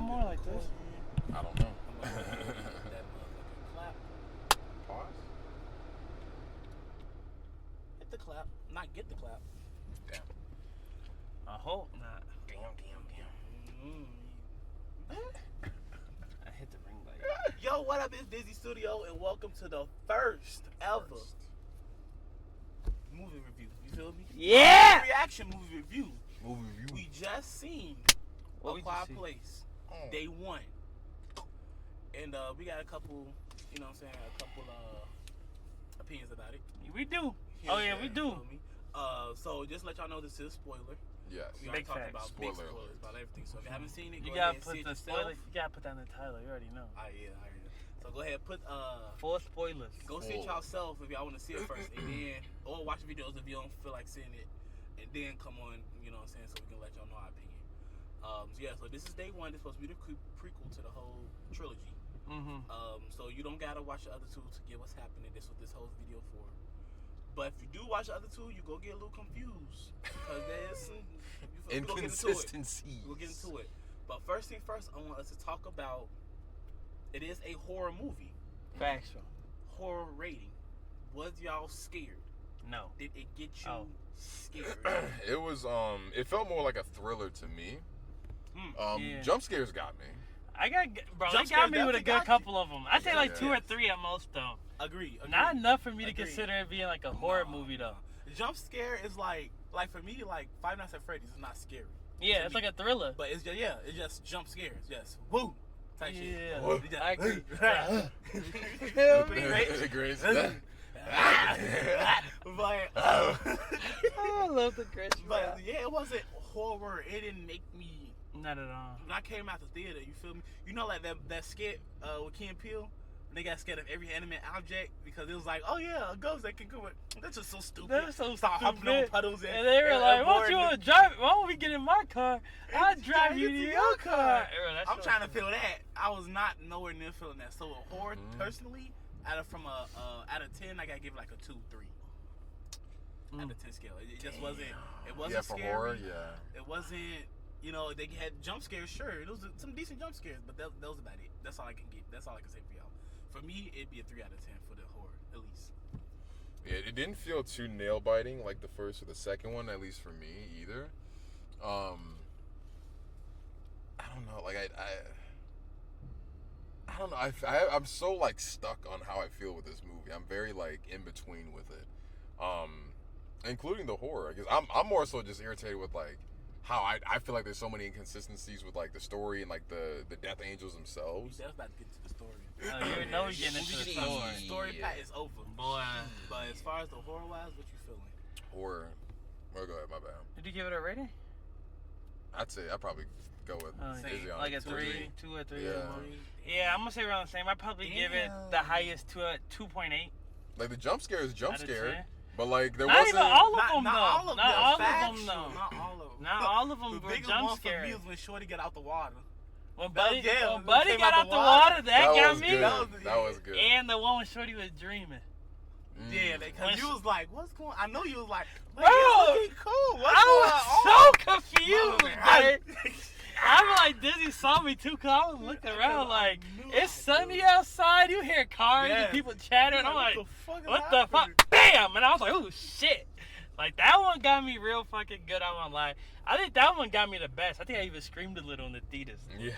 more like this. I don't know. That motherfucking clap. Pause. Hit the clap. Not get the clap. Damn. I hope not. Damn. I hit the ring light. Yo, what up? It's Dizzy Studio, and welcome to the first ever movie review. You feel me? Yeah! Reaction movie review. Movie review. We just seen What A we Quiet just see? Place, Oh. day one. And we got a couple, you know what I'm saying, opinions about it. We do. Here Oh, and yeah, there, we you do. feel me? So just let y'all know this is a spoiler. Yes. We Big already talked facts. about Spoiler big spoilers alert. about everything. So if you haven't seen it, You go gotta ahead and put see the it spoiler. yourself. You gotta put that in the title. You already know. I hear it. So go ahead, put 4 spoilers. go see it yourself if y'all want to see it first, and then or watch videos if you don't feel like seeing it, and then come on, you know what I'm saying, so we can let y'all know our opinion. So this is day one. This is supposed to be the prequel to the whole trilogy. Mm-hmm. So you don't gotta watch the other two to get what's happening. This is what this whole video for. But if you do watch the other two, you go get a little confused because there's some Inconsistencies. We'll get into it. But first thing first, I want us to talk about. It is a horror movie. Factual. Horror rating. Was y'all scared? No. Did it get you Oh. scared? It was it felt more like a thriller to me. Yeah. Jump scares got me. I got, bro. Jump They got scares me with a definitely good got you. couple of them. I say like Yeah. 2 or 3 at most, though. Agree. Not enough for me to Agreed. consider it being like a horror Nah, movie, though. Jump scare is like for me, like Five Nights at Freddy's is not scary. Yeah, To it's me. like a thriller. But it's just it's just jump scares. Yes, woo, type Yeah, shit. Woo. It just- I agree. Great. Grace. But I love the Grinch. but yeah, it wasn't horror. It didn't make me. Not at all. When I came out the theater, you feel me? You know, like that skit with Key and Peele. They got scared of every animate object because it was like, oh yeah, a ghost that can come. That's just so stupid. That was so Start hopping over stupid. puddles And they were like, "Why don't you boarding want to drive? Why don't we get in my car? I'll drive you to your car." I'm trying to feel that. I was not nowhere near feeling that. So a horror, personally, out of 10, I gotta give it like a 2, 3. Out of 10 scale. It just wasn't. It wasn't Yeah, for scary. horror, yeah. It wasn't. You know, they had jump scares. Sure, it was some decent jump scares, but that was about it. That's all I can get. That's all I can say for y'all. For me, it'd be a 3 out of 10 for the horror, at least. Yeah, it didn't feel too nail biting like the first or the second one, at least for me either. I don't know, like I don't know. I'm so like stuck on how I feel with this movie. I'm very like in between with it, including the horror. Because I'm more so just irritated with like how I feel like there's so many inconsistencies with like the story and like the Death Angels themselves. That's about to get to the story. Oh, you know we're getting into the story. Story part is over. Boy. But as far as the horror wise, what you feeling? Horror. Oh, go ahead, my bad. Did you give it a rating? I'd say I'd probably go with Same. Izzy on Like a it, 3, 2 or 3. Yeah. Yeah, I'm gonna say around the same. I'd probably give it the highest to a 2.8. Like the jump scare is jump Out of scare, 10. but like there Not wasn't. even all of them, Not though. all of Not them. all of Factual. them, though. Not all of them. Not all of them The were biggest jump one for me scary. was when Shorty got out the water. When Buddy, yeah, when Buddy came got out the water, that That got was me. good. That was- That was good. And the one when Shorty was dreaming. Yeah, because you was like, what's going on? I know you was like, Bro, it's looking cool. What's I going was on? so confused, I- man. I'm like, Disney saw me too, cause I was looking around like, it's sunny outside. You hear cars Yeah. and people chattering. I'm like, fuck is what the happening? fuck? Bam! And I was like, oh shit. Like, that one got me real fucking good. I won't lie. I think that one got me the best. I think I even screamed a little in the theaters. Yeah.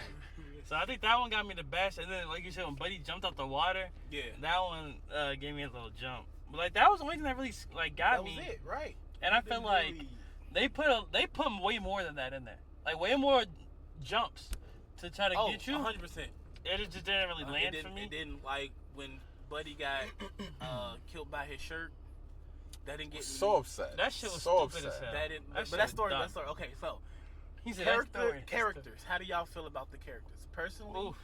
So I think that one got me the best. And then, like you said, when Buddy jumped out the water, Yeah. that one gave me a little jump. But like, that was the only thing that really like got That me. was it, right? And I felt like Really- they put way more than that in there. Like way more jumps to try to get you. 100%. It just didn't really land for me. It didn't, like, when Buddy got killed by his shirt, that didn't get So me. upset. That shit was so stupid as upset. hell. That didn't, That but shit that was story, dumb. that story. Okay, so, He said that story. characters. How do y'all feel about the characters? Personally, Oof.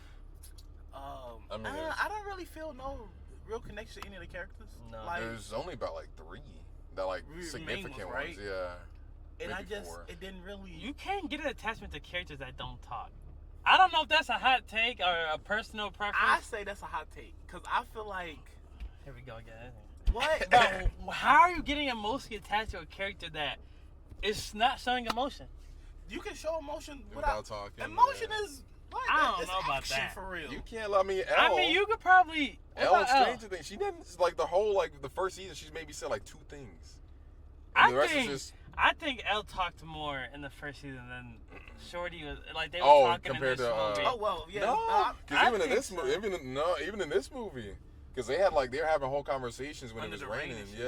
I mean, I don't really feel no real connection to any of the characters. No. Like, There's only about like 3 that like Main significant ones, ones, right? yeah. and I maybe just, 4. it didn't really. You can't get an attachment to characters that don't talk. I don't know if that's a hot take or a personal preference. I say that's a hot take because I feel like Here we go again. what? But how are you getting emotionally attached to a character that is not showing emotion? You can show emotion Without talking, Emotion yeah. is What? I don't It's know about action that. for real. You can't let me. I mean, you could probably. What Elle in about Elle? Stranger Things. She didn't like the whole like the first season. She's maybe said like 2 things. I And the rest think- is just I think Elle talked more in the first season than Shorty was. Like they were Oh, talking in compared this to, movie. Oh well, yeah. no. Because I even in think this so. movie, even in this movie, because they were having whole conversations when Under it was the rain raining. and shit.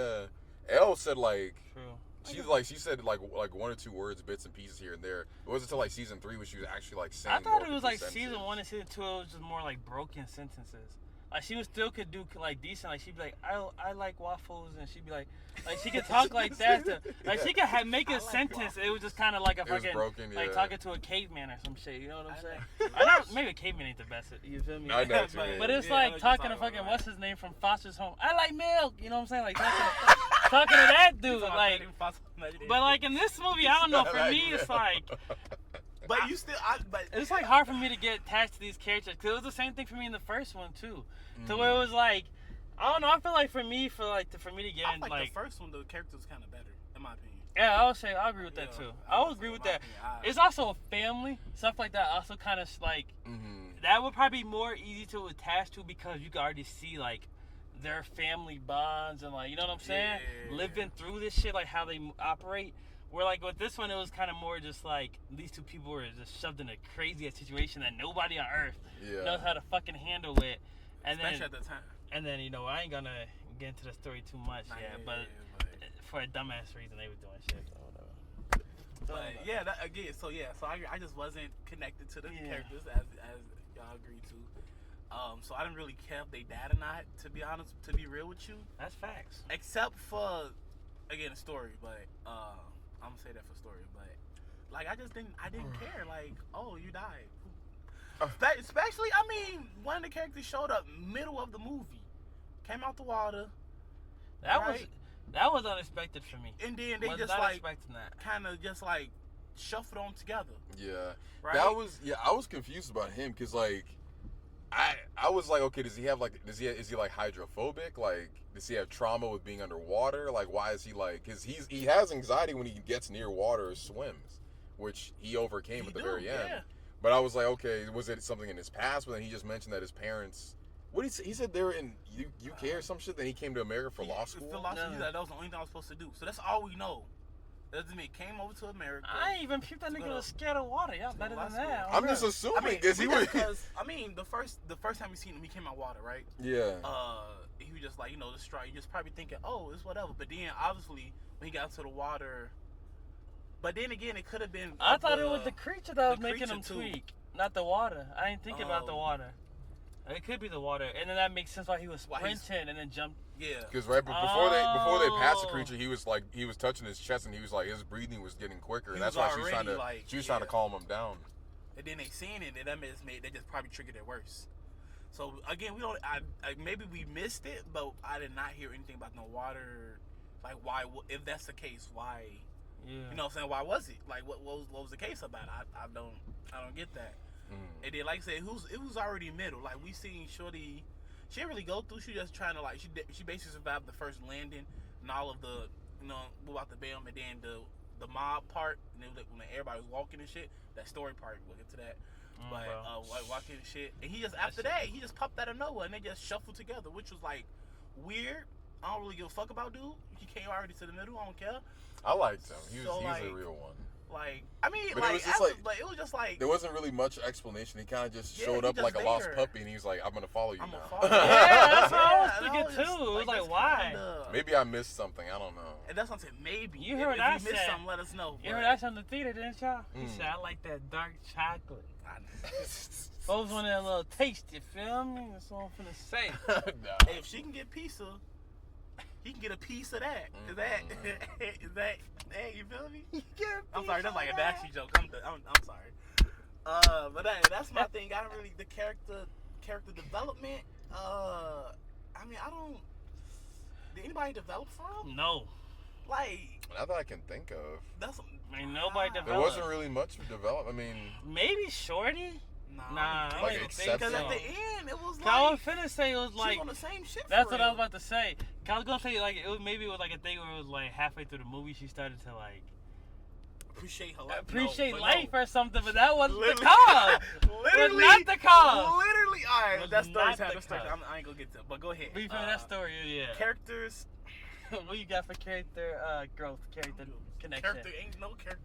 Yeah, Elle said like. True. She said like 1 or 2 words, bits and pieces here and there. It wasn't until like season 3 when she was actually like saying. I thought more it was like complete season sentences. 1 and season 2. It was just more like broken sentences. Like she was still could do like decent. Like she'd be like, I like waffles, and she'd be like she could talk like that. Like she could make I a like sentence. waffles. It was just kind of like a It was fucking broken, like yeah. talking to a caveman or some shit. You know what I'm I saying? know. I know maybe a caveman ain't the best. You feel me? I know what you mean. But it's Yeah, I know like what talking you're to talking fucking about. what's his name from Foster's Home. I like milk. You know what I'm saying? Like talking to that dude. Like, but like in this movie, I don't know. For me, it's like But you still, but it's like hard for me to get attached to these characters because it was the same thing for me in the first one too. To where it was like, I don't know. I feel like for me to get I in like like, the first one. The character was kind of better, in my opinion. yeah, I would say I agree with that Yeah, too. I I would would say agree with in my that. opinion, It's also a family stuff like that. Also, kind of like that would probably be more easy to attach to because you can already see like their family bonds and like you know what I'm saying, Yeah. living through this shit, like how they operate. Where like with this one, it was kind of more just like these two people were just shoved in a crazy situation that nobody on earth knows how to fucking handle it. And Especially then at the time. and then you know I ain't gonna get into the story too much yet, but for a dumbass reason they were doing shit. So whatever. But yeah, that, again, so I just wasn't connected to the Yeah. characters as y'all agreed to. So I didn't really care if they died or not, to be honest, to be real with you. That's facts. Except for, again, the story, but I'm gonna say that for story, but like I didn't care. Like, oh, you died. Especially, I mean, one of the characters showed up middle of the movie, came out the water, That was unexpected for me. and then they Was just not like expecting that. kind of just like shuffled on together. Yeah, Right? I was confused about him because like I was like, okay, is he like hydrophobic? Like, does he have trauma with being underwater? Like, why is he like? Because he has anxiety when he gets near water or swims, which he overcame at the very end. Yeah. But I was like, okay, was it something in his past? But then he just mentioned that his parents. What he said they were in UK or some shit. Then he came to America for law school. For law school, No. that was the only thing I was supposed to do. So that's all we know. That doesn't mean he came over to America. I ain't even peeped that nigga was scared of water. Y'all better than that. I'm just assuming because he was. because the first time we seen him, he came out water, right? Yeah. He was just like, you know, the straw. You just probably thinking, oh, it's whatever. But then obviously when he got into the water, but then again, it could have been. I thought it was the creature that was the making him creature, too. tweak, not the water. I didn't think about the Oh. water. It could be the water, and then that makes sense why he was Why he's- sprinting and then jumped. Yeah. Because before they passed the Oh. creature, he was touching his chest and he was like his breathing was getting quicker, and He that's was why she was trying to already, like, trying to yeah. calm him down. And then they seen it, and that just probably triggered it worse. So again, we don't. Maybe we missed it, but I did not hear anything about no water. Like why? If that's the case, why? Yeah. You know what I'm saying? Why was it? Like what was the case about it? I don't get that. And then like I said, it was already middle. Like we seen Shorty, she didn't really go through. She just trying to like she basically survived the first landing and all of the about the bam and then the mob part and then when everybody was walking and shit. That story part, we'll get to that. But like walking and shit, and he just after that he just popped out of nowhere and they just shuffled together, which was like weird. I don't really give a fuck about dude. He came already to the middle. I don't care. I liked him. He was So, a like, real one. Like I mean, But it like was just after, like- but it was just like There wasn't really much explanation. He kind of just Yeah, showed he up just like a lost there. puppy, and he was like, "I'm gonna follow you I'm now." gonna follow you. Yeah, that's what I was and thinking just, too. It was like, that's why? kinda- Maybe I missed something. I don't know. And that's what I'm saying. Maybe You If- heard if I you missed said- something, let us know. You heard that from the theater, didn't y'all? He Mm. said, I like that dark chocolate. I- Folks want that little taste, you feel me? That's all I'm finna say. Nah. Hey, if she can get pizza, he can get a piece of that. Is that? Hey, you feel me? I'm sorry, that's like a nasty joke. I'm sorry. But that's my thing. I don't really the character development. I mean, I don't. Did anybody develop for him? No. Like Not that I can think of. that's. Ain't nobody There developed. wasn't really much development. I mean, Maybe Shorty? Nah, I Like, don't except think Because so. at the end, it was I was like finna say it was she like was on the same shit. that's for what I was real. about to say. 'Cause I was gonna say like maybe it was like a thing where it was like halfway through the movie she started to like appreciate her life. Appreciate No, life or something, but that wasn't the Literally. cause. Literally. Was not the cause. Literally. Alright, Was that's not story time. the That's story cause. time. I ain't gonna get to it, but go ahead. We feel that story, yeah. Characters. What you got for character growth, character connection? Character ain't no character.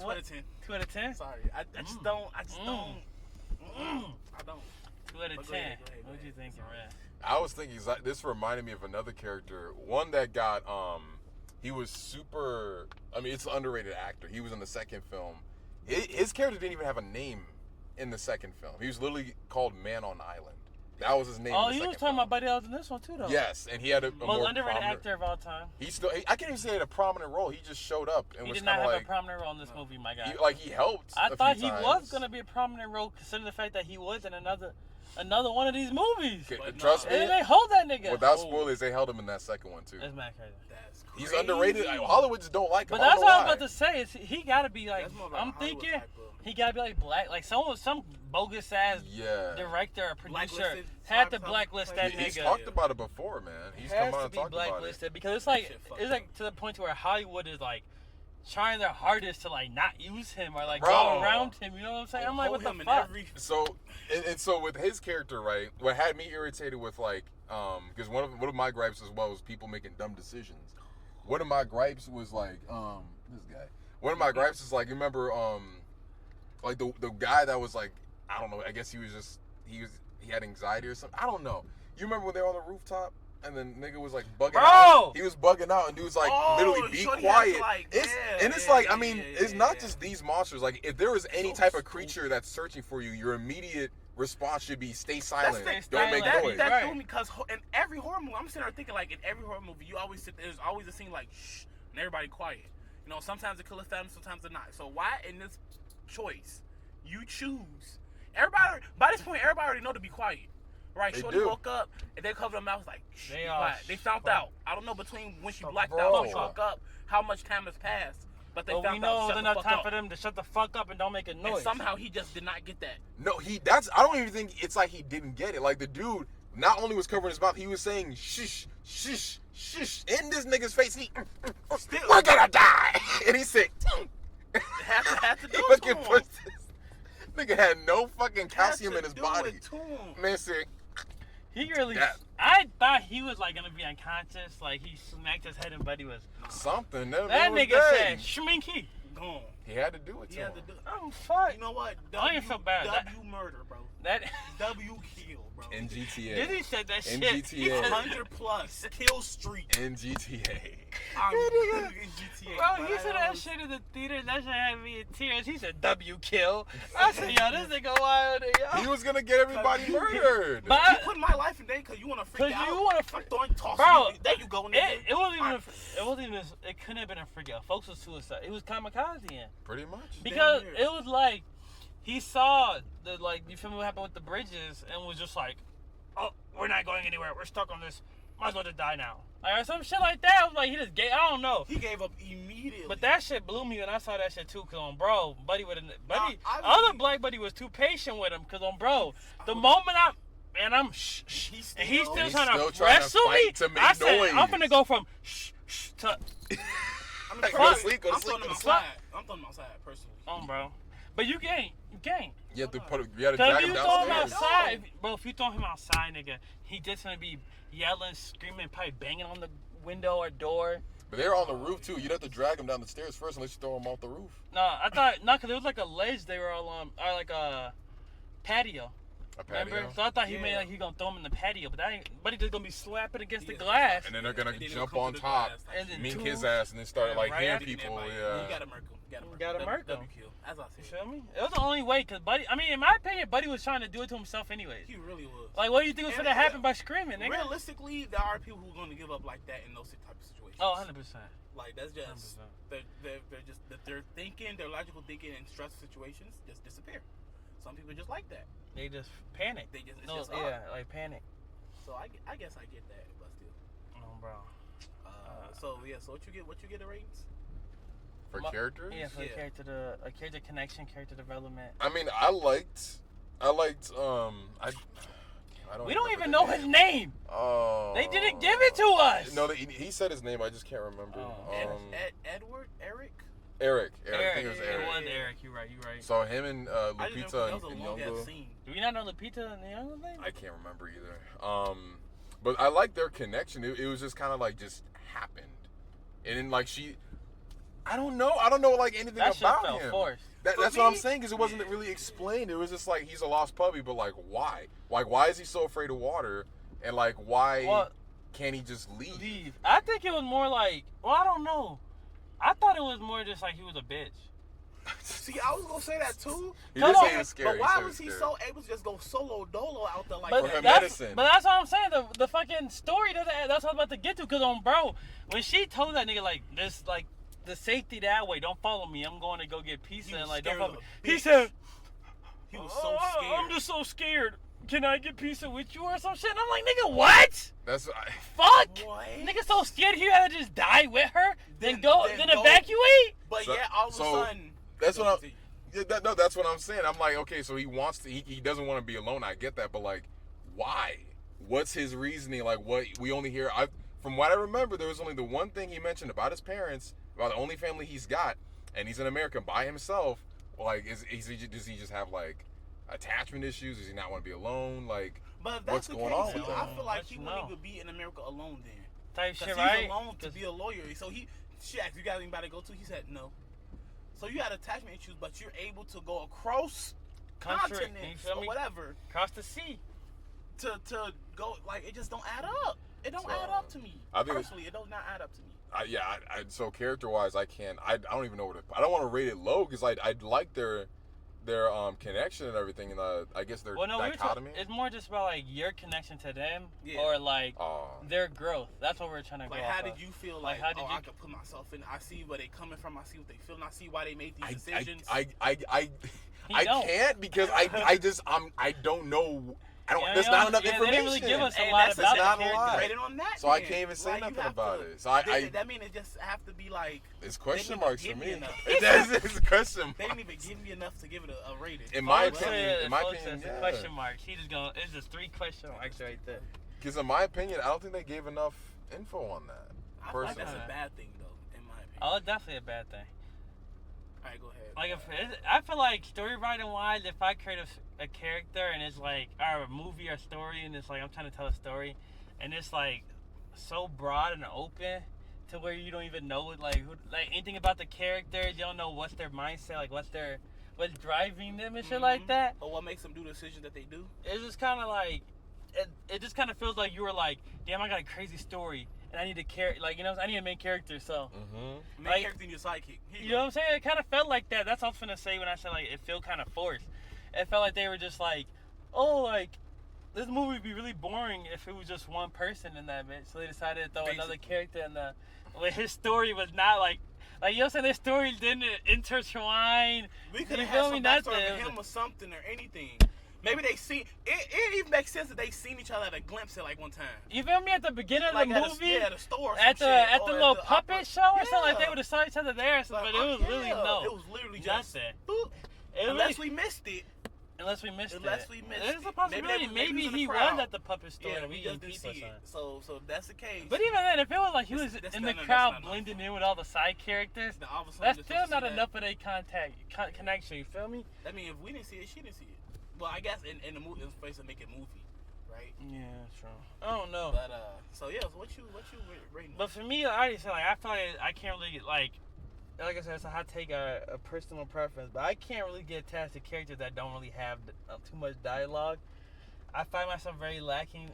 2 out of 10. 2 out of 10? Sorry, I just don't. I don't. 2 out of 10. But go ahead, What you thinking, man? I was thinking this reminded me of another character, one that got he was super. I mean, it's an underrated actor. He was in the second film. His character didn't even have a name in the second film. He was literally called Man on Island. That was his name. Oh, in the you was second talking film. about Buddy Ellis in this one too, though. Yes, and he had a Most more underrated prominent, actor of all time. I can't even say he had a prominent role. He just showed up and He was did not kind have of like a prominent role in this movie, my guy. he helped. I a thought few he times. was gonna be a prominent role, considering the fact that he was in another one of these movies. Okay, But trust And me. they hold that nigga. Without spoilers, they held him in that second one too. That's mad crazy. That's He's crazy. underrated. Hollywood just don't like him. But I that's don't what I know was about why. to say. He gotta be like, That's more of a I'm Hollywood thinking type of- he gotta be like black, like some bogus ass Yeah. director or producer Blacklisted had to type blacklist of that thing. He's nigga. talked about it before, man. He's Has come out to and be talked about it. blacklisted because it's Shit fucked like up. to the point to where Hollywood is like trying their hardest to like not use him or like Bro. go around him. You know what I'm saying? I'm like, Hold what him the in fuck? every- So and so with his character, right? What had me irritated with like, because one of my gripes as well was people making dumb decisions. One of my gripes was like, this guy. One of my gripes is like, you remember, like the guy that was like, I don't know. I guess he had anxiety or something. I don't know. You remember when they were on the rooftop? And then nigga was like bugging Bro! out. He was bugging out, and dude was like, Oh, literally be shorty had quiet. to, like, It's yeah, and it's yeah, like, I yeah, mean, yeah, it's yeah, not yeah. just these monsters. Like, if there is any So type of stupid. creature that's searching for you, your immediate response should be stay That's silent. the- Don't make that- noise. That Right. threw me because in every horror movie, I'm sitting there thinking like in every horror movie, you always there's always a scene like shh and everybody quiet. You know, sometimes the killer's family, sometimes they're not. So why in this choice you choose? Everybody by this point, everybody already know to be quiet. Right, They Shorty do. woke up and they covered her mouth like, shh, They be are quiet. They found fuck. out. I don't know between when she blacked Bro. out and she woke up, how much time has passed. But they But we found know out. it was Shut the enough fuck time up. for them to shut the fuck up and don't make a noise. And somehow he just did not get that. No, I don't even think it's like he didn't get it. Like the dude not only was covering his mouth, he was saying shush, shush, shush in this nigga's face. Still. We're gonna die, and he said, Had to do he it fucking to him. pushed this. Nigga had no fucking Had calcium to in his do body. it to him. Man said, He really. That- I thought he was like gonna be unconscious. Like he smacked his head and Buddy was. something. That was nigga dead. said Schminky. Gone. He had to do it to He him. had to do. Oh fuck. You know what? I ain't feel bad. W murder, bro. That. W kill, bro. In GTA. Dizzy said that In shit. GTA. He said- 100 plus kill streak. In GTA. I'm nigga- in GTA. Bro, but he I said that was- shit in the theater. That shit had me in tears. He said W kill. I said, yo, this nigga wild. He Yo. was gonna get everybody murdered. But You put my life in danger because you want to freak 'Cause out. you wanna I'm freak- throwing toss. Bro, There you go, nigga. It wasn't even. It wasn't even. It couldn't have been a freak out. Folks was suicide. It was kamikaze in. Pretty much. Because near. it was like he saw the like you feel me what happened with the bridges and was just like, oh, we're not going anywhere. We're stuck on this. Might as well just die now. Like or some shit like that. I was like he just gave. I don't know. He gave up immediately. But that shit blew me when I saw that shit too. Cause on bro, Buddy would Buddy, I other really- black Buddy was too patient with him. Cause on bro, the moment I'm shh, He's and he's still He's trying still to trying to wrestle me. fight to make I said I'm noise. finna go from shh to I mean, Go to personally, sleep, go to I'm sleep, throwing go him to sleep. outside. I'm throwing him outside personally. on bro. But you can't. You had to you had to Cause drag if him you throw him downstairs. outside, bro, if you throw him outside, nigga, he just gonna be yelling, screaming, probably banging on the window or door. But they were on the roof too. You'd have to drag him down the stairs first unless you throw him off the roof. No, I thought cause it was like a ledge they were all on, or like a patio. A patio. Remember? So I thought he Yeah. made like he gonna throw him in the patio, but that ain't. But he just gonna be slapping against the Yeah. glass. And then they're gonna And then jump come on through the top, glass, like, And then mink two- his ass, and then start like right hearing after people. everybody. Yeah. You gotta murk him. Gotta murk him. W kill. As I You said. feel me? It was the only way, cause Buddy. I mean, in my opinion, Buddy was trying to do it to himself anyways. He really was. Like, what do you think was And gonna happen by screaming, nigga? Realistically, there are people who are gonna give up like that in those type of situations. Oh, 100%. Like that's just 100%. they're just their thinking, their logical thinking in stress situations just disappear. Some people just like that. They just panic. They just it's No, just yeah, like panic. So I guess I get that, but still. Oh, bro. So what you get the ratings? For My- characters. Yeah, for Yeah. character connection, character development. I mean, I liked. I don't. We don't remember even the know name. his name. Oh. They didn't give it to us. No, he said his name. I just can't remember. Oh. Edward, Eric. Eric. I think it was It Eric. was Eric. You're right. So him and I just Lupita that was a and long ass Nyong'o. scene. Do we not know Lupita and the younger thing? I can't remember either. But I like their connection. It was just kind of like just happened, and then like I don't know like anything That shit about felt him. forced. That's what I'm saying, because it wasn't really explained. It was just like he's a lost puppy, but like why? Like why is he so afraid of water? And like why can't he just leave? I think it was more like, well, I don't know. I thought it was more just like he was a bitch. See, I was gonna say that too. He did say he was But scary. why He was he scared. so able to just go solo dolo out there like But For her that? medicine. But that's what I'm saying. The fucking story doesn't. That's what I'm about to get to. Cause bro, when she told that nigga like this, like the safety that way, don't follow me. I'm going to go get pizza He and was like don't scared follow me. of a He bitch. said, He was so scared. I'm just so scared. Can I get pizza with you or some shit? And I'm like, nigga, what? That's Fuck. What? Nigga so scared he had to just die with her, then go then go. evacuate. But So- yeah, all of a so sudden. that's what I'm. Yeah, that's what I'm saying. I'm like, okay, so he wants to. He doesn't want to be alone. I get that, but like, why? What's his reasoning? Like, what we only hear. From what I remember, there was only the one thing he mentioned about his parents, about the only family he's got, and he's an American by himself. Like, does he just have like attachment issues? Does he not want to be alone? Like, But if that's what's the going case, on with I that? feel like Let he you wouldn't know. even be in America alone then. Type Because shit, he's right? alone to be a lawyer. So she asked, you got anybody to go to? He said no. So you had attachment issues, but you're able to go across Country, you continents feel or me? whatever Across the sea. to go. Like, it just don't add up. It don't So, add up to me. I think Personally, it does not add up to me. So character wise, I don't even know what I don't want to rate it low because I'd like their connection and everything, and I guess their Well, no, dichotomy. it's more just about like your connection to them Yeah. or like Oh. their growth. That's what we're trying to go. Like, off how of. did you feel? Like, Like, how did oh, you- I can put myself in. I see where they coming from. I see what they feel. And I see why they made these I decisions. He don't. can't because I don't know. Yeah, There's yeah, not enough yeah, they information. didn't really give us a And lot that's about not the a lot. character. Rated on that. So I then. can't even say Like, you nothing have about to- it. So I that mean it just have to be like it's question didn't even marks for give me me. enough. It's question they marks. didn't even give me enough to give it a rating. In my Folks opinion, said- in my folks opinion, said yeah. question marks. He just going. It's just 3 question marks right there. Because in my opinion, I don't think they gave enough info on that. I feel like Personally, that's a bad thing though, in my opinion. Oh, it's definitely a bad thing. All right, go ahead. Like I feel like story writing wise, if I create a character and it's like or a movie or story and it's like I'm trying to tell a story, and it's like so broad and open to where you don't even know like anything about the characters. You don't know what's their mindset, like what's driving them and shit like that. Or what makes them do the decisions that they do. It's just kind of like it just kind of feels like you were like, damn, I got a crazy story and I need a I need a main character. So Main Like- character and your sidekick. Here you know what I'm saying? It kind of felt like that. That's what I was gonna say when I said like it felt kind of forced. It felt like they were just like, oh, like this movie would be really boring if it was just one person in that bitch. So they decided to throw another character in the. Well, his story was not like you know what I'm saying. Their story didn't intertwine. We could You have feel had me? some Nothing. backstory of him or something or anything. Maybe they see it even makes sense that they seen each other at a glimpse at like one time. You feel me? At the beginning of Like the at movie, at a store or at some the shit, at or the little opera. puppet show or something, like they Yeah. would have saw each other there, but it was really no. It was literally just nothing. boop. It Unless really- we missed it. Unless we missed Unless it. we missed There's a it. possibility. Maybe Maybe in the he crowd. was at the puppet store Yeah, and we we just eating didn't pizza see or it. something. So if that's the case. But even then, if it was like he was That's in not- the that's crowd not blending enough. in with all the side characters, then all of a sudden that's just still don't not see that. enough of a connection. You feel me? I mean, if we didn't see it, she didn't see it. Well, I guess in the movie, it's supposed to make it movie, right? Yeah, true. I don't know. But so yeah, so what you rating? But for me, I already said like I feel like I can't really like I said, it's a hot take, a personal preference, but I can't really get attached to characters that don't really have too much dialogue. I find myself very lacking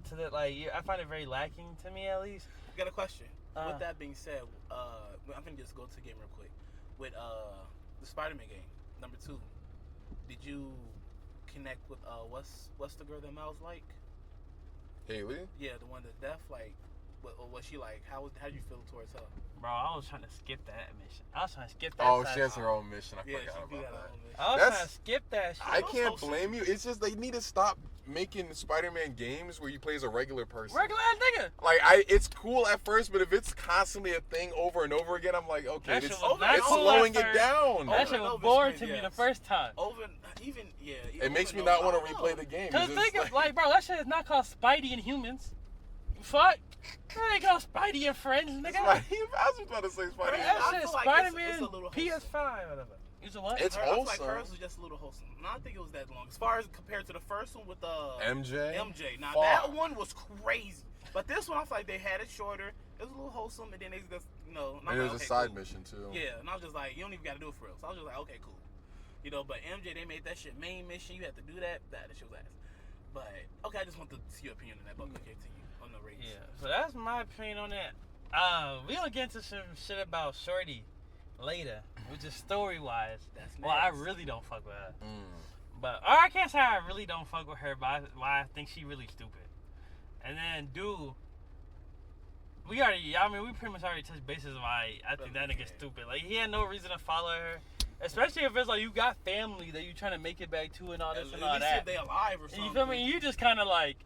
to that. Like I find it very lacking to me at least. I got a question. With that being said, I'm gonna just go to the game real quick. With the Spider-Man game, number 2, did you connect with what's the girl that Miles like? Haley? Yeah, the one that's deaf. Like, or was she like? How did you feel towards her? Bro, I was trying to skip that mission. I was trying to skip that. Oh, side she has scene. her own mission. I Yeah, forgot she do about got her that. own mission. I was That's- trying to skip that shit. I Those can't folks- blame you. It's just they need to stop making Spider-Man games where you play as a regular person. Regular ass nigga. Like it's cool at first, but if it's constantly a thing over and over again, I'm like, okay, That it's, shit was not it's cool slowing at it first. down. That Over shit and was over boring is to me crazy, the yes. first time. Even It makes me not want to replay the game. Cause It's think just of like, bro, that shit is not called Spidey and Humans. Fuck. There you go, Spidey and friends, nigga. I was about to say Spidey. That I shit, feel like Spider-Man, it's a little PS5, whatever. It's a what? It's I feel like wholesome. hers was just a little wholesome. No, I don't think it was that long. As far as compared to the first one with MJ. Now Fuck. that one was crazy, but this one I feel like they had it shorter. It was a little wholesome, and then they just and And I'm it was like, a okay, side cool. mission too. Yeah, and I was just like, you don't even got to do it for real. So I was just like, okay, cool. But MJ, they made that shit main mission. You had to do that. That shit was ass. But okay, I just want to see your opinion on that. But okay, to you on the race. Yeah, so that's my opinion on that. We gonna get into some shit about Shorty later, which is story-wise. That's Well, I next. really don't fuck with her. Mm. But, or I can't say I really don't fuck with her, but why I think she really stupid. And then, dude, we pretty much already touched bases on why I think that nigga's stupid. Like, he had no reason to follow her. Especially if it's like you got family that you trying to make it back to and all this and all At least that. if they alive or something. You feel me? You just kind of like,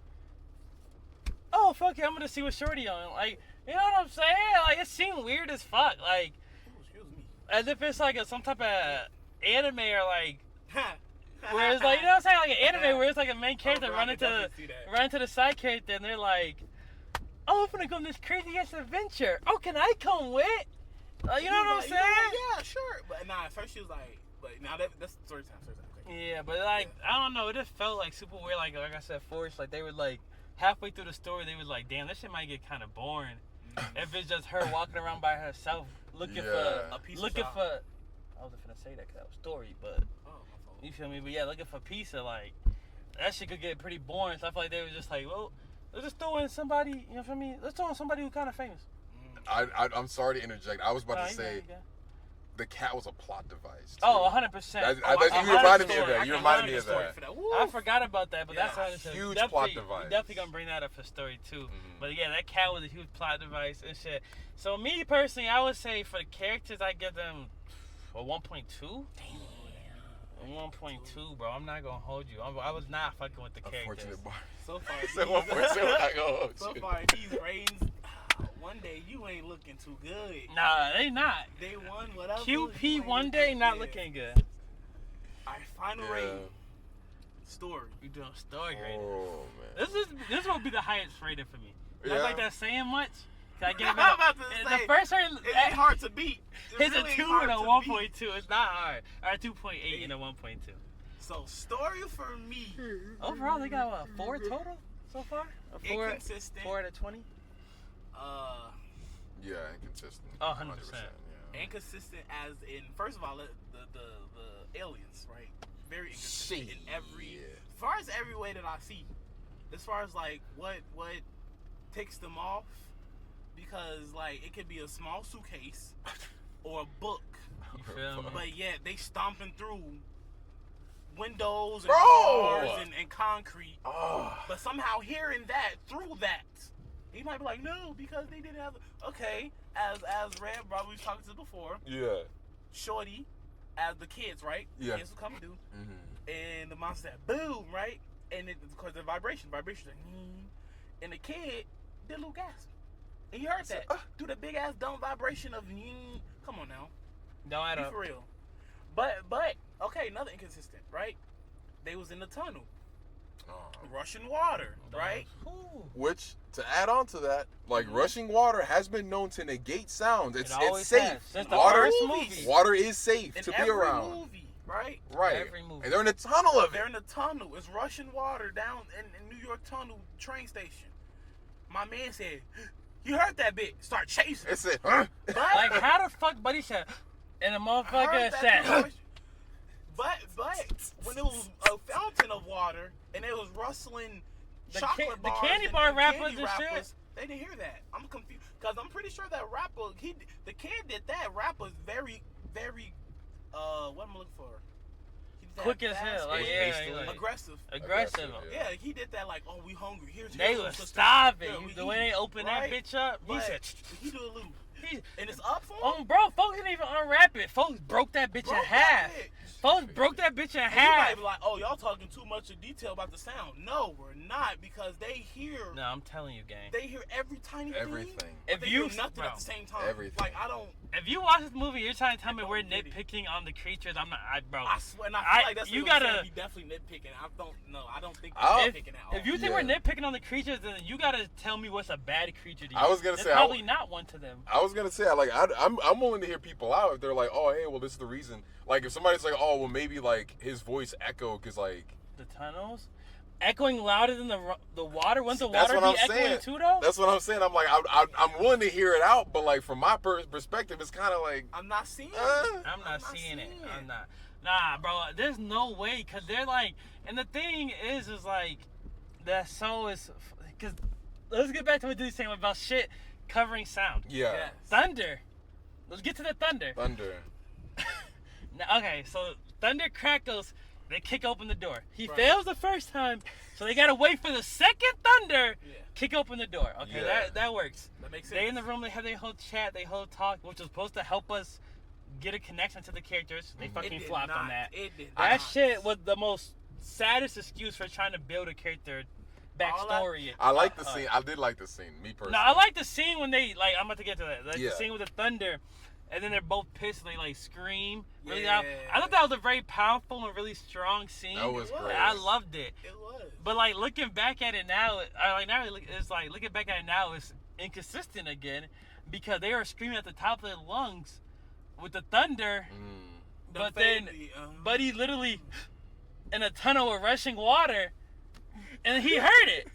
oh, fuck it, I'm going to see what Shorty on. Like, you know what I'm saying? Like, it seemed weird as fuck. Like, Ooh, excuse me. as if it's like some type of anime or like, where it's like, you know what I'm saying? Like an anime where it's like a main character bro, I running can to definitely see that. run to the side character and they're like, oh, I'm gonna go on this crazy ass adventure. Oh, can I come with? You know what I'm Like, saying? Yeah, sure. But nah, at first she was like, but now that's story time. Okay. Yeah, but like, I don't know. It just felt like super weird. Like I said, forced. Like they were like halfway through the story, they was like, damn, this shit might get kind of boring if it's just her walking around by herself looking Yeah. for A pizza looking shop. for. I wasn't gonna say that because that was story, but. Oh, my fault. You feel me? But yeah, looking for pizza, like, that shit could get pretty boring. So I feel like they were just like, well, let's just throw in somebody, you know what I mean? Let's throw in somebody who's kind of famous. I'm sorry to interject. I was about Nah, to you say good. the cat was a plot device. Too. Oh, 100%. You reminded me of that. You reminded me of that. I forgot about that, but that's Yeah, 100%. huge Definitely- plot device. we definitely gonna bring that up for story too. But yeah, that cat was a huge plot device and shit. So me personally, I would say for the characters, I give them a 1.2. Damn. 1.2, bro. I'm not gonna hold you. I was not fucking with the characters. Unfortunate bar. So far, So 1.2. I go. so far these ratings. One day you ain't looking too good. Nah, they not. Day one, whatever. QP one day not looking good. Alright, final Yeah. rating. Story. We doing story rating. Oh man. This will be the highest rating for me. Yeah. Not like that saying much. I give it I'm about to the say, first rating. It ain't hard to beat. It's really a 2 hard and a to 1.2. It's not hard. Or 2.8 and a 1.2. beat. So story for me. Overall, they got what, 4 total so far? Or 4, Inconsistent. 4 out of 20? Yeah, inconsistent. Oh, 100%. Yeah. Inconsistent as in, first of all, the aliens, right? Very inconsistent in every, as far as every way that I see. As far as like what takes them off, because like it could be a small suitcase or a book, You feel me? but yet they stomping through windows and Bro! cars and concrete, Oh. but somehow hearing that through that, he might be like, no, because they didn't have. Okay, as Red probably talked to before, Yeah. Shorty, as the kids, right? Yeah. Kids will come and do, Mm-hmm. and the monster said, boom, right? And it, of course, the vibration's like, and the kid did a little gasp. And you heard that. Do the big ass dumb vibration of, come on now. Don't add Be up. for real. But, okay, another inconsistent, right? They was in the tunnel, rushing water, right? Ooh. Which, to add on to that, like rushing water has been known to negate sounds. It's always safe. has. Since the Water, first movie. water is safe In to be every around. movie, right? Right. Every movie. And they're in a tunnel of They're it. in the tunnel. It's rushing water down in New York Tunnel train station. My man said, you heard that bit. Start chasing. It said, huh? But, Like, how the fuck Buddy said, and the I motherfucker heard that said, noise. But when it was a fountain of water and it was rustling The chocolate the bars candy and bar rappers candy and shit? wrappers, they didn't hear that. I'm confused because I'm pretty sure that rapper, the kid did that. Rapper's very, very, what am I looking for? He did that quick as fast, hell. Like, quick, yeah, hastily. like, aggressive. aggressive. Yeah, he did that like, oh, we hungry. Here's They your was sister. starving. Yeah, we The way eat, they opened right? that bitch up, he But said, he do a little, he, and it's up for him. bro, folks didn't even unwrap it. Folks broke that bitch Broke in that half. bitch. Folks broke that bitch in And you half. might be like, oh, y'all talking too much in detail about the sound. No, we're not, because they hear No, I'm telling you, gang. they hear every tiny thing. Everything. But If they you- hear nothing bro, at the same time. everything. Like, I don't. If you watch this movie, you're trying to tell me I we're don't get it. nitpicking on the creatures. I'm not, bro. I swear, and I I- feel like that's you what I'm saying, gotta- we definitely nitpicking. I don't know. I don't think I'll- we're nitpicking out. If you think Yeah. we're nitpicking on the creatures, then you gotta tell me what's a bad creature to you. I was gonna It's say, probably not one to them. I was gonna say, like, I'm willing to hear people out if they're like, oh, hey, well, this is the reason. Like, if somebody's like, oh, well, maybe like his voice echoed because like. The tunnels, echoing louder than the water. Wouldn't the That's water what be I'm echoing saying. too, though? That's what I'm saying. I'm like, I'm willing to hear it out, but like from my perspective, it's kind of like. I'm not seeing it. I'm not seeing it. I'm not. Nah, bro. There's no way, cause they're like, and the thing is like, that so is, cause let's get back to what he's saying about shit covering sound. Yeah. Yes. Thunder. Let's get to the thunder. Thunder. Now, okay, so thunder crackles. They kick open the door. He Right. fails the first time, so they gotta wait for the second thunder. Yeah. Kick open the door. Okay, Yeah. that works. That makes sense. They in the room. They have their whole chat. They whole talk, which was supposed to help us get a connection to the characters. They Mhm. fucking It did flopped not. on that. It did That not. shit was the most saddest excuse for trying to build a character backstory. I like the scene. I did like the scene. Me personally. No, I like the scene when they like. I'm about to get to that. Like Yeah. the scene with the thunder, and then they're both pissed. And they like scream really Yeah. loud. I thought that was a very powerful and really strong scene. That was great. I loved it. It was. But like looking back at it now, it's like looking back at it now, it's inconsistent again, because they were screaming at the top of their lungs with the thunder, Mm. but then Buddy literally in a tunnel with rushing water, and he heard it.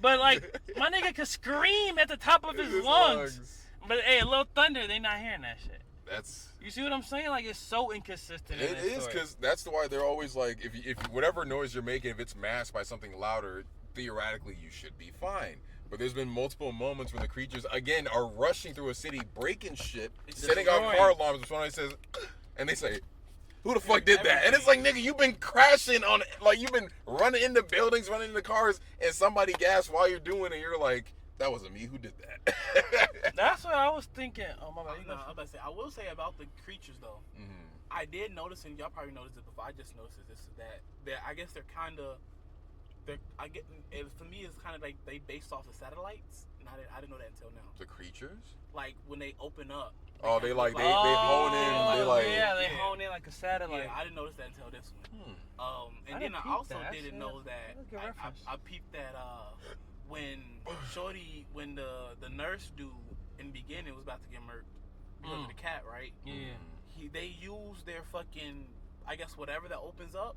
But like my nigga could scream at the top of his lungs. But hey, a little thunder, they not hearing that shit. That's. You see what I'm saying? Like it's so inconsistent. It is because that's why they're always like, if whatever noise you're making, if it's masked by something louder, theoretically you should be fine. But there's been multiple moments when the creatures again are rushing through a city, breaking shit, It's setting off destroying. car alarms. When somebody says, and they say, "Who the fuck did that?" And it's like, nigga, you've been crashing on, like you've been running into buildings, running into cars, and somebody gasped while you're doing it. You're like, that wasn't me. Who did that? That's what I was thinking. Oh my bad. You No, go. I'm about to say. I will say about the creatures though. Mhm. I did notice, and y'all probably noticed it before. I just noticed this that I guess they're kind of. I get it, for me. It's kind of like they based off of satellites. And I didn't know that until now. The creatures? Like when they open up. Oh, they kinda like look they hone in. They like. yeah, they Yeah. hone in like a satellite. Yeah, I didn't notice that until this one. Hmm. And I then didn't I peep also that. didn't Shit. know that That's a good reference. I peeped that when Shorty, when the nurse dude in the beginning was about to get murked because of the cat, right? Yeah. They used their fucking, I guess whatever that opens up,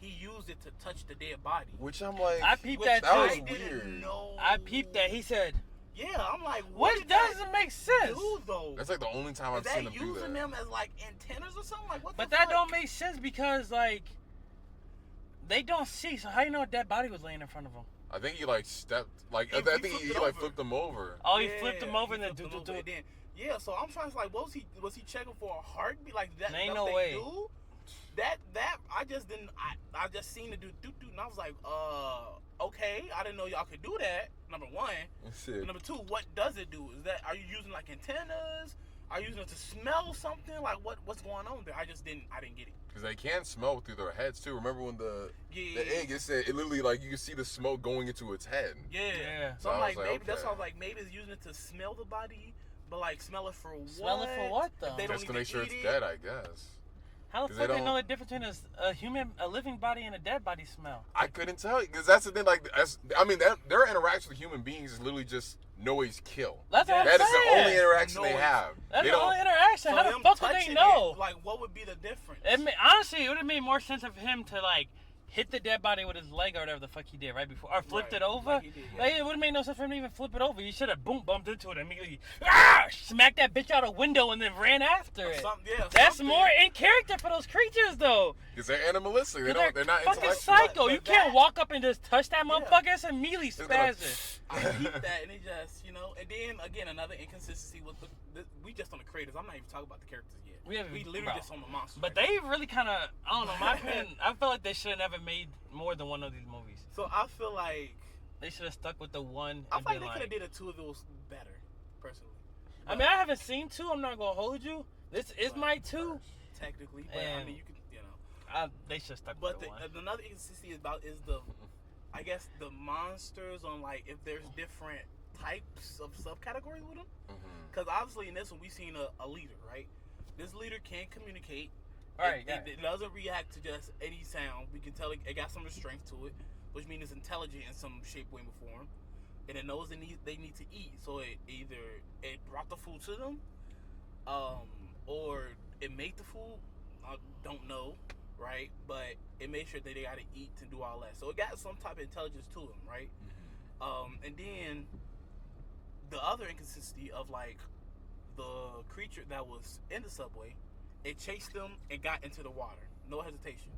he used it to touch the dead body. Which I'm like. I peeped Which that that too. was I didn't weird. know. I peeped that. He said, Yeah, I'm like, which did that doesn't make sense. do though? That's like the only time Is I've that seen them do using that. them as like antennas or something? Like what? But the that fuck? don't make sense because like they don't see. So how you know a dead body was laying in front of them? I think he like stepped, like He I think flipped he it like over. flipped them over. Oh, he flipped them over and then he do flipped do them do. over, and then, yeah, so I'm trying to like, was he checking for a heartbeat like that? Ain't that no they way. Do? That I just didn't. I just seen it do and I was like, okay, I didn't know y'all could do that. Number one. Shit. Number two, what does it do? Are you using like antennas? Are you using it to smell something? Like what's going on there? I didn't get it. Because they can smell through their heads too. Remember when the Yeah. egg? It said it literally like you can see the smoke going into its head. Yeah. Yeah. So So I'm I was like, like, maybe that's okay. why I was like, maybe it's using it to smell the body, but like smell it for what? Smell it for what, though? If they don't Just to even make sure eat it's it? dead, I guess. How the 'Cause fuck they they know don't- the difference between a living body and a dead body smell? I couldn't tell because that's the thing. Like, their interaction with human beings is literally just noise kill. That's what I'm That is saying. the only interaction they Noise. have. That's They the don't. only interaction. So How the them fuck would they touching know? it, like, what would be the difference? Honestly, it would have made more sense of him to like hit the dead body with his leg or whatever the fuck he did right before, or flipped Right, it over. like he did, yeah. Like, it would have made no sense for him to even flip it over. You should have bumped into it immediately, smacked that bitch out a window and then ran after it. That's something. more in character for those creatures, though. Because they're animalistic. They don't. They're not fucking intellectual. psycho. But You can't that- walk up and just touch that Yeah. motherfucker. It's immediately It's gonna- spazzing. I keep that, and it just, and then again, another inconsistency with we just on the creators. I'm not even talking about the characters yet. We literally bro. just on the monsters. But right they really kind of, I don't know, my opinion, I feel like they should have never made more than one of these movies. now. So I feel like They should have stuck with the one I and feel like been they could have like, did a two of those better, personally. I mean, I haven't seen two. I'm not going to hold you. This is But my two. technically, but I And- mean, you could, They should stuck But with the one. another inconsistency is the, I guess the monsters on like if there's different types of subcategories with them. Because obviously in this one we seen a leader, right? This leader can communicate. Right, It doesn't react to just any sound. We can tell it got some strength to it, which means it's intelligent in some shape, way, or form. And it knows they need to eat. So it either it brought the food to them, or it made the food. I don't know, right? But it made sure that they got to eat to do all that. So it got some type of intelligence to them, right? And then the other inconsistency of like the creature that was in the subway, it chased them and got into the water, no hesitation.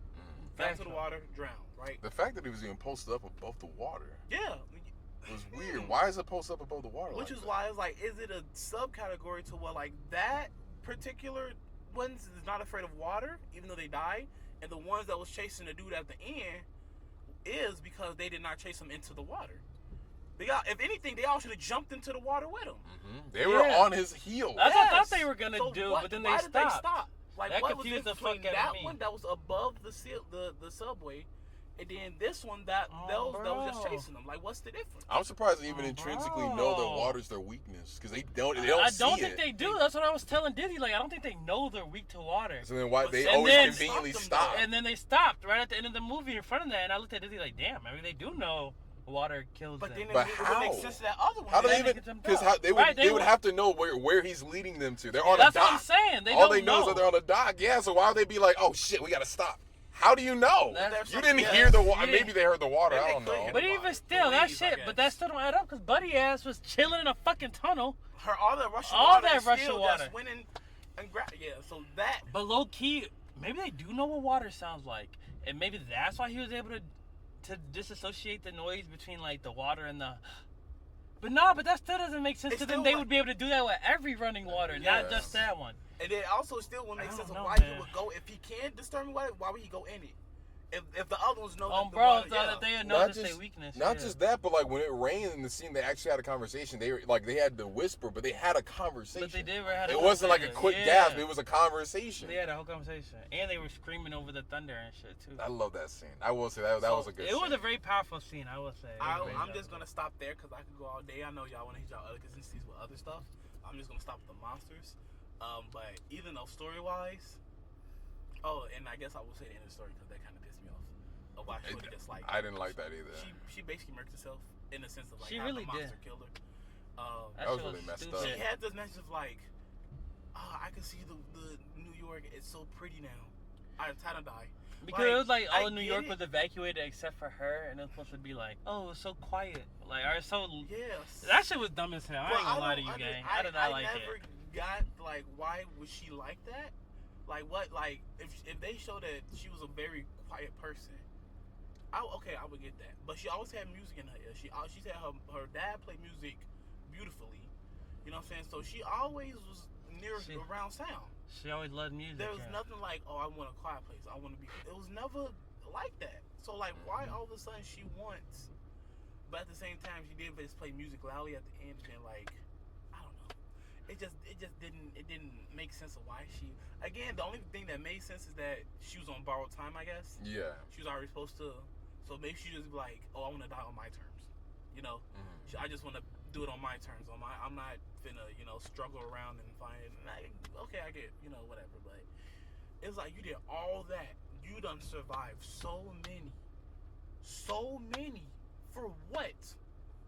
Got into the water, drowned, right? The fact that he was even posted up above the water. Yeah. Was weird. Why is it posted up above the water? Which like is that? why it's like, is it a subcategory to where like that particular ones is not afraid of water, even though they died, and the ones that was chasing the dude at the end is because they did not chase him into the water. If anything, they all should have jumped into the water with him. They were on his heel. That's what I thought they were gonna do, but then why they did they stopped. stop? Like That what was confused in the fuck between out of that me. one that was above the subway, and then this one that was just chasing them? Like, what's the difference? I'm surprised they even intrinsically know that water's their weakness because they don't. They don't. I don't see think it. they do. That's what I was telling Dizzy. Like, I don't think they know they're weak to water. So then why they And always then conveniently stop stop? them, And then they stopped right at the end of the movie in front of that, and I looked at Dizzy like, damn, I mean, they do know water kills But them. then But it how? would make sense to that other one. How do they Then even? get them Because down. they would Right, they would have to know where he's leading them to. They're on That's a dock. what I'm saying. They All don't they know is that they're on a dock. Yeah. So why would they be like, oh shit, we gotta stop? How do you know? That's- You didn't yeah, hear the water. yeah. Maybe they heard the water. Maybe I they don't could know. hear But the even water. still, The that waves, I shit. guess. But that still don't add up because Buddy ass was chilling in a fucking tunnel. All that Russian All water, that and Russian still water. just went in and grabbed. Yeah, so that. But low key, maybe they do know what water sounds like, and maybe that's why he was able to disassociate the noise between like the water and the. But no, but that still doesn't make sense. It's Because then still they like- would be able to do that with every running water, not Yes. just that one. And then also still wouldn't make I sense of don't know, why man. he would go if he can disturb me. Why would he go in it? If the other ones know Oh, that the bro, water, thought that they had Not noticed just- their weakness. Not yeah. just that, but like when it rained in the scene, they actually had a conversation. They were like they had to whisper, but they had a conversation. But they did. Had a It wasn't like a conversation. quick Yeah. gasp. It was a conversation. They had a whole conversation, and they were screaming over the thunder and shit too. I love that scene. I will say that So, was a good. It was scene. a very powerful scene, I will say. It was very I'm just powerful. gonna stop there because I could go all day. I know y'all want to hit y'all other consistencies with other stuff. I'm just gonna stop with the monsters. But even though story wise, and I guess I will say the end of the story because that kind of pissed me off. Of why she just like. I didn't like that either. She basically murked herself in the sense of like She how really the monster did. killed her. That was shit really messed stupid. up. She had this message of like, I can see the New York. It's so pretty now. I'm tired of die. Because it was like I all of New get York it. was evacuated except for her, and it was supposed to be like, oh, it's so quiet, like, or so. Yes. That shit was dumb as hell. I But ain't gonna lie to don't you, under- gang. I did not like never it. got like why was she like that? Like what? Like if they show that she was a very quiet person, I would get that. But she always had music in her ear. She said her dad played music beautifully. You know what I'm saying? So she always was around sound. She always loved music. There was yeah. nothing like, oh, I want a quiet place. I want to be. It was never like that. So like, why all of a sudden she wants? But at the same time, she did just play music loudly at the end, and like, I don't know. It just didn't make sense of why she. Again, the only thing that made sense is that she was on borrowed time, I guess. Yeah. She was already supposed to. So maybe she just be like, oh, I want to die on my terms. You know, I just want to do it on my terms. I'm not finna, struggle around and find. Okay, I get, whatever. But it's like you did all that. You done survived so many. For what?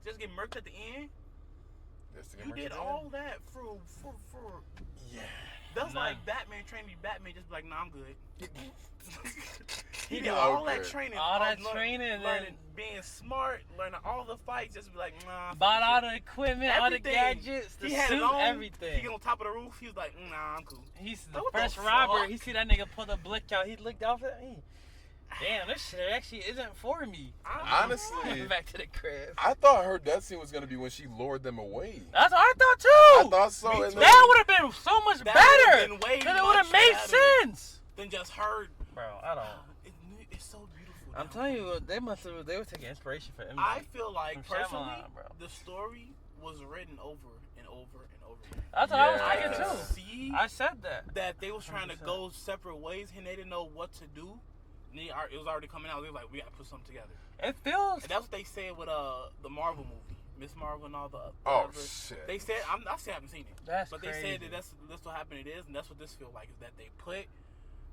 Just get murked at the end? You did all that for. Yeah. That's Nah. like Batman training to be Batman. Just be like, nah, I'm good. He did did all all that good. training, All that training, and learning, then- being smart, learning all the fights. Just be like, nah. Bought all the equipment, all the Everything. gadgets, the He had suit, it on. everything. He on top of the roof. He was like, nah, I'm cool. He's the Like, what the first robber. fuck? He see that nigga pull the blick out. He looked off at me. Damn, this shit actually isn't for me. Honestly, Back to the crib. I thought her death scene was gonna be when she lured them away. That's what I thought I too. thaught so. Me And too. then, That would have been so much That better. would've been way Because it would have much made better. sense. Then just heard. Bro, I don't. It's so beautiful. I'm now. telling you, they were taking inspiration from M. I feel like From personally, Shyamalan, bro. the story was written over and over and over again. That's what I was Yeah. thinking I too. could see I said that. that they was trying to 100%. go separate ways and they didn't know what to do. It was already coming out. They were like, we gotta put something together. It feels. And that's what they said with the Marvel movie, Miss Marvel and all the. Oh whatever. shit. They said I still haven't seen it. That's But crazy. they said that that's what happened. It is, and that's what this feels like. Is that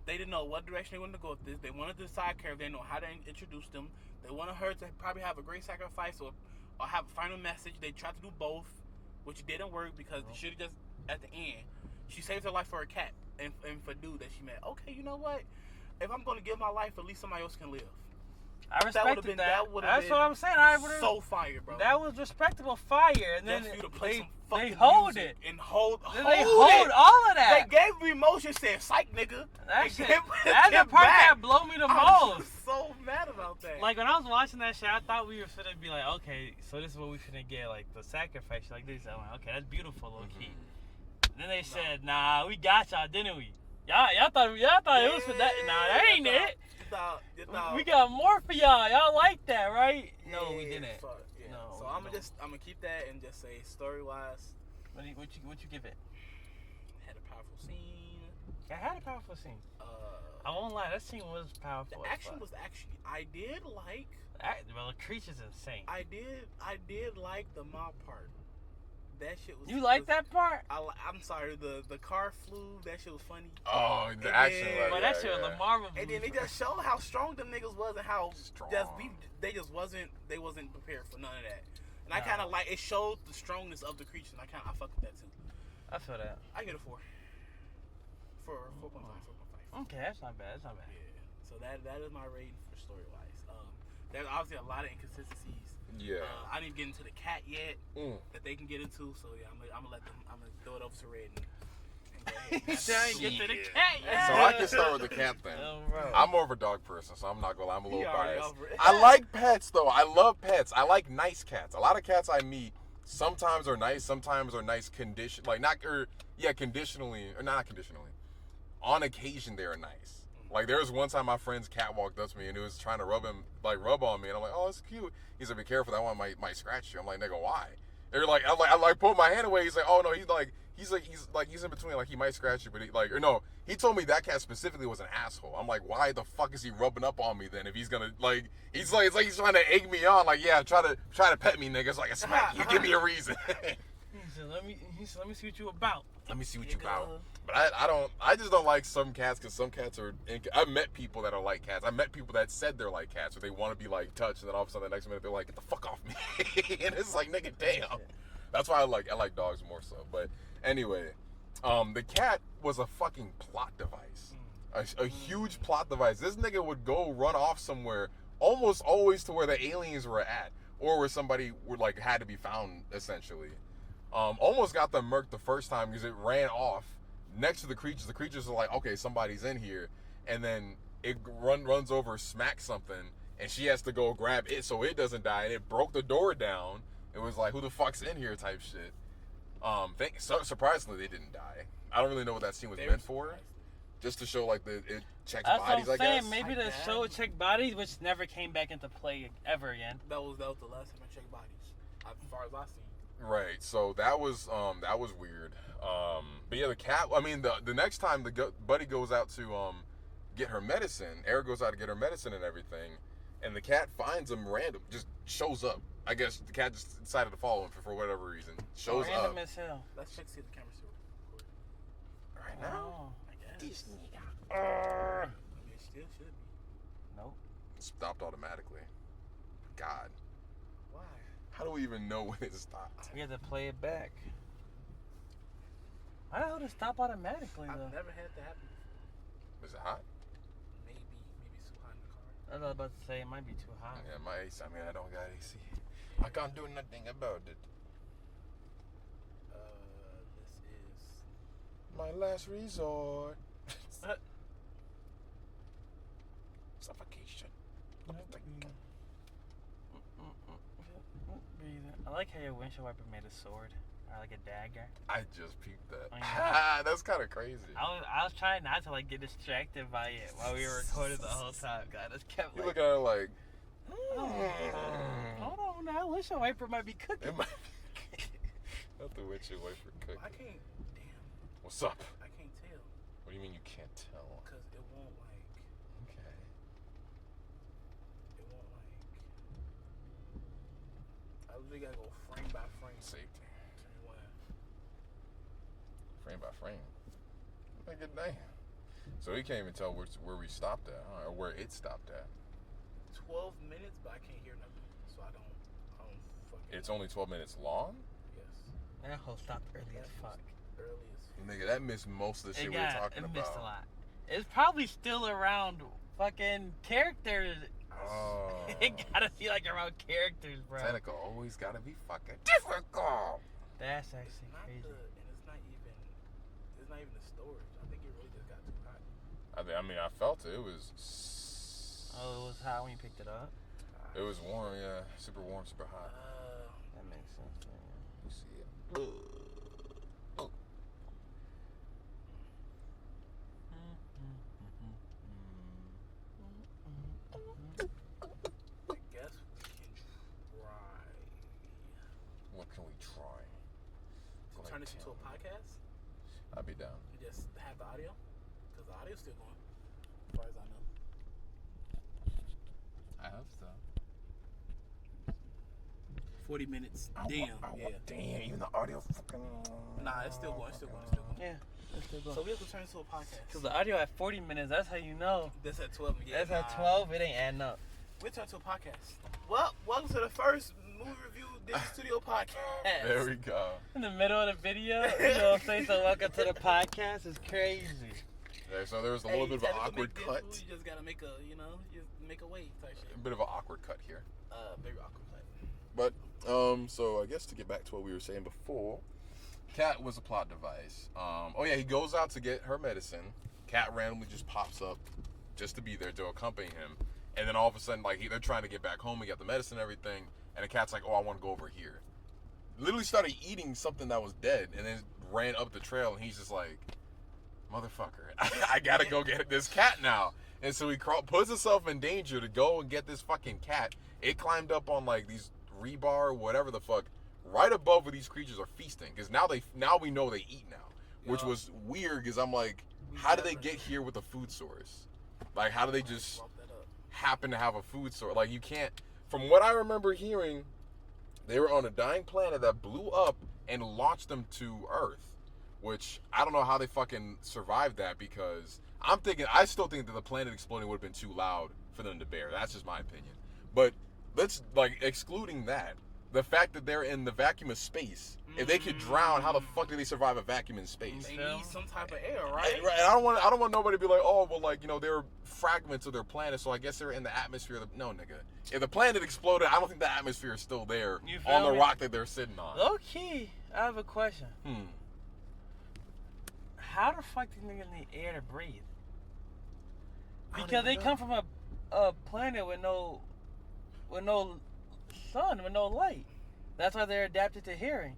they didn't know what direction they wanted to go with this. They wanted the side character. They didn't know how to introduce them. They wanted her to probably have a great sacrifice or have a final message. They tried to do both, which didn't work because they should have just at the end. She saved her life for her cat and for dude that she met. Okay, you know what? If I'm gonna give my life, at least somebody else can live. I respected been- that. that would've That's been what I'm saying. I would have. So fire, bro. That was respectable fire, and then Just for you to play some fucking they hold music it. and hold. Then they hold hold it. all of that. They gave me emotion. Said, "Psych, nigga." That They shit. gave- That's the get part back. that blew me the I was most. so mad about that. Like when I was watching that shit, I thought we were finna be like, okay, so this is what we finna get, like the sacrifice, like this. I'm like, okay, that's beautiful, low key. And then they said, nah, we got y'all, didn't we? Y'all thought it was for that. Nah, that ain't it. You thought, We got more for y'all. Y'all like that, right? No, we didn't. So, yeah. No, So we I'm don't. gonna keep that and just say story wise, What you give it? had a powerful scene. I had a powerful scene. I won't lie, that scene was powerful. The as action fuck. was actually. I did like. Well, the creature's insane. I did like the mob part. That shit was. You like that part? I'm sorry. The car flew. That shit was funny. Oh, the And action. then- Like, But that shit was a Marvel movie. And then they just showed how strong them niggas was and how Strong. they wasn't prepared for none of that. And I Nah. kind of like it showed the strongness of the creature. And I fuck with that too. I feel that. I get a 4. For 4.5. Okay, that's not bad. That's not bad. Yeah. So that is my rating for story wise. There's obviously a lot of inconsistencies. Yeah. I didn't get into the cat yet Mm. that they can get into. So yeah, I'm gonna let them. I'm gonna throw it over to Red and go ahead. Trying to get to the Shit. cat, yeah. So I can start with the cat thing. Oh, bro. I'm more of a dog person, so I'm not gonna lie. I'm a little He already biased. over it. I like pets though. I love pets. I like nice cats. A lot of cats I meet sometimes are nice, sometimes are nice condition, like conditionally or not conditionally. On occasion they are nice. Like there was one time my friend's cat walked up to me and it was trying to rub on me and I'm like, oh, it's cute. He's like, be careful, that one might scratch you. I'm like, nigga, why? They're like, I pulled my hand away. He's like, oh no, he's in between, like he might scratch you, but he told me that cat specifically was an asshole. I'm like, why the fuck is he rubbing up on me then? If he's gonna it's like he's trying to egg me on, like, yeah, try to pet me, nigga. It's like a smack you. Give me a reason. He said, let me see what you about. Let me see what You you about. go. But I just don't like some cats because some cats are. I've met people that are like cats. I met people that said they're like cats or they want to be like touched, and then all of a sudden the next minute they're like, get the fuck off me, and it's like, nigga, damn. That's why I like dogs more so. But anyway, the cat was a fucking plot device, a huge plot device. This nigga would go run off somewhere, almost always to where the aliens were at, or where somebody would had to be found essentially. Almost got them murked the first time because it ran off next to the creatures. The creatures are like, okay, somebody's in here, and then it runs over, smacks something, and she has to go grab it so it doesn't die. And it broke the door down. It was like, who the fuck's in here type shit. Surprisingly, they didn't die. I don't really know what that scene was meant for. Just to show it checks That's bodies, what I'm I saying. guess. Maybe I the guess. show check bodies, which never came back into play ever again. That was the last time I checked bodies, as far as I seen. Right, so that was weird. But yeah, the cat. I mean, the next time buddy goes out to get her medicine, Eric goes out to get her medicine and everything, and the cat finds him random, just shows up. I guess the cat just decided to follow him for whatever reason. Shows Random up as hell. Let's check see if the camera's still recording. right now. Oh. I guess. Uh, I mean, it still should be. nope. Stopped automatically. God, Why? how do we even know when it stopped? We had to play it back. Why the hell did it stop automatically I've though? never had that happen. Was it hot? Maybe it's too hot in the car. I was about to say it might be too hot. Yeah, my AC. I mean, I don't got AC. I can't do nothing about it. This is. My last resort. Suffocation. Breathing. I like how your windshield wiper made a sword or like a dagger. I just peeped that. Oh, yeah. That's kind of crazy. I was trying not to get distracted by it while we were recording the whole time. God, I just kept You look at it like, hold on now, windshield wiper might be cooking. it might be. Not the windshield wiper cooking. I can't. Damn. What's up? I can't tell What do you mean you can't tell? because it won't Okay. literally gotta go frame by frame. Safety. Turn one. Frame by frame. Like a damn. So he can't even tell where we stopped at, huh? Or where it stopped at. 12 minutes, but I can't hear nothing, so I don't fucking. It's only 12 minutes long? Yes. That whole stopped early as fuck. Early as fuck. Nigga, that missed most of the shit we were talking it about. missed a lot. It's probably still around fucking characters. Oh. It gotta be like around characters, bro. Technical always gotta be fucking difficult. That's It's actually not crazy. and it's not even the storage. I think it really just got too hot. I mean, I felt it. It was. Oh, it was hot when you picked it up. It was warm, yeah. Super warm, super hot. That makes sense. You see it? I guess we can try What can we try? to turn this into a podcast. I'd be down. And just have the audio, because the audio's still going, as far as I know. I hope so. 40 minutes. Damn. Damn, even the audio fucking. Nah, it's still going. Yeah, that's still So going. we have to turn this into a podcast. Because the audio at 40 minutes, that's how you know. That's at 12. Yeah, That's at 12, it ain't adding up. We turn to a podcast. Well, welcome to the first movie review Digital Studio podcast. There we go. In the middle of the video, you know what I'm saying? So welcome to the podcast. It's crazy. Yeah, so there was a little bit of an technical awkward big cut. difference, You just gotta make a, just make a wave type A shit. bit of an awkward cut here. Very awkward cut. But, so I guess to get back to what we were saying before, Kat was a plot device. Oh yeah, he goes out to get her medicine. Kat randomly just pops up just to be there to accompany him. And then all of a sudden, like, they're trying to get back home and get the medicine and everything. And the Kat's like, oh, I want to go over here. Literally started eating something that was dead and then ran up the trail. And he's just like, motherfucker, I gotta go get this cat now. And so he puts himself in danger to go and get this fucking cat. It climbed up on like these rebar, whatever the fuck, right above where these creatures are feasting. Because now we know they eat now, which was weird. Because I'm like, how did they get here with a food source? Like, how do they just Swap that up. happen to have a food source? Like, you can't. From what I remember hearing, they were on a dying planet that blew up and launched them to Earth. Which I don't know how they fucking survived that, because I still think that the planet exploding would have been too loud for them to bear. That's just my opinion. But let's, like, excluding that, the fact that they're in the vacuum of space, if they could drown, how the fuck do they survive a vacuum in space? They need some type of air, right? Right. I don't want nobody to be like, oh, well, like, they're fragments of their planet, so I guess they're in the atmosphere. No, nigga. If the planet exploded, I don't think the atmosphere is still there You feel on the me? rock that they're sitting on. Low key, I have a question. How the fuck do niggas need air to breathe? Because they come from a planet with no sun, with no light. That's why they're adapted to hearing.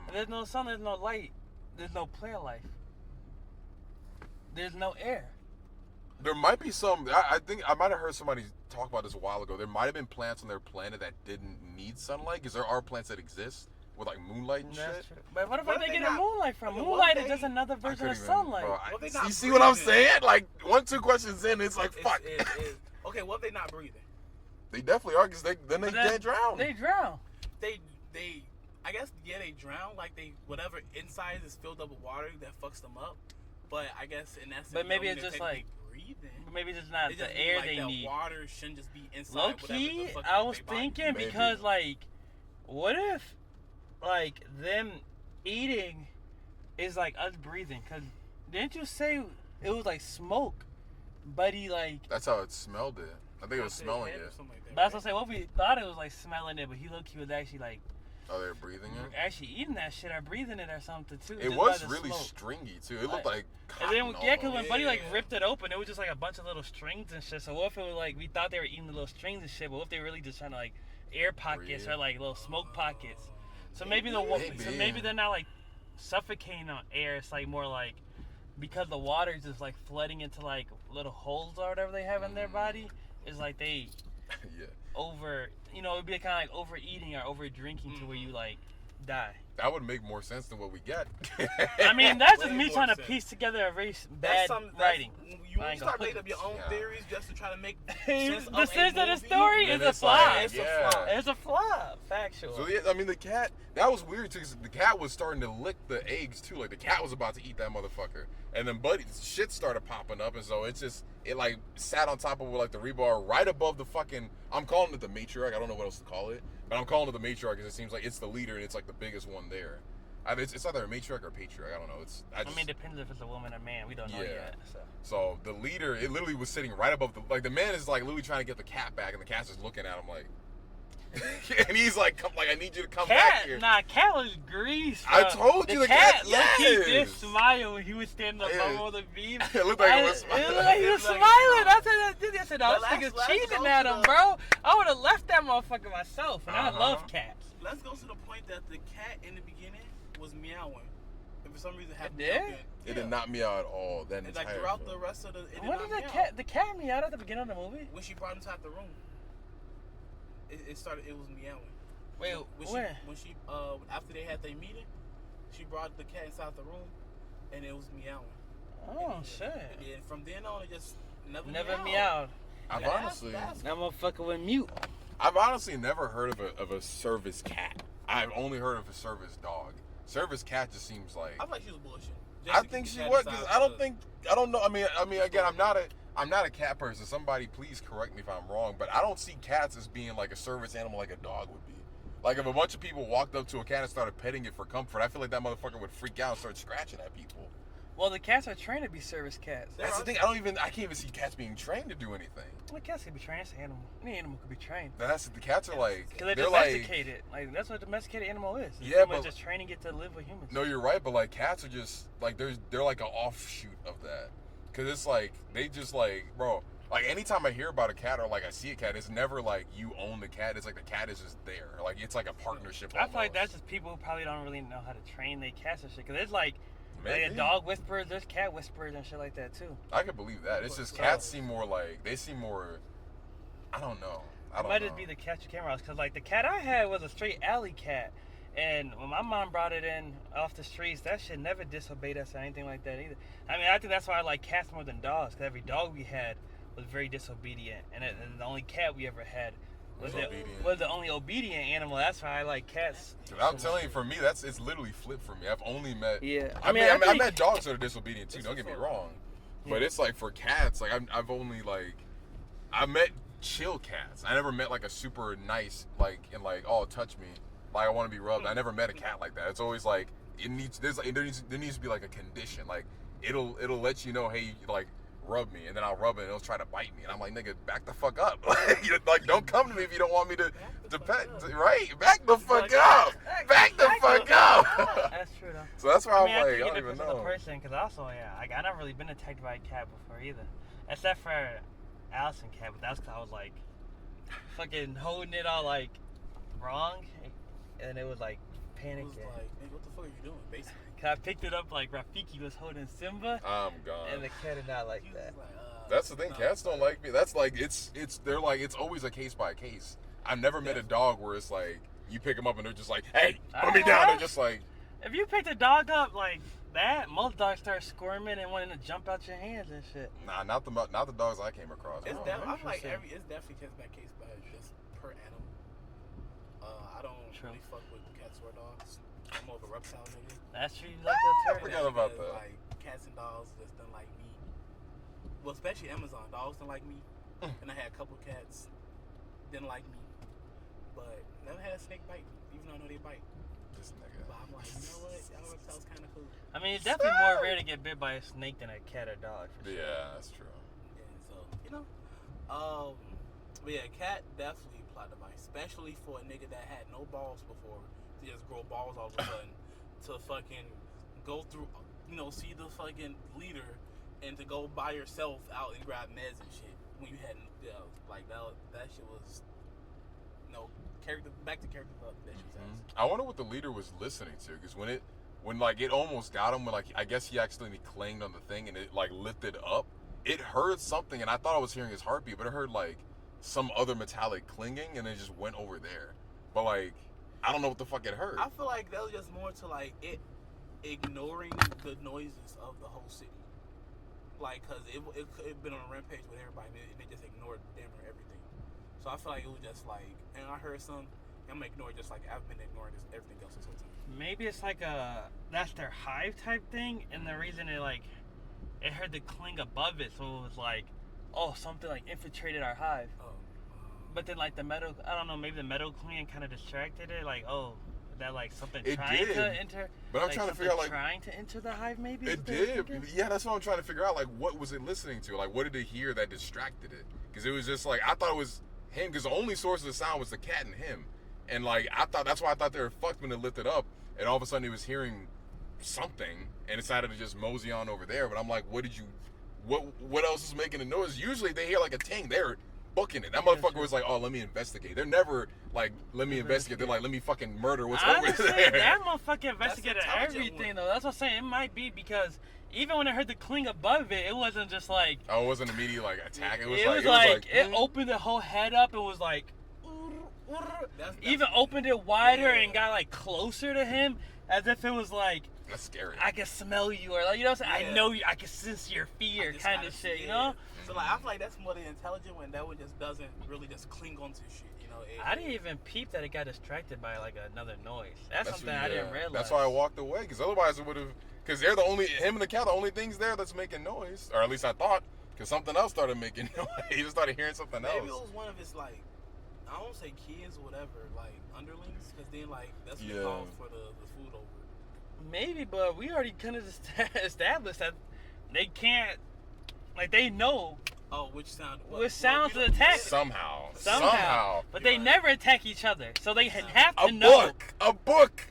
If there's no sun, there's no light, there's no plant life. There's no air. There might be some. I think I might have heard somebody talk about this a while ago. There might have been plants on their planet that didn't need sunlight, because there are plants that exist with like moonlight and That's shit. true. But what What if if they they get not- moonlight from? I mean, Moonlight what is if just they- another I version couldn't of even- sunlight. bro, Well, they not you see what I'm breathing. saying? Like 1-2 questions in, it's like fuck. Okay, what if they not breathing? They definitely are, because then they But that- can't drown. They drown. They I guess they drown, like whatever inside is filled up with water that fucks them up. But I guess in that sense, But maybe don't it's mean just they're like- breathing. Maybe it's not It the just air like they that need. water shouldn't just be inside. Low whatever key, the fuck I is was they body. thinking Maybe. because like, what if like them eating is like us breathing? Cause didn't you say it was like smoke, buddy? Like That's how it smelled it. I think it was Their smelling head or it. something like that, that's what right? I'm saying. What we thought it was like smelling it, but he low key was actually like Oh, they were breathing it? actually eating that shit or breathing it or something too. It just was by the really smoke. stringy, too. It looked Like- like And then cotton yeah, cause when almost. Buddy like Yeah. ripped it open, it was just like a bunch of little strings and shit. So what if it was like we thought they were eating the little strings and shit, but what if they were really just trying to like air pockets Breathe. or like little smoke pockets? So maybe so Maybe. maybe they're not like suffocating on air. It's like more like because the water is just like flooding into like little holes or whatever they have in their body. It's like they Yeah. it'd be kind of like overeating or over drinking to where you like die. That would make more sense than what we get. I mean, that's just Way me more trying to sense. piece together a very That's bad something writing. You you I ain't start gonna- making up your own Yeah. theories just to try to make the sense of sense of the movie, story then is a it's flop. like, It's a yeah. flop. It's a flop. Factual. So yeah, I mean the cat, that was weird too, 'cause the cat was starting to lick the eggs too. Like the cat was about to eat that motherfucker, and then Buddy's shit started popping up, and so it like sat on top of like the rebar right above the fucking. I'm calling it the matriarch. I don't know what else to call it, but I'm calling it the matriarch because it seems like it's the leader and it's like the biggest one there. It's either a matriarch or a patriarch. I don't know. I mean, it depends if it's a woman or man. We don't know Yeah. yet. So. So the leader, it literally was sitting right above the man is like literally trying to get the cat back, and the cat's just looking at him like, and he's like, "Come, like I need you to come back here." Cat was greased. I bro. told you the cat. cat- Look, he did yes. smile when he was standing Yeah. above the beam. It looked like he I- was smiling. It looked like he was It looked smiling. like I said, "Oh, But this let's nigga's cheating go at to him, the- bro." I would have left that motherfucker myself, and I Uh-huh. love cats. Let's go to the point that the cat in the beginning was meowing, and for some reason It happened. did? It did not meow at all. That And entire like throughout film. the rest of the, it did When not did meow. the cat meowed at the beginning of the movie? When she brought him inside the room, it started. It was meowing. Wait, when when? she after they had their meeting, she brought the cat inside the room, and it was meowing. Oh And shit! then from then on, it just never Never meowed. meowed. I've That's- honestly, that's- That motherfucker went mute. I've honestly never heard of a service cat. I've only heard of a service dog. Service cat just seems like. I feel like she was bullshit. I think she was because I don't know. I mean, again, I'm not a cat person. Somebody please correct me if I'm wrong, but I don't see cats as being like a service animal like a dog would be. Like if a bunch of people walked up to a cat and started petting it for comfort, I feel like that motherfucker would freak out and start scratching at people. Well, the cats are trained to be service cats. That's the thing. I can't even see cats being trained to do anything. Well, cats can be trained. It's an animal. Any animal could be trained. The cats are like Because they're like domesticated. Like that's what a domesticated animal is. It's Yeah, pretty much but- just training it to live with humans. no, you're right, but like cats are just like they're like an offshoot of that. Cause it's like they just like bro. Like anytime I hear about a cat or like I see a cat, it's never like you own the cat. It's like the cat is just there. Like it's like a partnership. I feel like almost. that's just people who probably don't really know how to train their cats and shit. Because it's like a Maybe. dog whisperers, there's cat whisperers and shit like that too. I can believe that. It's just So- cats seem more like they seem more. I don't know. I It don't might know. just be the cat you came across. Because like the cat I had was a straight alley cat. And when my mom brought it in off the streets, that shit never disobeyed us or anything like that either. I mean, I think that's why I like cats more than dogs. Because every dog we had was very disobedient. And the only cat we ever had was the only obedient animal. That's why I like cats. Dude, I'm telling you, for me, it's literally flipped for me. I've only met. Yeah. I think- met dogs that are disobedient too. It's Don't get me for- wrong, but Yeah. it's like for cats, like I've only like I met chill cats. I never met like a super nice like and like oh touch me like I want to be rubbed. I never met a cat like that. It's always like there needs to be like a condition. Like it'll let you know hey like rub me and then I'll rub it and it'll try to bite me and I'm like nigga back the fuck up like don't come to me if you don't want me to pet right back the fuck up back the fuck up. That's true though. So that's why I I'm mean, I like, think I it don't even depends on know. the person, because also, yeah, like, I never really been attacked by a cat before either. Except for Allison cat, but that's because I was, like, fucking holding it all, like, wrong. And it was, like, It panicking. was like, man, what the fuck are you doing, basically? Cause I picked it up like Rafiki was holding Simba, I'm gone. and the cat did not like He was that. like, That's the thing. no. Cats don't like me. That's like they're like it's always a case by case. I've never met a dog where it's like you pick them up and they're just like, hey, put me down. They're just like, If you picked a dog up like that, most dogs start squirming and wanting to jump out your hands and shit. nah, not the dogs I came across. It's Oh, I'm like interesting. it's definitely case by case, but just per animal. I don't True. really fuck with cats or dogs. I'm more of a reptile nigga. That's true. You like I that forgot turtle? about Because, that. Like cats and dogs just don't like me. Well, especially Amazon dogs don't like me, and I had a couple cats didn't like me, but never had a snake bite me, even though I know they bite. This nigga. But I'm like, you know what? Y'all reptiles kind of cool. I mean, it's definitely more rare to get bit by a snake than a cat or dog. For sure. Yeah, that's true. And so, you know, but yeah, cat definitely plot device, especially for a nigga that had no balls before to just grow balls all of a sudden to fucking go through, you know, see the fucking leader and to go by yourself out and grab meds and shit when you had, like that shit was, character, back to character development that shit was ass. I wonder what the leader was listening to because when like it almost got him when like I guess he accidentally clanged on the thing and it like lifted up. It heard something and I thought I was hearing his heartbeat, but it heard like some other metallic clinging and it just went over there. But like I don't know what the fuck it heard. I feel like that was just more to like it ignoring the noises of the whole city. like, cause it could have been on a rampage with everybody, and they just ignored damn near everything. So I feel like it was just like, and I heard some, I'm gonna ignore it just like I've been ignoring everything else this whole time. Maybe it's like that's their hive type thing, and the reason it heard the cling above it, so it was like, oh, something like infiltrated our hive. Oh. But then like the metal, I don't know, maybe the metal cling kind of distracted it, like, oh, that like something It trying did. to enter. But I'm like, trying to something figure out, like, trying to enter the hive, maybe. It did. Yeah, that's what I'm trying to figure out. Like, what was it listening to? Like, what did it hear that distracted it? Because it was just like, I thought it was him, because the only source of the sound was the cat and him. And like, that's why I thought they were fucked when it lifted up. And all of a sudden he was hearing something and decided to just mosey on over there. But I'm like, what else is making a noise? Usually they hear like a ting. They're booking it. That motherfucker was like, oh, let me investigate. They're never like, let me investigate. They're like, let me fucking murder what's Honestly, over there. that motherfucker investigated intelligent everything, one. though. That's what I'm saying. It might be because even when I heard the cling above it, it wasn't just like. Oh, it wasn't immediate like attack. It was It opened the whole head up and was like. That's Even opened it wider and got like closer to him, as if it was like. That's scary. I can smell you, or like, you know what I'm saying? Yeah. I know you. I can sense your fear, kind of shit. You know. So like I feel like that's more the intelligent one. That one just doesn't really just cling onto shit. You know. I didn't even peep that it got distracted by like another noise. That's something I didn't realize. That's why I walked away, because otherwise it would have. Because they're him and the cat, the only things there that's making noise, or at least I thought, because something else started making noise. He just started hearing something else. Maybe it was one of his like, I don't say kids or whatever, like underlings, because then like that's what they call for the food over. Maybe, but we already kind of established that they can't, like they know. Oh, which sound? Which sounds to attack. Somehow. But they never attack each other, so they have to know. A book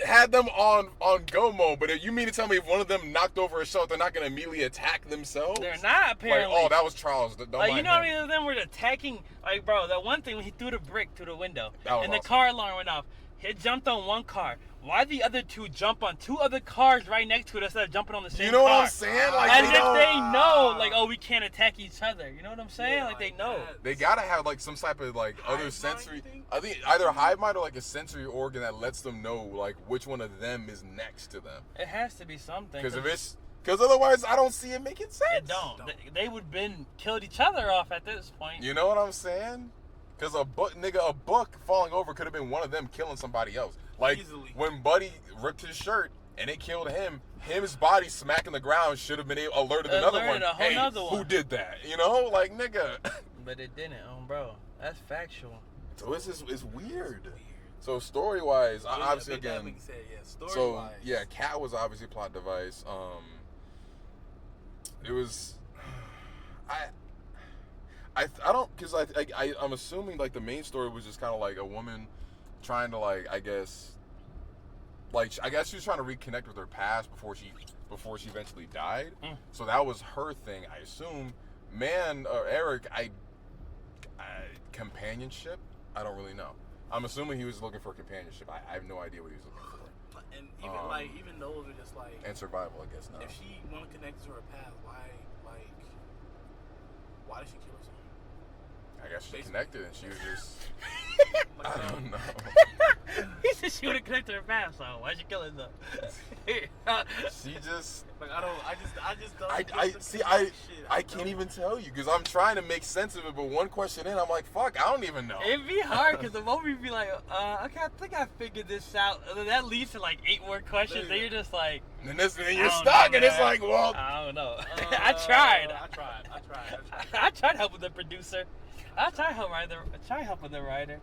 had them on go mode, but you mean to tell me if one of them knocked over a shelf, they're not going to immediately attack themselves? They're not, apparently. Like, oh, that was Charles. Don't like, mind you know, him. either of them were attacking. Like, bro, that one thing when he threw the brick through the window and the awesome. car alarm went off. He jumped on one car. Why the other two jump on two other cars right next to it instead of jumping on the same car? You know what I'm saying? Like, as if they know, like, oh, we can't attack each other. You know what I'm saying? Yeah, like, they know. They gotta have like some type of like other Hive sensory. mind, you think? I think either hive mind or like a sensory organ that lets them know like which one of them is next to them. It has to be something. Because otherwise I don't see it making sense. It don't. They would have been killed each other off at this point. You know what I'm saying? Because a book falling over could have been one of them killing somebody else. Like Easily. when Buddy ripped his shirt and it killed him, his body smacking the ground should have been alerted another one. A whole Hey, nother who one. did that? You know, like nigga. But it didn't, bro. That's factual. So it's weird. So story wise, obviously again. So yeah, cat was obviously plot device. It was. I don't, because I'm assuming like the main story was just kind of like a woman trying to like I guess she was trying to reconnect with her past before she eventually died. So that was her thing, I assume. Eric, companionship? I don't really know. I'm assuming he was looking for companionship. I have no idea what he was looking for. And even those are just like, and survival, I guess now. If she want to connect to her past, why did she kill herself? I guess she connected and she was just. Like, I don't know. He said she would have connected her past, so why'd you kill her though? She just. Like I just don't. I can't even tell you because I'm trying to make sense of it, but one question in, I'm like, fuck, I don't even know. It'd be hard because the moment you'd be like, okay, I think I figured this out. And then that leads to like 8 more questions. Then you're just like, and you're stuck, and it's like, well, I don't know. I tried. I tried helping the producer. I tried helping the writer.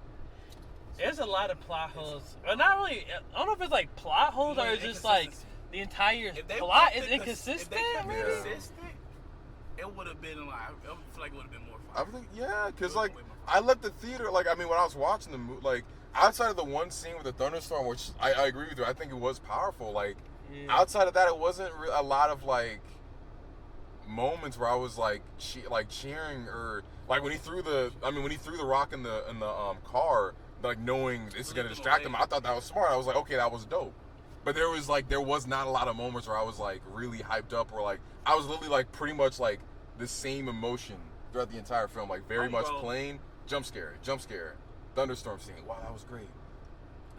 There's a lot of plot holes. Well, not really. I don't know if it's like plot holes or it's just like the entire plot is inconsistent. If they kept it consistent, it would have been like, I feel like it would have been more fun. I think, yeah, because like I left the theater, like I mean when I was watching the movie, like outside of the one scene with the thunderstorm, which I agree with you, I think it was powerful. Like outside of that, it wasn't a lot of like moments where I was like cheering or like when he threw the rock in the car, like knowing this is gonna distract him. I thought that was smart. I was like, okay, that was dope. But there was not a lot of moments where I was like really hyped up or like I was literally like pretty much like the same emotion throughout the entire film, like very much plain jump scare, thunderstorm scene. Wow, that was great.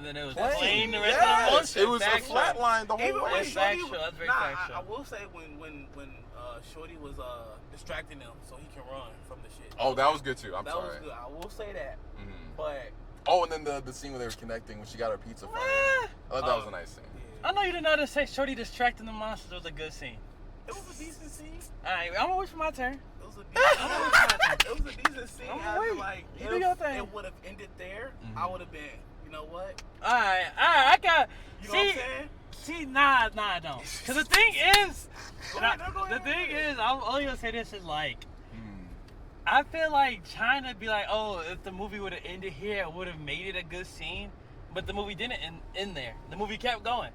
And then it was Plain. plain the rest Yes, of the motion. it was a Factual. flat line the whole Even when way. That's Shorty factual. That's very I factual. will say when Shorty was distracting him so he can run from the shit. Oh, that was good too. I'm that sorry. was good. I will say that. Mhm. But Oh, and then the scene where they were connecting when she got her pizza from him. Eh, I thought that was a nice scene. yeah. I know you didn't know to say Shorty distracting the monsters was a good scene. It was a decent scene. Alright, I'm gonna wait for my turn. It was a decent, it was a decent scene. I'm I feel waiting. like You do your if thing. it would have ended there, Mhm. I would have been, you know what? Alright, I got. You know what I'm See, saying? see, nah, I don't. Cause the thing is, Go and I- ahead, no, go the ahead. thing is, I'm only gonna say this is like, Mm. I feel like trying to be like, oh, if the movie would have ended here, it would have made it a good scene. But the movie didn't end there. The movie kept going.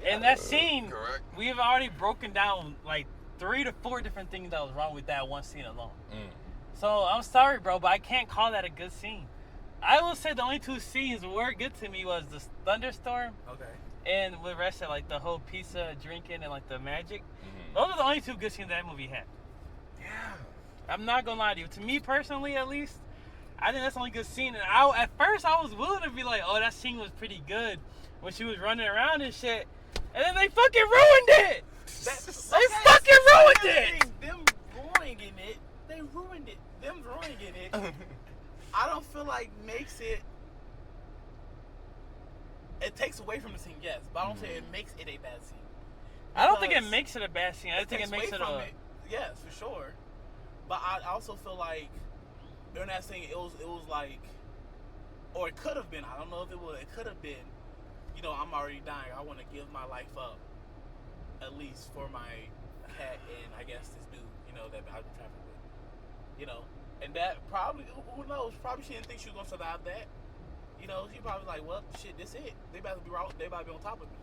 And that scene, Correct. we've already broken down like 3 to 4 different things that was wrong with that one scene alone. Mm. So I'm sorry, bro, but I can't call that a good scene. I will say the only 2 scenes were good to me was the thunderstorm Okay. and with the rest of like the whole pizza drinking and like the magic. Mhm. Those are the only 2 good scenes that movie had. Yeah. I'm not gonna lie to you. To me personally, at least, I think that's the only good scene. And at first I was willing to be like, oh, that scene was pretty good when she was running around and shit. And then they fucking ruined it. They fucking ruined it. Them ruining it. They ruined it. Them ruining it. I don't feel like makes it. It takes away from the scene, yes, but I don't say it makes it a bad scene. I don't think it Because makes it a bad scene. I think it takes makes away it from a. it, yes, for sure. But I also feel like during that scene, it was like, or it could have been. I don't know if it was. It could have been. You know, I'm already dying. I want to give my life up, at least for my cat and I guess this dude. You know that I've been trafficking with. You know, and that probably who knows? Probably she didn't think she was gonna survive that. You know, she probably was like, well, shit, this it. They about to be right. They about to be on top of me.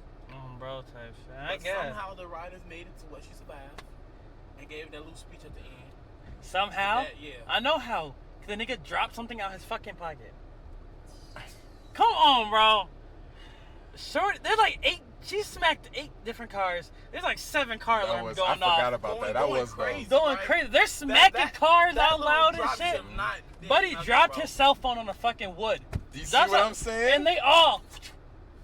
Bro, type shit. I But guess. somehow the writers made it to where she survived and gave that little speech at the end. Somehow? That, yeah. I know how. 'Cause the nigga dropped something out his fucking pocket. Come on, bro. Short. There's like 8. She smacked 8 different cars. There's like 7 car That alarms was, going I off. forgot about that. That Going was crazy. Going Right? crazy. They're smacking cars that out little loud and drop shit. should not did Buddy nothing, dropped bro. his cell phone on the fucking wood. Do you see That's what a- I'm saying? And they all.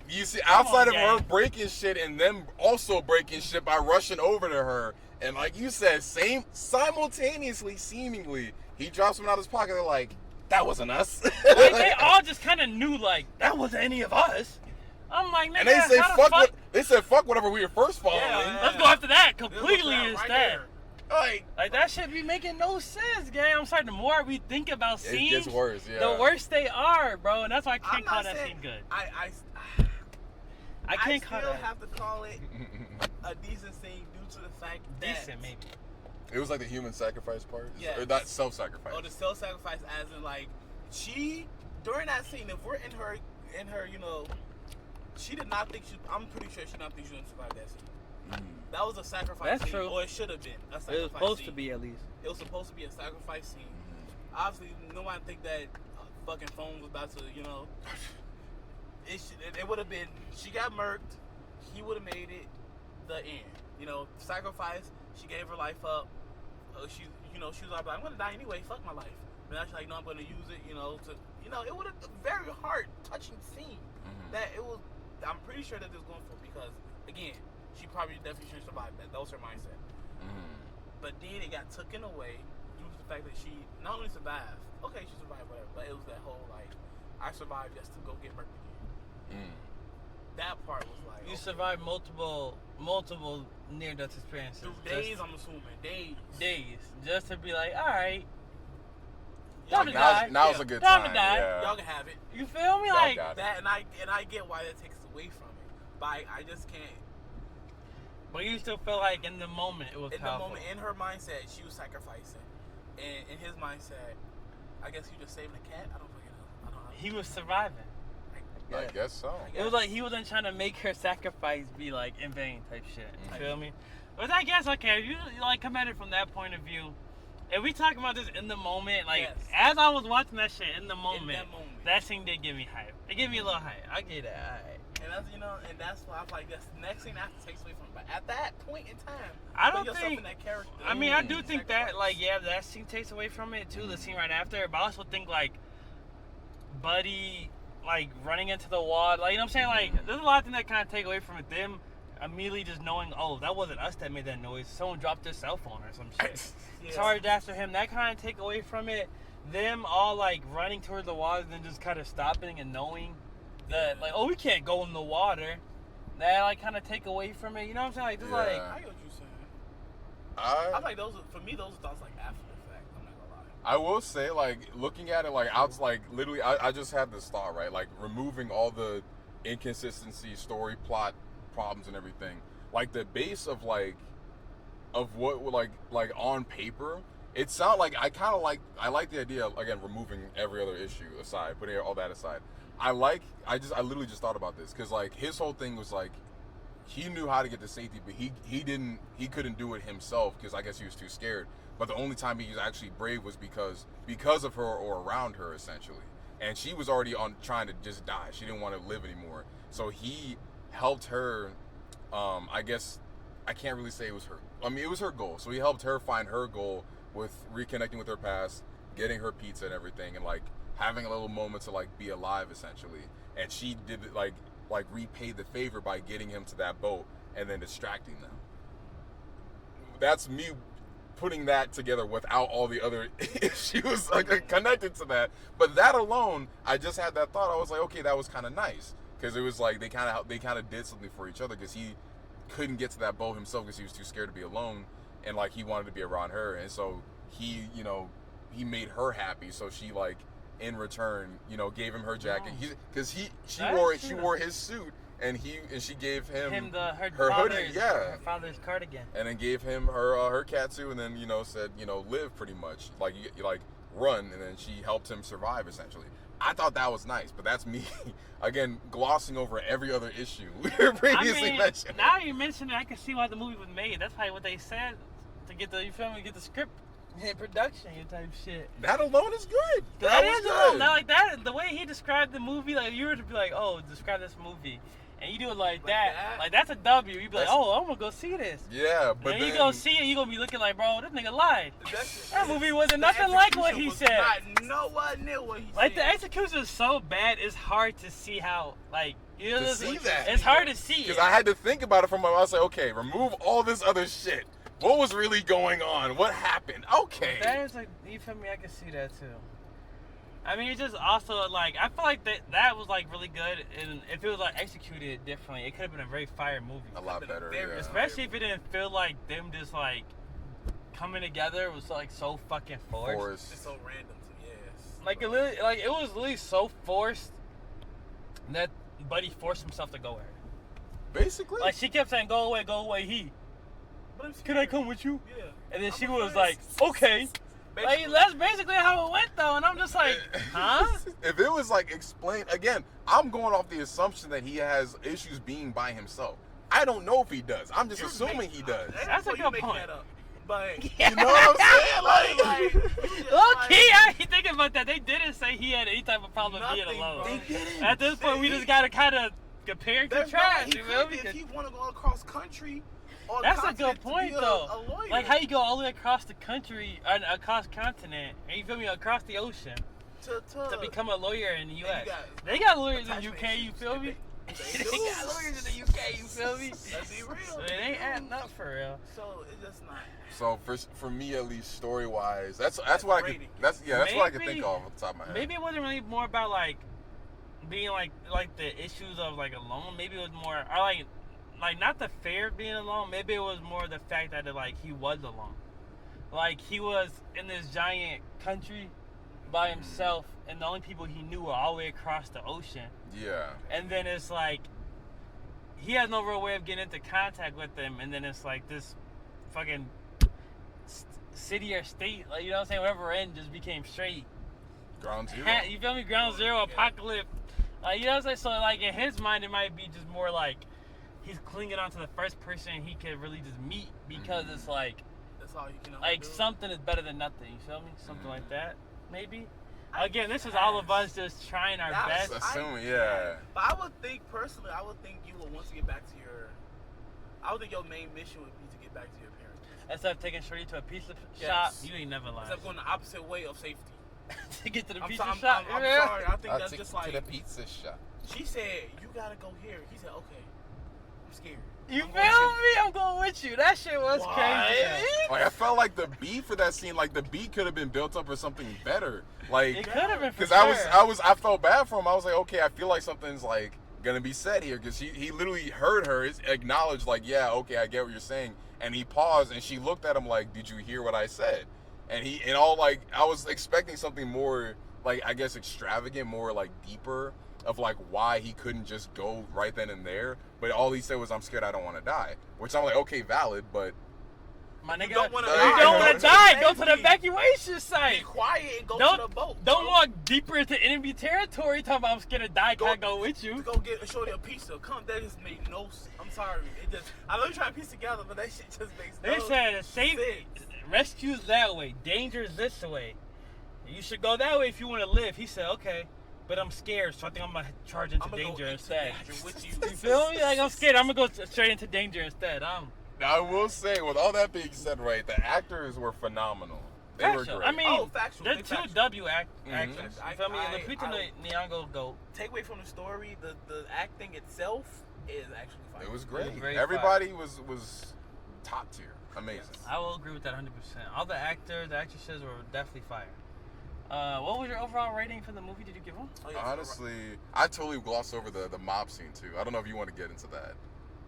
You see, outside of her gang. breaking shit and them also breaking shit by rushing over to her, and like you said, simultaneously, seemingly, he drops them out of his pocket. They're like, that wasn't us. Like, they all just kind of knew, like, that wasn't any of us. I'm like, nigga, and they say how the fuck. fuck? They said fuck whatever we were first following. Yeah. Let's go after that This was completely that instead. there. Like, that shit be making no sense, gang. I'm sorry, the more we think about It scenes, gets worse. Yeah. the worse they are, bro. And that's why I I'm can't call not that saying- scene good. I I can't call still that have to call it a decent scene due to the fact that decent, maybe. It was like the human sacrifice part. Yes. Or not self-sacrifice. or the self-sacrifice, as in like she during that scene. If we're in her, you know, she did not think she. I'm pretty sure she did not think she was gonna survive that scene. That was a sacrifice. That's scene, true. Or it should have been a sacrifice. It was supposed scene. to be, at least. It was supposed to be a sacrifice scene. Obviously, nobody think that fucking phone was about to, you know. It would have been. She got murked. He would have made it the end. You know, sacrifice. She gave her life up. She, you know, she was like, I'm gonna die anyway. Fuck my life. But now she's like, no, I'm gonna use it. You know, to, you know, it would have a very heart touching scene. That it was. I'm pretty sure that this was going for because again, she probably definitely shouldn't survive that. That was her mindset. But then it got taken away due to the fact that she not only survived. Okay, she survived whatever, but it was that whole like, I survived just to go get murked again. That part was like You okay. survived multiple near-death experiences. Through Just days, I'm assuming days. Just to be like, alright, Y'all time to can- die. Now's Yeah. a good Time time. to die. Yeah. Y'all can have it. You feel me? Y'all Like, got it. That and I get why that takes away from it. But I just can't. but you still feel like in the moment it was In powerful. the moment, in her mindset, she was sacrificing, and in his mindset, I guess he just saving the cat. I don't fucking know. I don't know. He was surviving. I guess so. I It was like he wasn't trying to make her sacrifice be like in vain type shit. You Mhm. feel me? But I guess okay, if you like come at it from that point of view, if we talk about this in the moment, like Yes. as I was watching that shit in the moment, that moment. that scene did give me hype. It gave me a little hype. I get it. Alright. And that's and that's why I was like, that's the next thing after takes away from it. But at that point in time, I put don't yourself think- in that character. I mean, I do think that Sacrifice. like yeah, that scene takes away from it too. The scene right after, but I also think like Buddy like running into the wall. Like, you know what I'm saying? Like, there's a lot of things that kind of take away from it. Them immediately just knowing, oh, that wasn't us that made that noise. Someone dropped their cell phone or some shit. Yeah. Sorry, after him. That kind of take away from it. Them all like running towards the water and then just kind of stopping and knowing that, like, oh, we can't go in the water. That like kind of take away from it. You know what I'm saying? Like, just like. I get what you're saying. I like those. For me, those thoughts like after the fact. I'm not gonna lie. I will say, like, looking at it, like, like, literally, I just had this thought, right? Like, removing all the inconsistency, story, plot problems and everything. Like, the base of, like, of what, like on paper, it sounded like, I like the idea of, again, removing every other issue aside, putting all that aside. I literally just thought about this, because, like, his whole thing was, like, he knew how to get to safety, but he couldn't do it himself, because I guess he was too scared. But the only time he was actually brave was because of her or around her, essentially. And she was already on trying to just die. She didn't want to live anymore. So he helped her, I guess, I can't really say it was her. I mean, it was her goal. So he helped her find her goal with reconnecting with her past, getting her pizza and everything, and, like, having a little moment to, like, be alive, essentially. And she did, like repay the favor by getting him to that boat and then distracting them. That's me putting that together without all the other issues like connected to that. But that alone, I just had that thought. I was like, okay, that was kind of nice, because it was like they kind of did something for each other, because he couldn't get to that boat himself because he was too scared to be alone, and, like, he wanted to be around her, and so he, you know, he made her happy. So she, like, in return, you know, gave him her jacket, because she wore his suit, and she gave him her hoodie, her father's cardigan, and then gave him her catsuit, and then, you know, said, you know, live, pretty much, like, you like, run, and then she helped him survive, essentially. I thought that was nice, but that's me again glossing over every other issue we previously mentioned. Now you mention it, I can see why the movie was made. That's probably what they said to get the, you feel me, get the script in production type shit. That alone is good. That is good. Now, like, that, the way he described the movie, like, you were to be like, oh, describe this movie, and you do it like that, like, that's a W. You'd be like, oh, I'm gonna go see this. Yeah, but and then you go see it, you gonna be looking like, bro, this nigga lied. That movie wasn't nothing like what he said. Nowhere near what he said. Like, the execution is so bad, it's hard to see how, like, you know, to see that. It's hard to see. Because I had to think about it from my, I was like, okay, remove all this other shit. What was really going on? What happened? Okay. That is like, you feel me? I can see that too. I mean, it's just also, like, I feel like that was, like, really good, and if it was, like, executed differently, it could have been a very fire movie. A lot better, yeah. Especially if it didn't feel like them just, like, coming together was, like, so fucking forced. It's so random to me, yes. Like, it was literally so forced that Buddy forced himself to go with her. Basically. Like, she kept saying, go away, he. Can I come with you? Yeah. And then she was like, okay. Like, that's basically how it went, though, and I'm just like, huh? If it was, like, explained, again, I'm going off the assumption that he has issues being by himself. I don't know if he does. I'm just assuming he does. That's a good point. But, you know what I'm saying? Low-key, I ain't thinking about that. They didn't say he had any type of problem being alone. They didn't. At this point, we just got to kind of compare and contrast. If he want to go across country, that's a good point, though. Like, how you go all the way across the country, across continent, and you feel me, across the ocean, to become a lawyer in the U.S. They got lawyers in the U.K., you feel me? They got lawyers in the U.K., you feel me? Let's be real. So it ain't adding up for real. So it's just not. So for me, at least, story wise, that's what I could. That's what I could think of off the top of my head. Maybe it wasn't really more about, like, being like the issues of, like, alone. Maybe it was more, or like not the fear of being alone. Maybe it was more the fact that he was alone. Like, he was in this giant country by himself, and the only people he knew were all the way across the ocean. Yeah. And then it's like he has no real way of getting into contact with them, and then it's like this fucking city or state, like, you know what I'm saying, wherever we're in, just became straight Ground Zero. You feel me? Ground Zero, apocalypse. You know what I'm saying? So, like, in his mind, it might be just more like he's clinging on to the first person he could really just meet, because it's like, that's all you can like, something is better than nothing. You feel me? Something like that, maybe. Again, this is all of us just trying our best. Assuming, yeah. But I would think, personally, you would want to get back to I would think your main mission would be to get back to your parents. Instead of taking Shorty to a pizza shop, you ain't never lying. Instead of going the opposite way of safety. to get to the I'm pizza sorry, shop. I'm yeah. sorry. I think I'll that's take just you to the like pizza shop. she said. You gotta go here. He said, okay. I'm scared. You I'm feel going me? I'm going with you. That shit was What? crazy. Like I felt like the beat for that scene, like the beat could have been built up for something better. Like It could have been for because sure. I felt bad for him. I was like, okay, I feel like something's like gonna be said here because he literally heard her, acknowledged like, yeah, okay, I get what you're saying, and he paused and she looked at him like, did you hear what I said? And like I was expecting something more like I guess extravagant, more like deeper of like why he couldn't just go right then and there, but all he said was, I'm scared I don't want to die, which I'm like, okay, valid, but My nigga, don't wanna you die, don't go want to to die. Go to the safety. evacuation Be site. quiet and go Don't to the boat. don't bro. walk deeper into enemy territory. Talking about I'm scared to die. Can I go with you? Go get a shorty a pizza. Come, that just made no. I'm sorry. It just. I know you're trying to piece together, but that shit just makes They no said safe sense. rescues that way, dangers this way. You should go that way if you want to live. He said, okay, but I'm scared, so I think I'm gonna charge into I'm gonna danger go instead. into danger with you. You feel me? Like I'm scared. I'm gonna go straight into danger instead. now I will say, with all that being said, right, the actors were phenomenal. They were Factual. great. I mean, Oh, factual. they're They two factual. W Mhm. actors. You feel me? Lupita I- Nyong'o go. Take away from the story, the acting itself is actually fine. It was great. It was great Everybody was top tier, amazing. I will agree with that 100%. All the actors, the actresses were definitely fire. What was your overall rating for the movie? Did you give one? Oh, yeah, Honestly, I totally glossed over the mob scene too. I don't know if you want to get into that.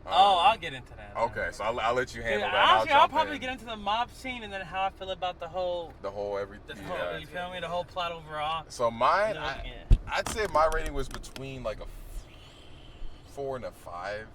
I'll get into that. Okay, so I'll let you handle Yeah, that. honestly, I'll jump probably in. get into the mob scene and then how I feel about the whole, the whole everything. Yeah. you feel me? The whole plot overall. So mine, You know, yeah. I'd say my rating was between like a 4 and a 5.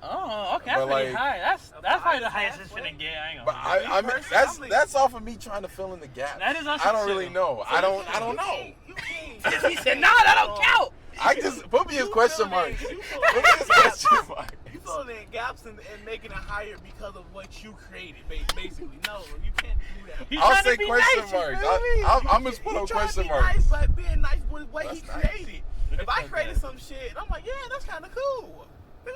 Oh, okay, that's But, pretty like- high. That's probably the highest it's halfway. gonna get. I ain't But gonna lie. I mean, personally, that's off of me trying to fill in the gaps. That is also I don't true. really know. So I don't you know. can't- You can't. He said, "Nah, that don't count." I just put me as You question feel marks. me? You feel Put me as me? question marks. You filling in gaps and making it higher because of what you created, basically. No, you can't do that. He's I'll trying to say be question nice, you marks. feel me? I'm just put on He trying to question be marks. nice, but being nice with what he That's nice. created. If I created some shit, I'm like, yeah, that's kind of cool.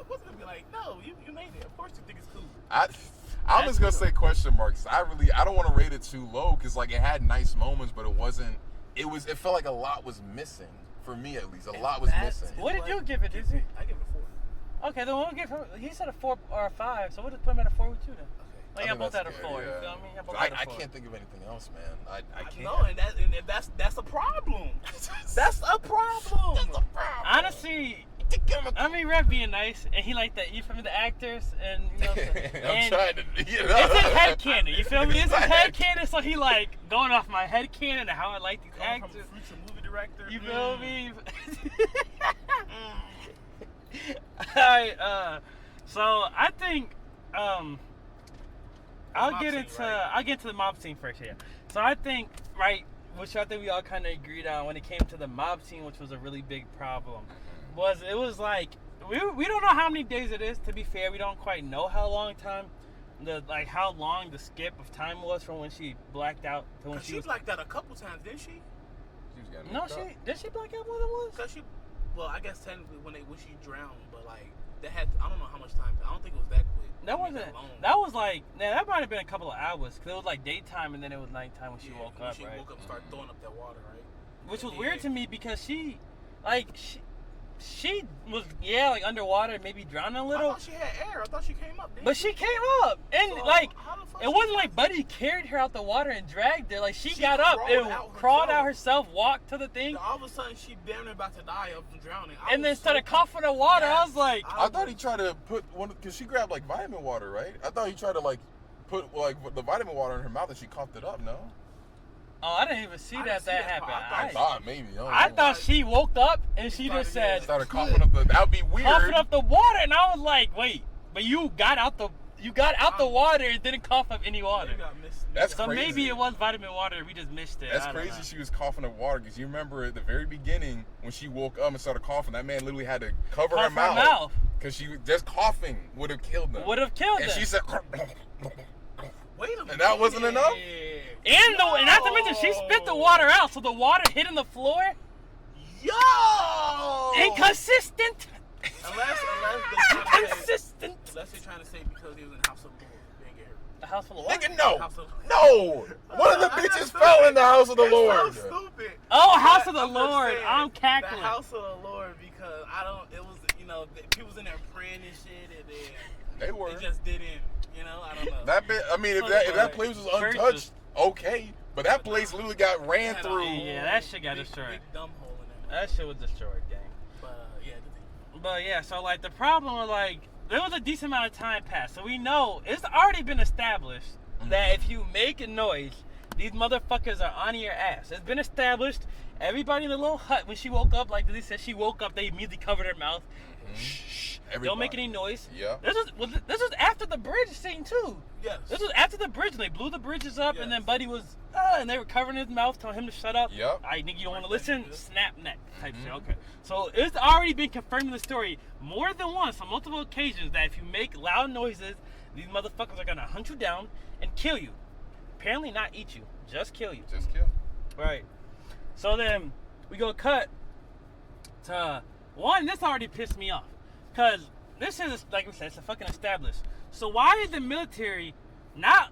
What's gonna be like? No, you made it. Of course you think it's cool. I'm just gonna say question marks. I don't want to rate it too low because like it had nice moments, but it wasn't. It felt like a lot was missing for me at least. A lot was That's missing. What did you give it, Dizzy? I give it a 4. Okay, then we'll give him. He said a 4 or a 5, so we'll just put him at a 4 with you then. Okay. Like, I yeah, think both at that's a good, 4. yeah. You feel me? Yeah, both I at a 4. can't think of anything else, man. I can't. No, and that's a problem. That's a problem. That's a problem. Honestly, I mean, Rev being nice, and he like that. You feel me? The actors, and you know, I'm and trying to. You know. it's his head canon. You feel me? It's his head canon, so he like going off my head canon and how I like these Coming actors. from a future movie director. You feel me? Alright, so I think I'll mob get scene, into right? I'll get to the mob scene first here. So I think right, which I think we all kind of agreed on when it came to the mob scene, which was a really big problem, was like we don't know how many days it is. To be fair, we don't quite know how long how long the skip of time was from when she blacked out to when Cause she she was. blacked out a couple times, didn't she? She was getting No, hooked up. did she black out more than once? Cause she, well, I guess technically when she drowned, but like they had, I don't know how much time. I don't think it was that quick. That I mean, wasn't. long. That was like. Nah, that might have been a couple of hours. Cause it was like daytime and then it was nighttime when she Yeah, woke when up, she right? woke up and started throwing up that water, right? Which was Yeah. weird to me because she was like underwater, maybe drowning a I little, thought she had air. I thought she came up. Didn't but she came up and So, like how the fuck it she wasn't got- like Buddy carried her out the water and dragged her. Like she She got up crawled and out crawled out herself. herself, walked to the thing, All of a sudden, she damn near about to die of drowning. and then started coughing the water. I was like, I thought he tried to put one because she grabbed like vitamin water, right? I thought he tried to like put like the vitamin water in her mouth and she coughed it up. No, oh, I didn't even see I that didn't see that happened. part. I thought maybe. I thought she woke up and she started just said, started coughing up the. That would be weird. coughing up the water, and I was like, wait, but you got out the water and didn't cough up any water. That's So crazy. maybe it was vitamin water. We just missed it. That's I don't crazy. know. She was coughing up water because you remember at the very beginning when she woke up and started coughing, that man literally had to cover her Cough her mouth mouth. because she just coughing would have killed them. Would have killed And them. she said, Wait a minute. And that wasn't enough? and not to mention, she spit the water out, so the water hitting the floor. Yo! Inconsistent. Unless they're trying to say, Inconsistent. unless they're trying to say because he was in House of Lords, they didn't get her. The house of the Lord? Nigga, no. House of- No. One of the bitches fell in the house of the Lord. So stupid. Oh, House of But the I'm just Lord. saying, I'm cackling. The House of the Lord because it was, people was in there praying and shit, and then They were. it just didn't, I don't know. That bit. I mean, if that place was untouched, okay. But that place literally got ran Had a through. whole Yeah, that shit got big, destroyed. Big dumb hole in there. That shit was destroyed, gang. But yeah, continue. But yeah, so like the problem was like there was a decent amount of time passed, so we know it's already been established that if you make a noise, these motherfuckers are on your ass. It's been established. Everybody in the little hut when she woke up, like Lily said, she woke up. They immediately covered her mouth. Shh, don't make any noise. Yeah. This was after the bridge scene too. Yes. This was after the bridge. And they blew the bridges up, and then Yes. Buddy was, and they were covering his mouth, telling him to shut up. Yep. All right, nigga, you don't want to listen? Snap neck type shit. Mhm. Okay. So it's already been confirmed in the story more than once on multiple occasions that if you make loud noises, these motherfuckers are gonna hunt you down and kill you. Apparently not eat you, just kill you. Just kill. Right. So then we go cut to one. This already pissed me off because this is, like we said, it's a fucking established. So why is the military not?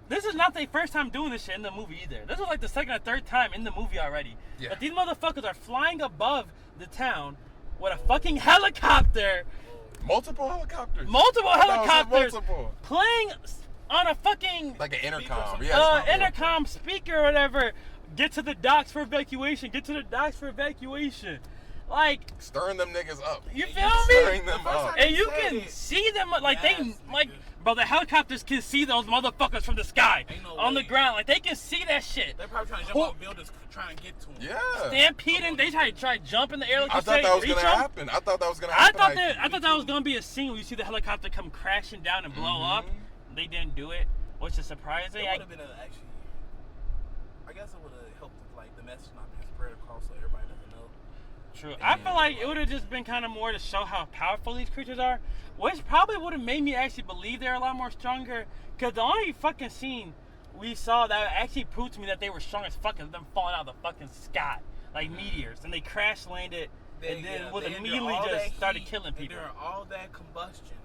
This is not their first time doing this shit in the movie either. This was like the second or third time in the movie already. Yeah. But these motherfuckers are flying above the town with a fucking helicopter, Multiple helicopters. multiple I thought it was helicopters, multiple. playing on a fucking Like an intercom. Speaker, Yeah. intercom speaker or whatever. Get to the docks for evacuation. Get to the docks for evacuation. Like, Stirring them niggas up. you And feel Stirring me? them The first up. time And you said can it. see them like Yes, they like, nigga. bro. The helicopters can see those motherfuckers from the sky Ain't no on the way. ground. Like they can see that shit. They're probably trying to jump Who- off buildings, trying to get to him. Yeah. Stampeding. They try to jump in the air. Like I you thought say, that was reach gonna 'em. happen. I thought that was gonna I happen. thought that was gonna be a scene where you see the helicopter come crashing down and blow up. Mhm. They didn't do it, which is surprising. It would have been actually. I guess it would have helped if, like, the message not being spread across so everybody doesn't know. True. I feel like it would have just been kind of more to show how powerful these creatures are, which probably would have made me actually believe they're a lot more stronger. Because the only fucking scene we saw that actually proved to me that they were strong as fuck is them falling out of the fucking sky like meteors, and they crash landed, and then would they immediately endure all just that started heat, killing people. During all that combustion,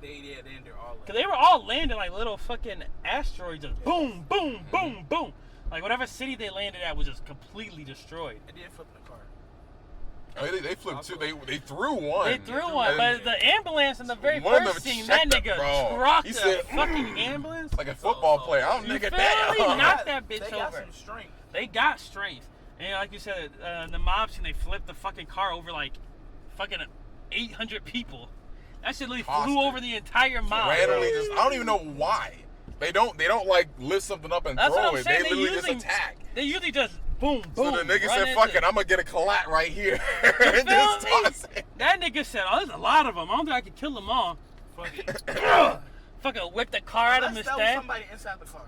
they endure all that. Because they were all landing like little fucking asteroids, just boom, boom, boom, boom. Like whatever city they landed at was just completely destroyed. It did flip in the car. Oh, they flipped two. They threw one. They threw one, but the ambulance in the very One of first them scene, that checked nigga the- bro. trucked He the said, fucking ambulance. like a football player. I'm You nigga feel down. me? Knock that bitch They got over. some strength. They got strength. And like you said, the mob scene, they flipped the fucking car over like fucking 800 people. That shit literally Tossed flew it. over the entire mob. Randomly, bro. just I don't even know why. They don't like lift something up and That's what throw I'm it. saying. They They literally usually just attack. They usually just boom, boom. So the nigga run said, into "Fuck it. it, I'm gonna get a collat right here." You and feel just me? toss it. That nigga said, "Oh, there's a lot of them. I don't think I could kill them all." Fuck it. Fucking whip the car out of him Unless that was instead. somebody inside the car.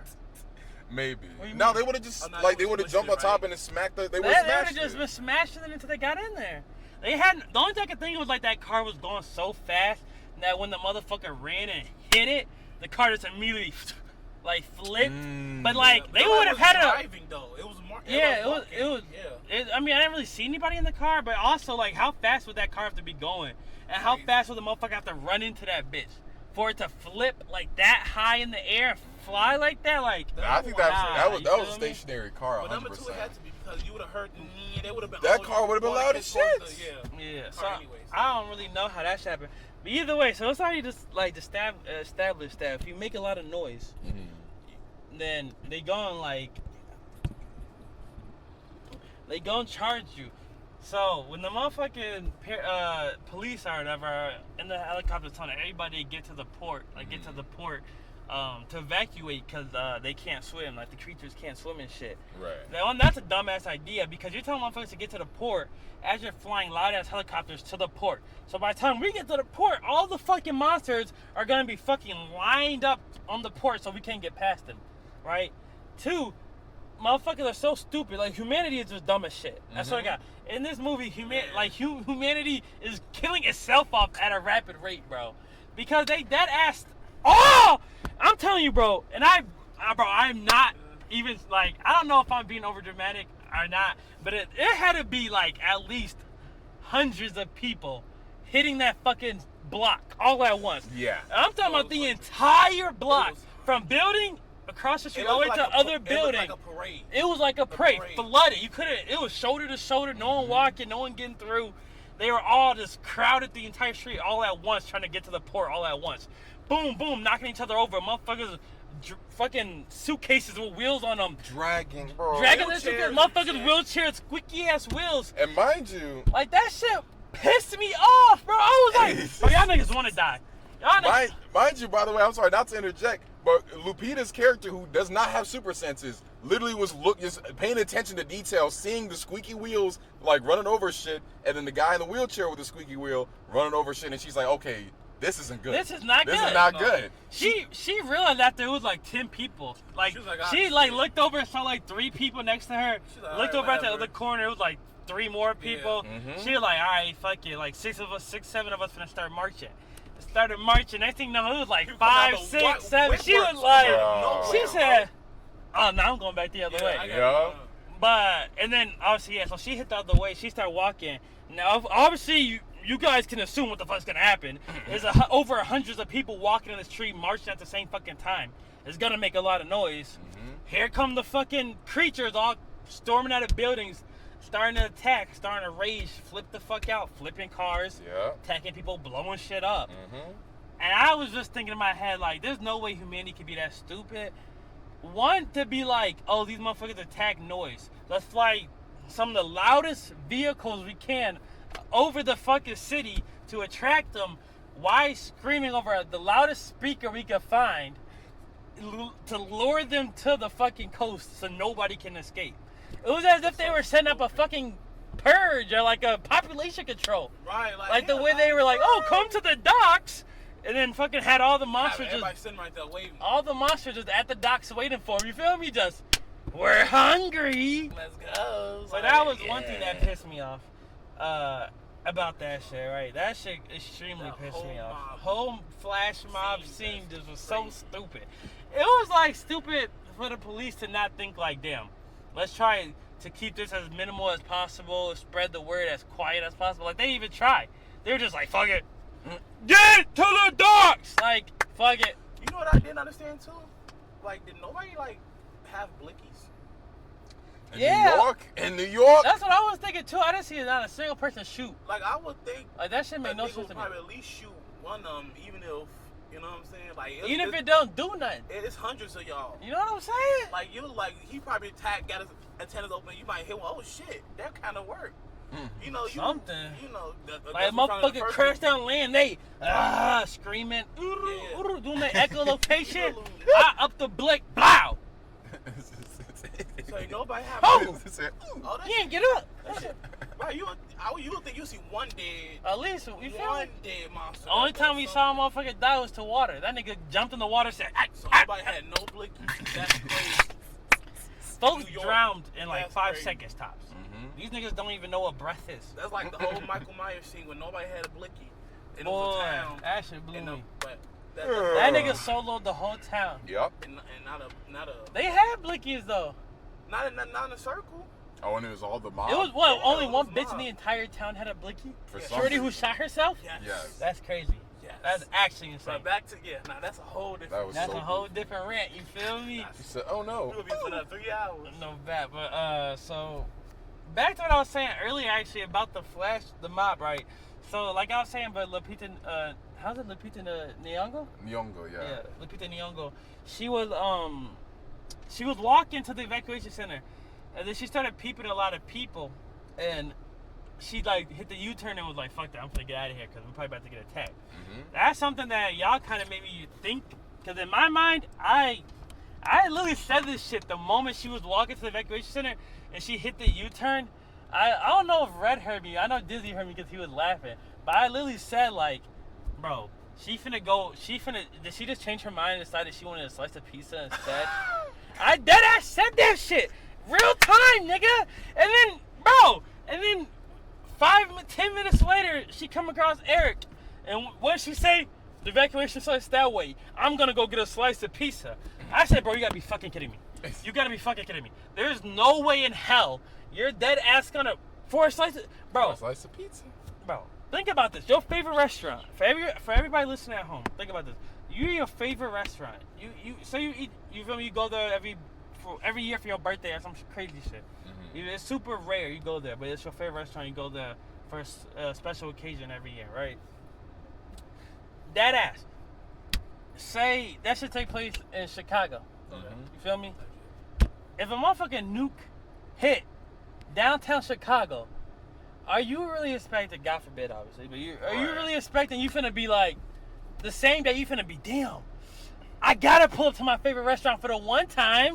Maybe. What do you No, mean? they would have just Oh, no, like they they would have was jumped on pushing it, top right? and smacked it. They They would would have have smashed just it. been smashing it until they got in there. They had the only thing I could think of was like that car was going so fast that when the motherfucker ran and hit it, the car just immediately like flipped. But like Yeah, they nobody would have was had a driving though. It was more. yeah, it was walking. Yeah. I mean, I didn't really see anybody in the car, but also like how fast would that car have to be going, and how Crazy. fast would the motherfucker have to run into that bitch for it to flip like that high in the air and fly like that? Like I think Nah, that was you a feel me? stationary car. But number 2 it 100%. had to be because you would have heard. They would have been. That all car would've been going loud as towards shit. Yeah. Yeah, so Car anyways. I don't really know how that should happen. But either way, so it's already just like established that if you make a lot of noise, then they gonna charge you. So when the motherfucking police or whatever in the helicopter telling everybody to get to the port, get to the port to evacuate because they can't swim, like the creatures can't swim and shit. Right. Now, that's a dumbass idea because you're telling motherfuckers to get to the port as you're flying loud ass helicopters to the port. So by the time we get to the port, all the fucking monsters are gonna be fucking lined up on the port so we can't get past them, right? 2, motherfuckers are so stupid. Like humanity is just dumb as shit. That's what I got. In this movie, humanity is killing itself off at a rapid rate, bro. Because they dead ass. Oh, I'm telling you, bro. And I'm not even like, I don't know if I'm being over dramatic or not, but it had to be like at least hundreds of people hitting that fucking block all at once. Yeah. I'm talking about the entire block from building across the street It all the way looked to like other It building. looked like a parade. It was like a parade, parade. flooded. You couldn't. It was shoulder to shoulder. No one walking. No one getting through. They were all just crowded the entire street all at once, trying to get to the port all at once. Boom, boom, knocking each other over. Motherfuckers, fucking suitcases with wheels on them. Dragging, bro. Dragging their Wheelchairs suitcases. Motherfuckers, and shit. wheelchairs, squeaky ass wheels. And mind you, Like that shit pissed me off, bro. I was like, bro, y'all niggas want to die. Y'all niggas. mind you, by the way, I'm sorry not to interject, but Lupita's character, who does not have super senses, literally was just paying attention to details, seeing the squeaky wheels like running over shit, and then the guy in the wheelchair with the squeaky wheel running over shit, and she's like, okay, this isn't good. This is not This good. is not No. good. She realized after it was like 10 people. Like She was like, ah, she shit. like looked over and saw like 3 people next to her. She's like, Looked alright, over at the whatever. other corner. It was like 3 more people. Mhm. She was like, all right, fuck it. Like 6, 7 of us gonna start marching. Started marching. Next thing you know, it was like You come out 5, the 6, 7. whip She was works like, from she nowhere, said, oh, now I'm going back the other Yeah, way. I got Yeah. it. But and then obviously so she hit the other way. She started walking. Now obviously you guys can assume what the fuck's gonna happen. There's over hundreds of people walking in the street marching at the same fucking time. It's gonna make a lot of noise. Here come the fucking creatures all storming out of buildings, starting to attack, starting to rage, flip the fuck out, flipping cars, Yeah. attacking people, blowing shit up. Mm-hmm. And I was just thinking in my head, like, there's no way humanity could be that stupid. One, to be like, oh, these motherfuckers attack noise. Let's fly some of the loudest vehicles we can over the fucking city to attract them. Why screaming over the loudest speaker we could find to lure them to the fucking coast so nobody can escape? It was as if they were setting up a fucking purge or like a population control. Right, Like the way they were like, oh, come to the docks, and then fucking had all the monsters Everybody just, sitting right there waving. all the monsters just at the docks waiting for them. You feel me? Just, we're hungry. Let's go. So that was one thing that pissed me off about that shit, right? That shit extremely That pissed whole me off. mob Whole flash mob scene, scene that's just was so crazy. stupid. It was like stupid for the police to not think like, damn, let's try to keep this as minimal as possible, spread the word as quiet as possible. Like, they didn't even try. They were just like, fuck it. Get to the docks! Like, fuck it. You know what I didn't understand too? Like, did nobody like have blickies? Yeah. In New York. That's what I was thinking too. I didn't see not a single person shoot. Like, I would think Like, that shit a made no nigga sense would to me. probably at least shoot one of them, even if, you know what I'm saying? Like, Even if it don't do nothing. it's hundreds of y'all. You know what I'm saying? Like, he probably got his antennas open. You might hit one. Oh shit, that kind of work. You know, Something. You know, Like, that's what I'm trying to motherfucker first crashed thing. down land, they screaming, Yeah. doing the echolocation. I up the blick, blow. So nobody have. Oh! Oh, that You ain't get up. That shit. Right, you would think you see one dead, At least, you feel one me? dead monster. Only That time we was saw a motherfucker die was to water. That nigga jumped in the water and said, So nobody had no blickies. That's crazy. folks New York. drowned in like That's 5 crazy. seconds tops. These niggas don't even know what breath is. That's like the whole Michael Myers scene when nobody had a blicky. And it Boy, was a town. that shit blew And me. but That nigga soloed the whole town. Yep. and not a They had blickies though. not in a circle. Oh, and it was all the mob. It was what? Yeah, Only it one was bitch in mob. the entire town had a blicky. For Yeah. some Shorty reason. who shot herself. Yes. That's crazy. Yes. That's actually insane. But back to now that's a whole different. That was That's so a whole different rant. You feel me? He said, "Oh no." We'll be for another 3 hours. No bad, but so back to what I was saying earlier, actually about the Flash, the mob, right? So like I was saying, but Lupita, how's it Lupita Nyong'o? Nyong'o, yeah. Lupita Nyong'o. She was walking to the evacuation center, and then she started peeping at a lot of people, and she like hit the U-turn and was like, "Fuck that, I'm gonna get out of here because we're probably about to get attacked." That's something that y'all kind of made me think, because in my mind, I literally said this shit the moment she was walking to the evacuation center and she hit the U-turn. I don't know if Red heard me. I know Dizzy heard me because he was laughing. But I literally said, like, bro, did she just change her mind and decided she wanted a slice of pizza instead? I deadass said that shit. Real time, nigga. And then 10 minutes later, she come across Eric. And what did she say? The evacuation starts that way. I'm gonna go get a slice of pizza. I said, bro, you gotta be fucking kidding me. You gotta be fucking kidding me. There's no way in hell you're dead ass gonna for a slice of bro. A slice of pizza. Bro, think about this. Your favorite restaurant. For everybody listening at home, think about this. you're your favorite restaurant. You eat. You feel me? You go there every year for your birthday or some crazy shit. Mm-hmm. It's super rare you go there, but it's your favorite restaurant. You go there for a special occasion every year, right? That ass. Say that should take place in Chicago. Mm-hmm. You feel me? If a motherfucking nuke hit downtown Chicago, are you really expecting, God forbid, obviously, but are you really expecting you finna be like, the same day you finna be, damn, I gotta pull up to my favorite restaurant for the one time.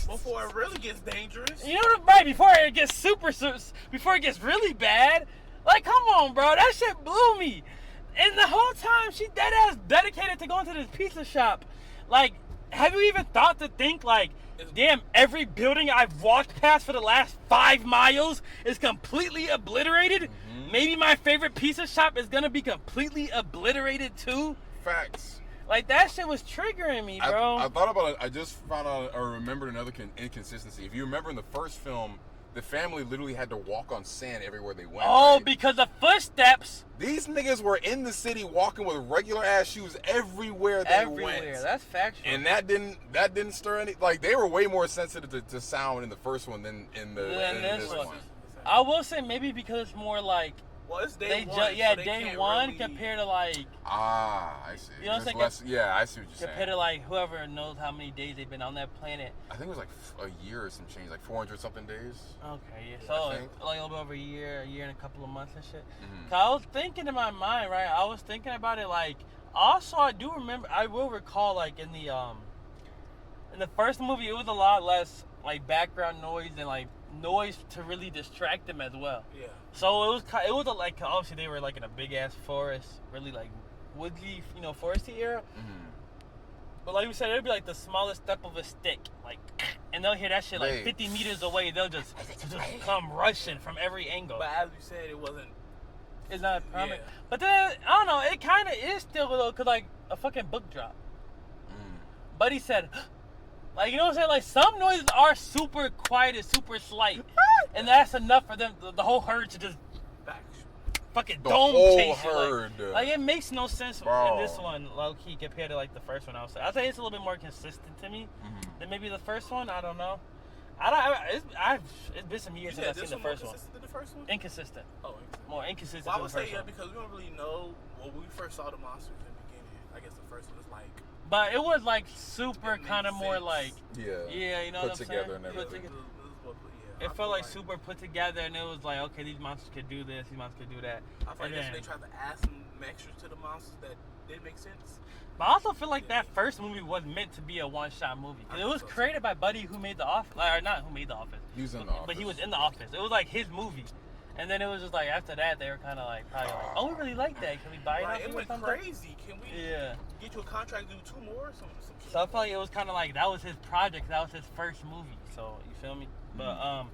Before it really gets dangerous. You know what, right, before it gets before it gets really bad. Like, come on, bro, that shit blew me. And the whole time, she dead ass dedicated to going to this pizza shop. Like, have you even thought to think, like, damn, every building I've walked past for the last 5 miles is completely obliterated? Mm-hmm. Maybe my favorite pizza shop is gonna be completely obliterated too? Facts. Like, that shit was triggering me, bro. I thought about it. I just found out or remembered another inconsistency. If you remember in the first film, the family literally had to walk on sand everywhere they went. Oh, right? because of footsteps. These niggas were in the city walking with regular ass shoes everywhere they went. That's factual. And that didn't stir any. Like, they were way more sensitive to sound in the first one than in this one. I will say maybe because it's more like, well, it's day one. So day one really... compared to like. I see. You know what I'm saying? Yeah, I see what you're saying. Compared to like whoever knows how many days they've been on that planet. I think it was like a year or some change, like 400 something days. Okay, yeah. So like a little bit over a year and a couple of months and shit. Mm-hmm. 'Cause I was thinking in my mind, right? I was thinking about it like. Also, I do remember. I will recall like in the first movie, it was a lot less like background noise and like noise to really distract them as well. Yeah. So it was like obviously they were like in a big ass forest, really like woodsy, foresty area. Mm-hmm. But like we said, it'd be like the smallest step of a stick, like, and they'll hear that shit like 50 meters away. They'll just come rushing from every angle. But as you said, it wasn't. It's not prominent. Yeah. But then I don't know. It kind of is still though, cause like a fucking book drop. Buddy said. Like, you know what I'm saying? Like, some noises are super quiet and super slight. And that's enough for them, the whole herd to just fucking dome chase you. Like, it makes no sense in this one, low-key, compared to, like, the first one, I would say. I'd say it's a little bit more consistent to me than maybe the first one. I don't know. It's been some years since I've seen the first one. Inconsistent than the first one? Inconsistent. Oh, inconsistent. More inconsistent than the first one. I would say, because we don't really know. When we first saw the monsters in the beginning, I guess the first one was like... But it was like super kind of more like you know put what I'm together saying? and everything. It felt like super put together, and it was like, okay, these monsters could do this, these monsters could do that. I feel like they tried to add some extras to the monsters that didn't make sense. But I also feel like that first movie was meant to be a one-shot movie. It was created by Buddy, who made The Office, or not who made The Office. He was in The Office. But he was in The Office. It was like his movie. And then it was just like, after that, they were kind of like, probably like, oh, we really like that. Can we buy it? It went crazy. Can we get you a contract, do 2 more or something? So I feel like it was kind of like, that was his project. That was his first movie. So, you feel me? But,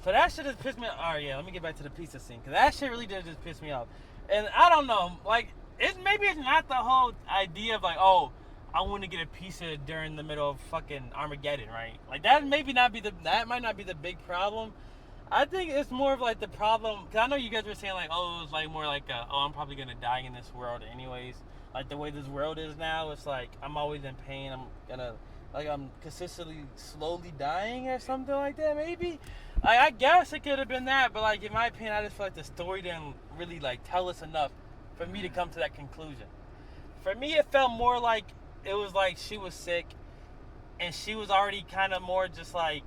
so that shit just pissed me off. All right, let me get back to the pizza scene. Because that shit really did just piss me off. And I don't know. Like, maybe it's not the whole idea of like, oh, I want to get a pizza during the middle of fucking Armageddon, right? Like, that might not be the big problem. I think it's more of like the problem, because I know you guys were saying like, oh, it was like more like, I'm probably going to die in this world anyways. Like the way this world is now, it's like, I'm always in pain. I'm consistently slowly dying or something like that, maybe. Like, I guess it could have been that, but like, in my opinion, I just feel like the story didn't really like tell us enough for me to come to that conclusion. For me, it felt more like, it was like she was sick and she was already kind of more just like,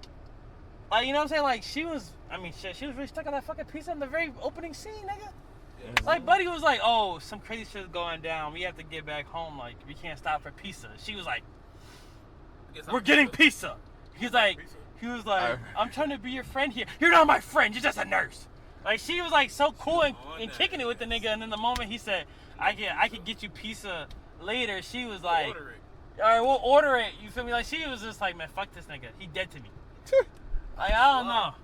you know what I'm saying? Like, she was really stuck on that fucking pizza in the very opening scene, nigga. Yeah. Like, Buddy was like, oh, some crazy shit's going down. We have to get back home. Like, we can't stop for pizza. She was like, we're getting pizza. He was like, I'm trying to be your friend here. You're not my friend. You're just a nurse. Like, she was like so cool and kicking it with the nigga. And then the moment he said, I could get you pizza later, she was like, all right, we'll order it. You feel me? Like, she was just like, man, fuck this nigga. He dead to me. Like, I don't know.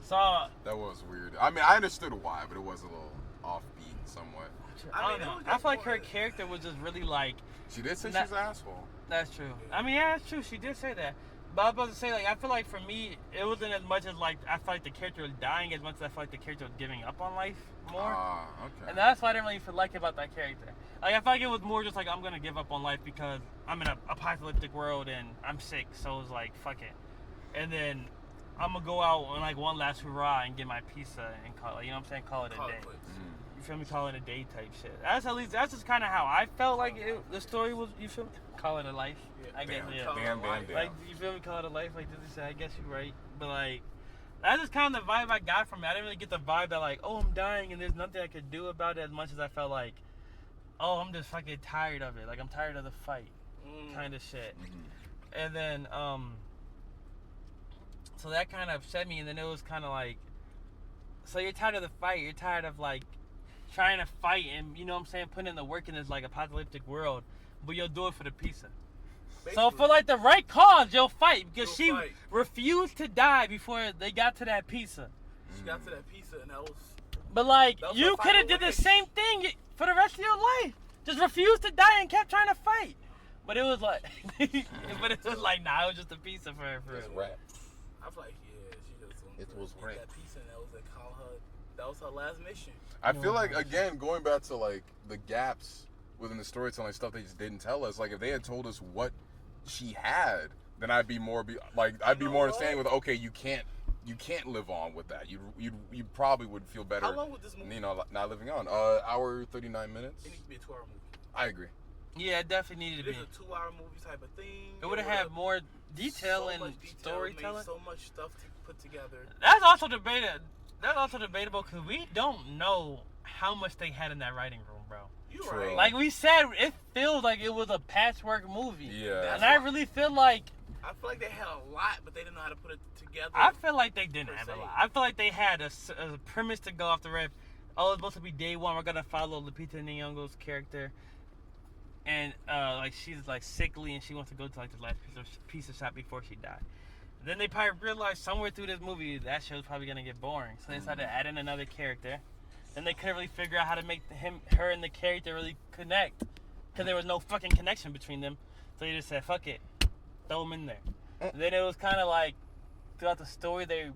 So that was weird. I mean, I understood why, but it was a little offbeat somewhat. I don't know. I feel like her character was just really like. She did say she's an asshole. That's true. I mean, yeah, that's true. She did say that. But I was about to say, like, I feel like for me, it wasn't as much as like I feel like the character was dying as much as I feel like the character was giving up on life more. Okay. And that's what I didn't really feel like about that character. Like, I felt like it was more just like, I'm gonna give up on life because I'm in an apocalyptic world and I'm sick, so it was like, fuck it. And then I'm gonna go out on like one last hurrah and get my pizza and call it, you know what I'm saying? Call it a Call day. it quits. You feel me? Call it a day type shit. That's just kind of how I felt like the story was, you feel me? Call it a life. Yeah. I guess, yeah. Call it Bam, bam, life. bam. Like, you feel me? Call it a life, like Disney said. I guess you're right. But, like, that's just kind of the vibe I got from it. I didn't really get the vibe that, like, oh, I'm dying and there's nothing I could do about it, as much as I felt like, oh, I'm just fucking tired of it. Like, I'm tired of the fight kind of shit. And then, so that kind of upset me. And then it was kind of like, so you're tired of the fight. You're tired of, like, trying to fight and, you know what I'm saying, putting in the work in this, like, apocalyptic world. But you'll do it for the pizza. So for like the right cause, you'll fight because she refused to die before they got to that pizza. She got to that pizza and that was. But like That was you her could have final did the wish. same thing for the rest of your life. Just refused to die and kept trying to fight. But it was like, nah, it was just a pizza for her. For It's real. rap. I feel like she just It was get great. that pizza and that was like call her. That was her last mission. I feel like, again, going back to like the gaps within the storytelling, stuff they just didn't tell us. Like if they had told us what she had, then I'd be more understanding with, okay, you can't live on with that. You probably would feel better. How long would this movie? You know, not living on. Hour 39 minutes. It needs to be a 2-hour movie. I agree. Yeah, it definitely needed to It's be. a 2-hour movie type of thing. It would have had more detail and much detail, storytelling. made so much stuff to put together. That's also debated. That's also debatable because we don't know how much they had in that writing room, bro. You True. right. Like we said, it feels like it was a patchwork movie. Yeah. And I really feel like I feel like they had a lot, but they didn't know how to put it together. I feel like they didn't Per have a se. lot. I feel like they had a premise to go off the rip. Oh, it's supposed to be day one. We're gonna follow Lupita Nyong'o's character, and like she's like sickly and she wants to go to like the last pizza shop before she died. Then they probably realized somewhere through this movie that show's probably gonna get boring, so they decided to add in another character. Then they couldn't really figure out how to make her and the character really connect, because there was no fucking connection between them. So they just said, "Fuck it, throw them in there." Then it was kind of like throughout the story they,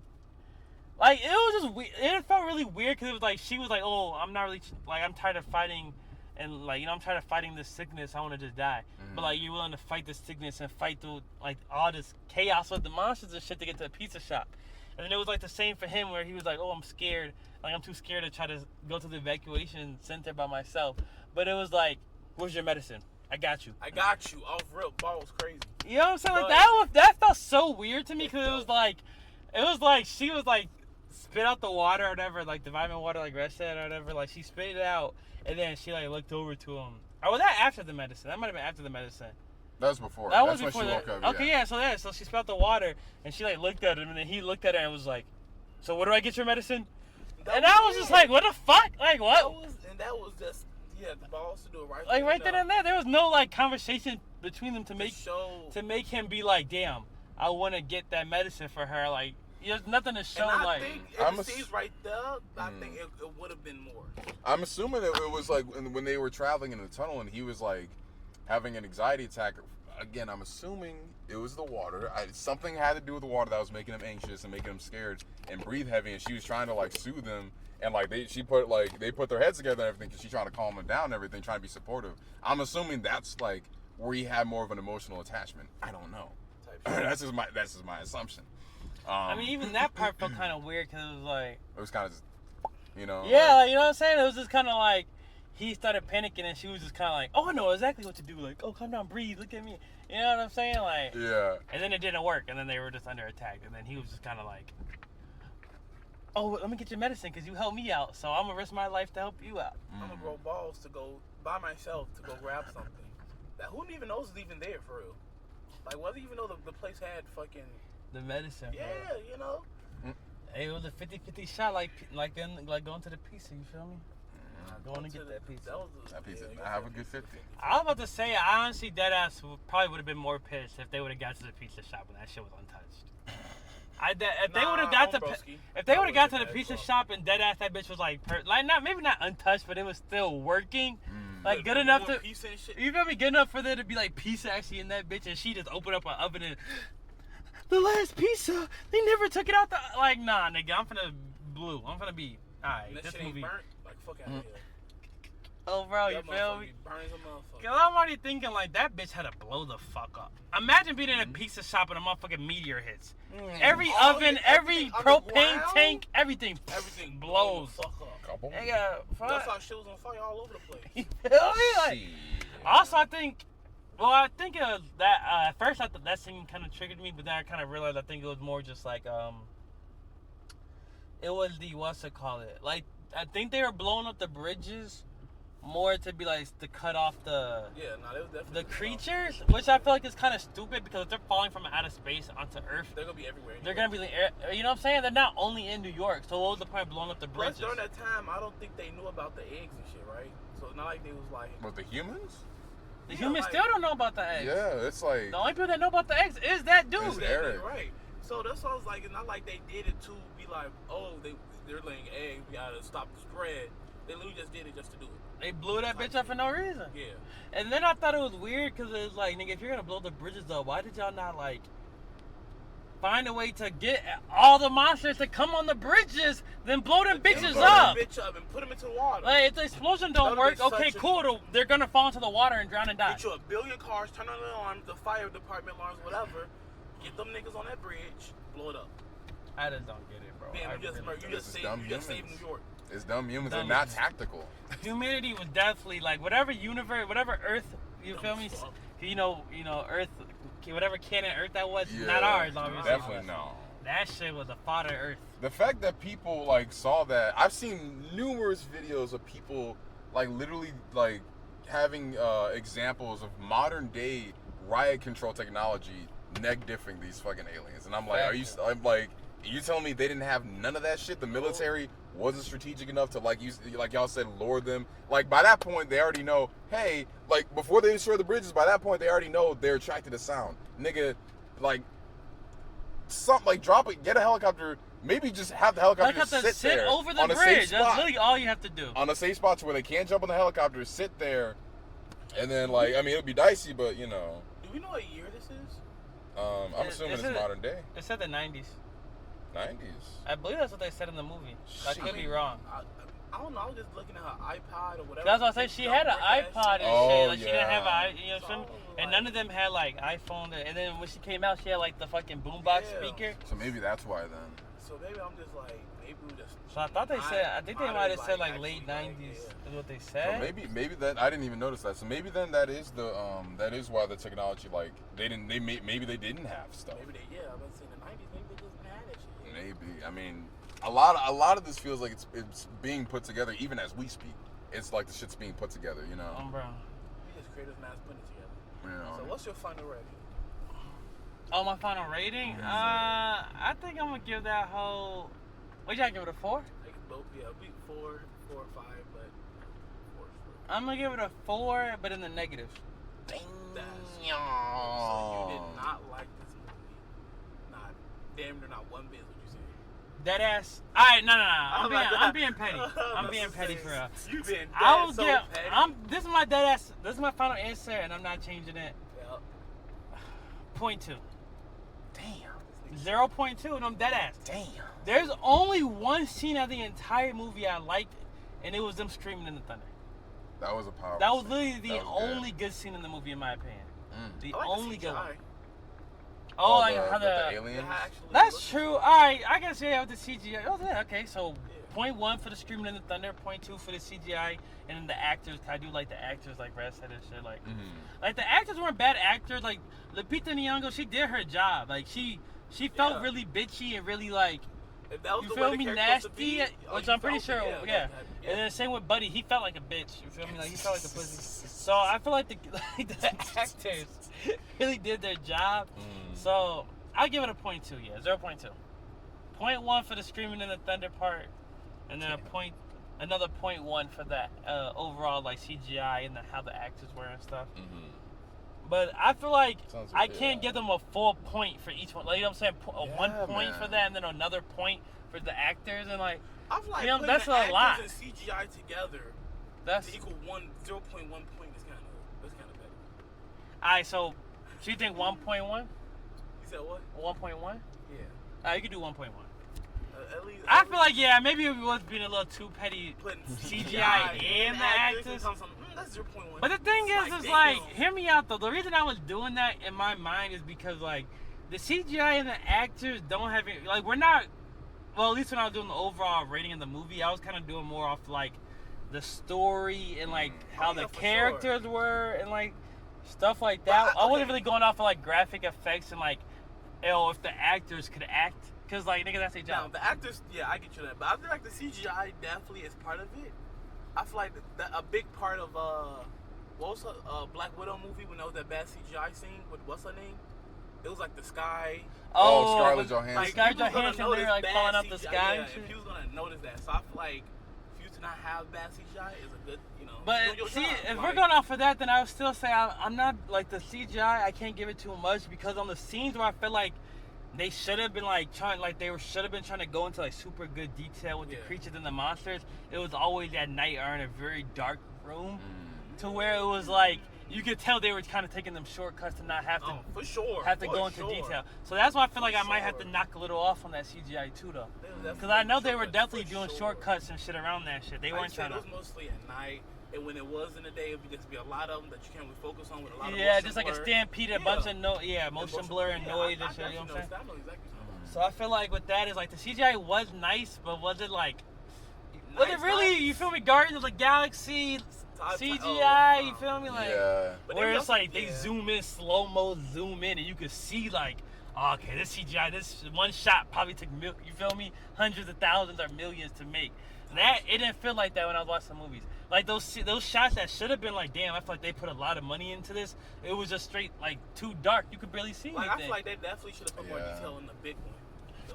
like it was just weird. It felt really weird because it was like she was like, "Oh, I'm not really like I'm tired of fighting." And like, you know, I'm tired of fighting this sickness. I want to just die. But like, you're willing to fight this sickness and fight through like all this chaos with the monsters and shit to get to the pizza shop. And then it was like the same for him, where he was like, "Oh, I'm scared. Like, I'm too scared to try to go to the evacuation center by myself." But it was like, "Where's your medicine? I got you." I got you off rip. Ball was crazy. You know what I'm saying? Like But- that felt so weird to me because it was like she was like spit out the water or whatever, like the vitamin water, like Red said or whatever. Like she spit it out, and then she like looked over to him. Or was that after the medicine? That might have been after the medicine. That was before. That That's was before when she that. woke up. Okay, yeah. So she spit out the water, and she like looked at him, and then he looked at her and was like, "So where do I get your medicine?" And I was just like, "What the fuck? Like what?" That was just the balls to do it right. Like right then and there, there was no like conversation between them to make show. to make him be like, "Damn, I want to get that medicine for her." Like, there's nothing to show. And I like, think I'm it seems right there. I think it would have been more. I'm assuming that it was like when they were traveling in the tunnel and he was like having an anxiety attack. Again, I'm assuming it was the water. Something had to do with the water that was making him anxious and making him scared and breathe heavy. And she was trying to like soothe him, and like they put their heads together and everything because she's trying to calm him down and everything, trying to be supportive. I'm assuming that's like where he had more of an emotional attachment. I don't know. That's just my assumption. I mean, even that part felt kind of weird because it was like, it was kind of just, you know. yeah, like- like, you know what I'm saying? It was just kind of like he started panicking and she was just kind of like, "Oh, I know exactly what to do. Like, oh, calm down, breathe, look at me." You know what I'm saying? Like, yeah. and then it didn't work, and then they were just under attack, and then he was just kind of like, "Oh, let me get your medicine because you helped me out, so I'm gonna risk my life to help you out." I'm gonna grow balls to go by myself to go grab something that who even knows is even there for real. Like, whether even know the place had fucking The medicine. yeah, bro. you know. Hey, it was a 50-50 shot, like going to the pizza. You feel me? Going to get that pizza. That pizza. I have a good 50. I was about to say, I honestly, deadass probably would have been more pissed if they would have got to the pizza shop and that shit was untouched. If they would have got to the pizza shop and deadass that bitch was like maybe not untouched, but it was still working, like good enough to. Pizza and shit. You feel me? Good enough for there to be like pizza actually in that bitch, and she just opened up an oven and the last pizza. They never took it out the like. Nah, nigga, I'm finna blue. I'm finna be alright. And that This shit ain't movie. burnt. Like fuck out of here. Oh, bro, you That feel motherfucker me? be burning some motherfucker. Cause I'm already thinking like that bitch had to blow the fuck up. Imagine being in a pizza shop and a motherfucking meteor hits. Every Oh, oven, yeah, every everything propane underground? tank, everything blows blows. the fuck up. Couple. Nigga, fuck. That's why shit was on fire all over the place. You feel me? Like, Shit. also, I think that at first I thought that scene kind of triggered me, but then I kind of realized I think it was more just like it was the what's it call it? Like I think they were blowing up the bridges more to be like to cut off the Yeah, no, they was definitely the creatures, which I feel like is kind of stupid because if they're falling from outer space onto Earth, They're gonna be everywhere. they're gonna be like, you know what I'm saying? They're not only in New York, so what was the point of blowing up the Plus, bridges? during that time, I don't think they knew about the eggs and shit, right? So it's not like they was like. But the humans? The Yeah, humans like- still don't know about the eggs. Yeah, it's like The only people that know about the eggs is that dude. It's That Eric. nigga, right? So that's why I was like, it's not like they did it to be like, oh, they're laying eggs, we gotta stop the spread. They literally just did it just to do it. They blew that bitch up for no reason. Yeah. And then I thought it was weird because it was like, nigga, if you're gonna blow the bridges up, why did y'all not like find a way to get all the monsters to come on the bridges, then blow them bitches blow up? Bitch up and put them into the water. Like if the explosion don't That'd work, be okay, such a- cool. They're gonna fall into the water and drown and die. Get you a billion cars, turn on the alarms, the fire department alarms, whatever. Get them niggas on that bridge, blow it up. I just don't get it, bro. Bam, I you just, really you don't. just This is saved, dumb you just saved humans. New York. it's dumb humans. They're Dumb not humans. tactical. Humanity was definitely like whatever universe, whatever Earth. You feel me? Fuck. You know, Earth, whatever canon Earth that was, Yeah, not ours, obviously. Definitely no. That shit was a fodder Earth. The fact that people like saw that, I've seen numerous videos of people like literally like having examples of modern day riot control technology neck diffing these fucking aliens, and I'm like, I'm like, you telling me they didn't have none of that shit? The military wasn't strategic enough to like y'all said, lure them. Like by that point, they already know. Hey, like before they destroy the bridges, by that point they already know they're attracted to sound, nigga. Like something like drop it, get a helicopter. Maybe just have the helicopter Like have to just sit there over the on a safe bridge. That's spot. literally all you have to do. On a safe spot to where they can't jump on the helicopter, sit there, and then like I mean it'll be dicey, but you know, Do we know what year this is? I'm assuming it's modern day, It said the 90s. 90s. I believe that's what they said in the movie. I could be wrong. I don't know. I was just looking at her iPod or whatever. That's what I said. She had an iPod and Oh, shit. Like she didn't have yeah. you know what I'm saying? And none of them had like iPhone. And then when she came out, she had like the fucking boombox Yeah. speaker. So maybe that's why then. So maybe I'm just like, maybe we just. So I thought they said. I think they modern, might have said like actually, late like, 90s. yeah. Is what they So said. maybe that I didn't even notice that. So maybe then that is the that is why the technology like maybe they didn't have stuff. Maybe they, yeah, I was saying the 90s, maybe they just had that shit. Maybe. I mean, a lot of this feels like it's being put together even as we speak. It's like the shit's being put together, you know. Bro. We just creative minds putting it together. You know. So what's your final rating? Oh, my final rating? I think I'm gonna give that whole. What y'all give it a 4? I can both, yeah, be 4 or 5, but 4 is 4. I'm gonna give it a 4, but in the negative. So you did not like this movie? Not damn near not one bit. What you saying? That ass. Alright, no. Oh my I'm God. being petty. I'm That's being petty insane. for real. You been I will so give. petty. This is my dead ass. This is my final answer, and I'm not changing it. Yeah. 0.2. Damn. 0.2, and I'm dead ass. Damn. There's only one scene of the entire movie I liked, and it was them screaming in the thunder. That was a powerful. That was scene. literally the That was good. only good scene in the movie, in my opinion. The I like only the good one. CGI. Oh, like the, how the the. aliens. Yeah, actually, That's look- true. All right, I can say with the CGI. Oh, yeah, okay. So, 0.1 for the screaming in the thunder, 0.2 for the CGI, and then the actors. I do like the actors, like Brad said and shit. Like the actors weren't bad actors. Like Lupita Nyong'o, she did her job. Like she felt Yeah. really bitchy and really like. If that was You the feel way me, the character was to nasty? be, Which you I'm pretty felt sure, it, yeah. yeah. And then same with Buddy, he felt like a bitch. You feel me? Like he felt like a pussy. So I feel like the actors really did their job. So I'll give it a 0.2, yeah, 0.2. 0.1 for the screaming in the thunder part, and then another 0.1 for that overall like CGI and how the actors were and stuff. But I feel like Sounds I good, can't yeah. give them a full point for each one. Like you know what I'm saying, Yeah, 1 point man. for that, and then another point for the actors, and like I feel like You know, putting that's the a actors lot. and CGI together that's. to equal 0.1 point is kind of better. Alright, so you think 1.1? You said what? 1.1? Yeah. Alright, you can do 1.1. At least. I feel like maybe it was being a little too petty. Putting CGI in the actors. That's 0.1. But the thing is like, hear me out though. The reason I was doing that in my mind is because like the CGI and the actors don't have it. Like we're not. Well, at least when I was doing the overall rating of the movie, I was kind of doing more off like the story and like how the characters were and like stuff like that. I wasn't really going off of like graphic effects and like, if the actors could act, cause like niggas that's their job. No, the actors, I get you that, but I feel like the CGI definitely is part of it. I feel like a big part of what was Black Widow movie when there was that bad CGI scene with what's her name? It was like the sky. Oh, Scarlett Johansson. Like Scarlett Johansson, they were like falling up the sky. Yeah, and people gonna notice that. So I feel like for you to not have bad CGI is a good, But see, if we're going off of that, then I would still say I'm not like the CGI. I can't give it too much because on the scenes where I feel like they should have been like trying, like should have been trying to go into like super good detail with the creatures and the monsters. It was always at night or in a very dark room, to where it was like you could tell they were kind of taking them shortcuts to not have to go into detail. So that's why I feel like I might have to knock a little off on that CGI too, though, because I know they were definitely doing shortcuts and shit around that shit. They weren't trying to. It was mostly at night. And when it was in the day, it would just be a lot of them that you can't really focus on with a lot of motion just like blur. A stampede, a bunch of motion blur and noise and shit. You know what I'm saying? I know exactly what you're So I feel like with that is like the CGI was nice, but was it like, was it really? You feel me? Guardians of the Galaxy CGI. You feel me? Like where it's like they zoom in, slow mo zoom in, and you could see like, okay, this CGI, this one shot probably took you feel me, hundreds of thousands or millions to make. That it didn't feel like that when I was watching the movies. Like those shots that should have been like, damn, I feel like they put a lot of money into this. It was just straight like too dark. You could barely see anything. I feel like they definitely should have put more detail in the big one.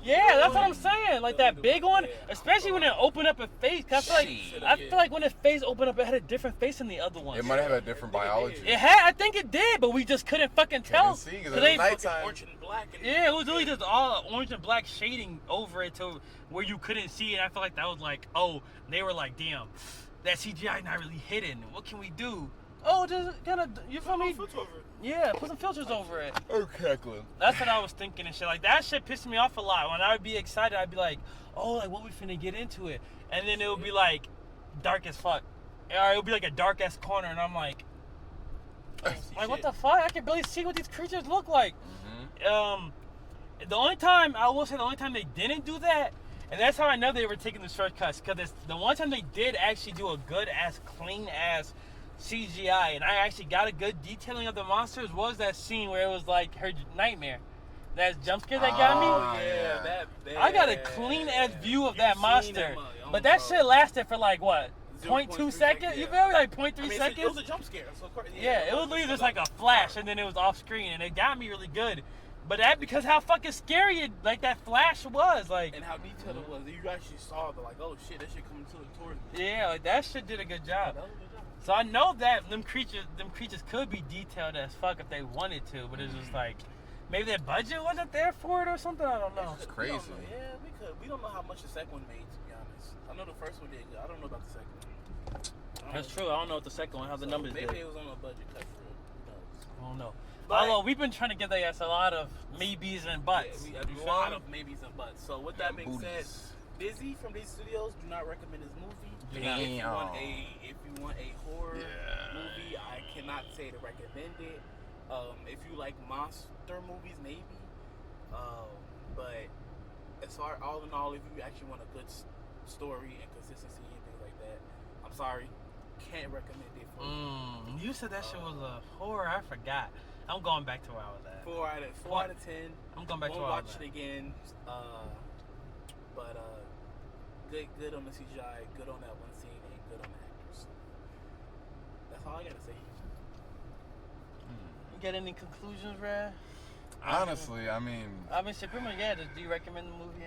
Yeah, that's what I'm saying. Like that big one, especially when it opened up a face. Cause I feel like when the face opened up, it had a different face than the other ones. It might have had a different biology. It had, I think it did, but we just couldn't fucking tell. See, because it was nighttime. Orange and black. It was really just all orange and black shading over it to where you couldn't see it. I feel like that was like, they were like, damn, that CGI not really hidden. What can we do? Just kind of, you feel me? Yeah, put some filters over it. Okay, Cliff. That's what I was thinking and shit. Like that shit pissed me off a lot. When I would be excited, I'd be like, like what we finna get into it, and then it would be like dark as fuck, or it would be like a dark ass corner, and I'm like, what the fuck? I can barely see what these creatures look like. The only time they didn't do that, and that's how I know they were taking the shortcuts, because the one time they did actually do a good ass, clean ass CGI, and I actually got a good detailing of the monsters, was that scene where it was like her nightmare. That jump scare that got me. I got a clean ass view of that monster. But that shit lasted for like what? 0.2 seconds? You feel me? Like 0.3 seconds? It was a jump scare. So it was literally just like a flash, and then it was off screen, and it got me really good. But that because how fucking scary it, like that flash was, like, and how detailed it was. You actually saw the like, oh shit, that shit coming towards me. Yeah, like that shit did a good job. So I know that them creatures could be detailed as fuck if they wanted to, but it's just like maybe their budget wasn't there for it or something. I don't know. It's crazy. We don't know how much the second one made, to be honest. I know the first one did good. I don't know about the second one. That's true. I don't know what the second one, how the numbers did. Maybe it was on a budget cut for it. Who knows? I don't know. Although we've been trying to give their ass a lot of maybes and buts. Yeah, a lot of maybes and buts. So with that being said, Dizzy from these studios, do not recommend this movie. If you want a horror movie, I cannot say to recommend it. If you like monster movies, maybe. But as far all in all, if you actually want a good story and consistency and things like that, I'm sorry, can't recommend it for you. You said that shit was a horror. I forgot. I'm going back to where I was at. 4 out of 10. I'm going back to where I was at. Watch it again. But good on the CGI, good on that one scene, and good on the actors. That's all I gotta say. You got any conclusions, Rad? Honestly, I mean, shit, pretty much, do you recommend the movie?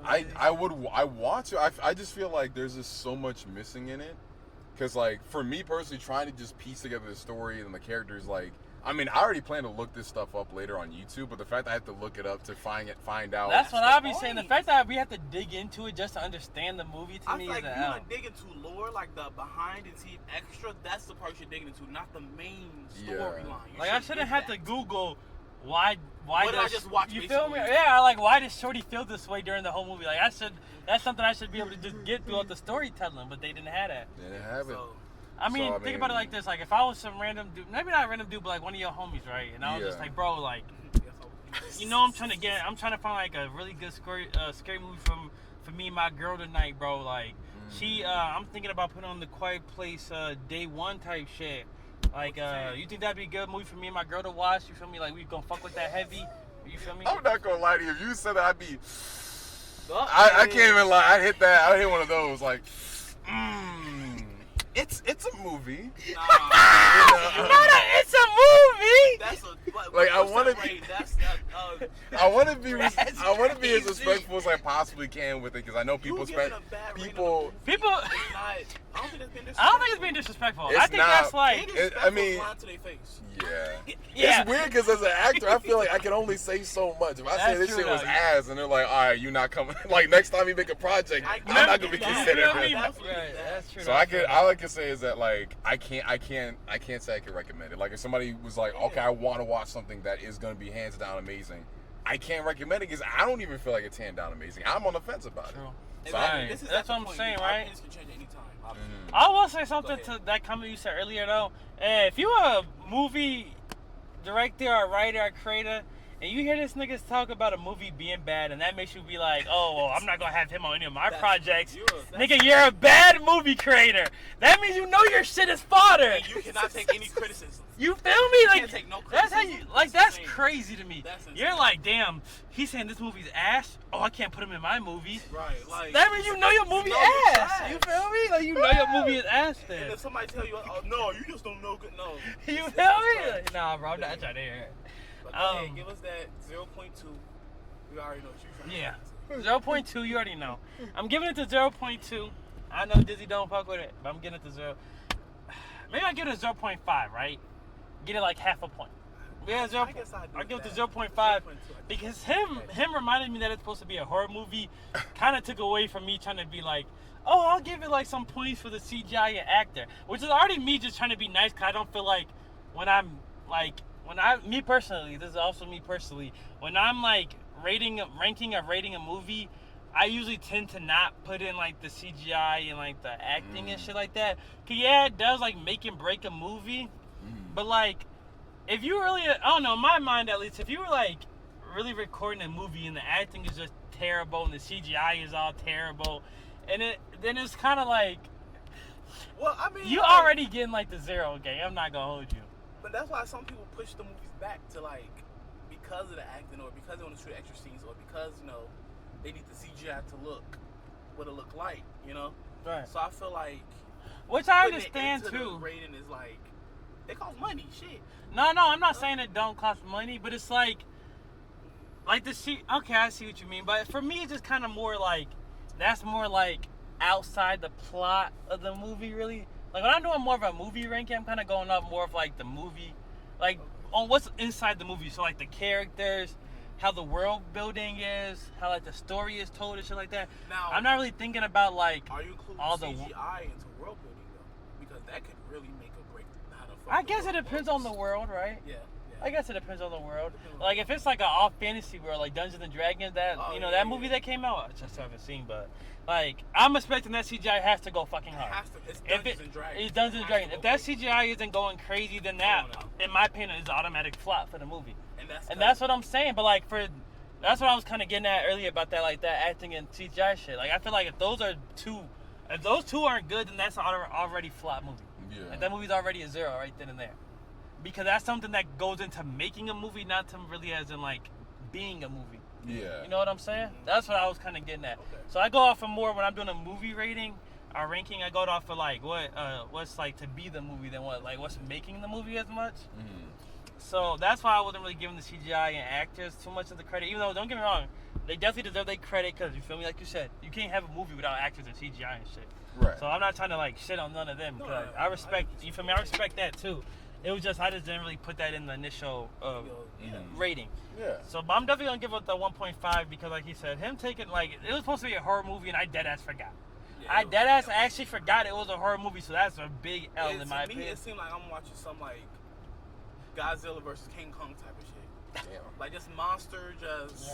I want to. I just feel like there's just so much missing in it. Because, like, for me personally, trying to just piece together the story and the characters, like, I mean, I already plan to look this stuff up later on YouTube, but the fact that I have to look it up to find out. That's what I'll be saying. The fact that we have to dig into it just to understand the movie to me is like, you want to dig into lore, like the behind and see extra. That's the part you're digging into, not the main storyline. Like, I shouldn't have to Google why What did I does just watch, you feel me? basically? Yeah, like why does Shorty feel this way during the whole movie? Like that's something I should be able to just get throughout the storytelling, but they didn't have that. They didn't have it. So, I mean, So, I think about it mean- like this: like if I was some random dude, maybe not random dude, but like one of your homies, right? And I was just Yeah. like, bro, like, you know, I'm trying to find like a really good scary movie for me and my girl tonight, bro. Like, I'm thinking about putting on the Quiet Place day one type shit. Like, you think that'd be a good movie for me and my girl to watch? You feel me? Like, we gonna fuck with that heavy? You feel me? I'm not gonna lie to you. If you said that, I'd be. I can't even lie. I hit one of those. Like, it's a movie. It's a movie. That's a Like, I what's wanna that be- rate? That's not. I want to be. That's I want to be as crazy. respectful as I possibly can with it because I know people You spend. giving a bad rating People. on the movie. People, It's not. I don't think it's been disrespectful. I don't think it's being disrespectful. It's I think not. that's like, Being I mean- disrespectful is lying to their face. Yeah. yeah. It's weird because as an actor, I feel like I can only say so much. If I say That's this true, shit was though. ass, and they're like, "All right, you not coming." Like next time you make a project, I- I'm not gonna be Yeah, considered. You know what I for mean? it. Definitely Right, that. that's true. So all I can say is that like I can't say I can recommend it. Like if somebody was like, okay, I want to watch something that is gonna be hands down amazing, I can't recommend it because I don't even feel like it's hands down amazing. I'm on the fence about it. True. So Right. This is That's at what the I'm point, saying, our right? opinions can change at any time. obviously. I will say something Go to ahead. that comment you said earlier though. If you a movie director or writer or creator and you hear this niggas talk about a movie being bad and that makes you be like, oh, well, I'm not gonna have him on any of my That's- projects. that's- Nigga, you're a bad movie creator. That means you know your shit is fodder. And you cannot take any criticism. You feel me? Like can't take no that's how you criticism. like. That's That's insane. crazy to me. That's You're insane. like, damn. He's saying this movie's ass. Oh, I can't put him in my movie. Right, like That means you know your movie know it's ass. trash. You feel me? Like you know your movie is ass. And Then if somebody tell you, oh no, you just don't know good, no. you It's feel me? trash. Like, nah, bro. I'm not trying to hear it. But go ahead, give us that 0.2. We already know what you're Yeah. trying 0.2. You already know. I'm giving it to 0.2. I know Dizzy don't fuck with it, but I'm giving it to 0. Maybe I give it a 0.5. Right? Get it like half a point. Yeah, zero. I guess I'd do I'll give it to that. 0.5 0.2, because him reminded me that it's supposed to be a horror movie. Kind of took away from me trying to be like, oh, I'll give it like some points for the CGI and actor, which is already me just trying to be nice because I don't feel like when me personally, this is also me personally, when I'm like ranking or rating a movie, I usually tend to not put in like the CGI and like the acting and shit like that. Cause yeah, it does like make and break a movie, but like if you really, I don't know, in my mind at least, if you were like really recording a movie and the acting is just terrible and the CGI is all terrible, and then it's kind of like Well, I mean, you like, already getting like the zero game. I'm not gonna hold you. But that's why some people push the movies back to like because of the acting or because they want to shoot extra scenes or because they need the CGI to look what it look like, Right. So I feel like Which I putting it understand into the too. rating is like it costs money, shit. No, I'm not saying it don't cost money, but it's like the okay, I see what you mean. But for me, it's just kind of more like, that's more like outside the plot of the movie, really. Like when I'm doing more of a movie ranking, I'm kind of going up more of like the movie, like on what's inside the movie. So like the characters, how the world building is, how like the story is told and shit like that. Now, I'm not really thinking about like are you including all the CGI into world building though? Because that could really make or break how the fuck I the guess it world depends works. on the world, right? Yeah. I guess it depends on the world. Like if it's like an off fantasy world, like Dungeons and Dragons, that Oh, that yeah, movie yeah. that came out, I just haven't seen, but like I'm expecting that CGI has to go fucking It hard. has to, it's If Dungeons and Dragons. it's Dungeons and It has Dragons, to if go that crazy. CGI isn't going crazy, then that, No. in my opinion, is an automatic flop for the movie. And That's what I'm saying. But like that's what I was kind of getting at earlier about that, like that acting and CGI shit. Like I feel like if those two aren't good, then that's an already flop movie. Yeah. Like that movie's already a zero right then and there. Because that's something that goes into making a movie, not to really as in like being a movie. Yeah. You know what I'm saying? That's what I was kind of getting at. Okay. So I go off of more when I'm doing a movie rating or ranking. I go off of like what's like to be the movie than what's making the movie as much. So that's why I wasn't really giving the CGI and actors too much of the credit. Even though, don't get me wrong, they definitely deserve their credit because, you feel me, like you said, you can't have a movie without actors and CGI and shit. Right. So I'm not trying to like shit on none of them. No, Cause no, I respect, you feel me? I respect that too. It was just I just didn't really put that in the initial rating. Yeah. So, but I'm definitely gonna give it the 1.5 because, like he said, him taking like it was supposed to be a horror movie and I dead ass forgot. I dead ass actually forgot it was a horror movie, so that's a big L in my To me, opinion. it seemed like I'm watching some like Godzilla versus King Kong type of shit. Damn. Like this monster just.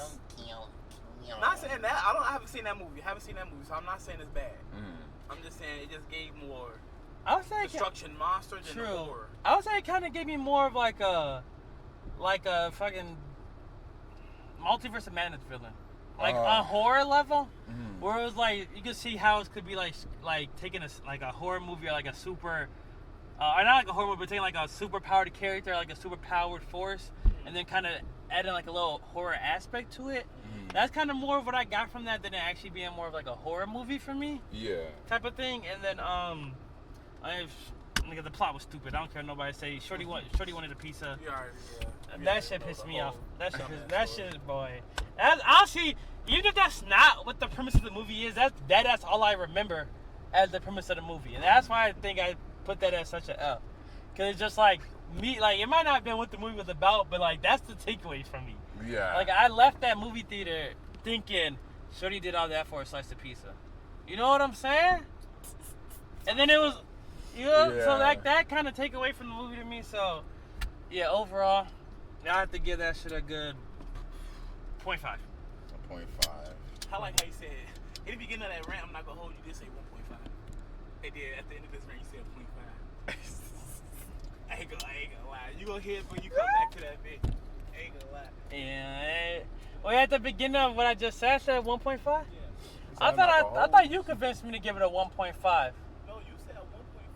Not saying that. I haven't seen that movie. So I'm not saying it's bad. I'm just saying it just gave more I would say destruction monster than True. horror. I would say it kind of gave me more of like a fucking Multiverse of Madness villain, like a horror level, where it was like you could see how it could be like taking a horror movie or like a super, or not like a horror movie, but taking like a super powered character, like a super powered force, and then kind of adding like a little horror aspect to it. That's kind of more of what I got from that than it actually being more of like a horror movie for me. Yeah. Type of thing, and then nigga, the plot was stupid. I don't care what nobody say. Shorty wanted a pizza. That shit pissed me off. That shit, boy. That's, honestly, even if that's not what the premise of the movie is, that's all I remember as the premise of the movie, and that's why I think I put that as such a L. Cause it's just like me, like it might not have been what the movie was about, but like that's the takeaway from me. Yeah. Like I left that movie theater thinking, Shorty did all that for a slice of pizza. You know what I'm saying? And then it was, you know, so like that kind of take away from the movie to me. So yeah, overall, I have to give that shit a good 0.5. 0.5. I like how you said, in the beginning of that rant, I'm not gonna hold you, did say 1.5. And then at the end of this rant, you said 0.5. I ain't gonna lie. You gonna hear it when you come back to that bit. I ain't gonna lie. Yeah. Well, at the beginning of what I just said, I said 1.5. Yeah. I thought you convinced me to give it a 1.5. No, you said 1.5,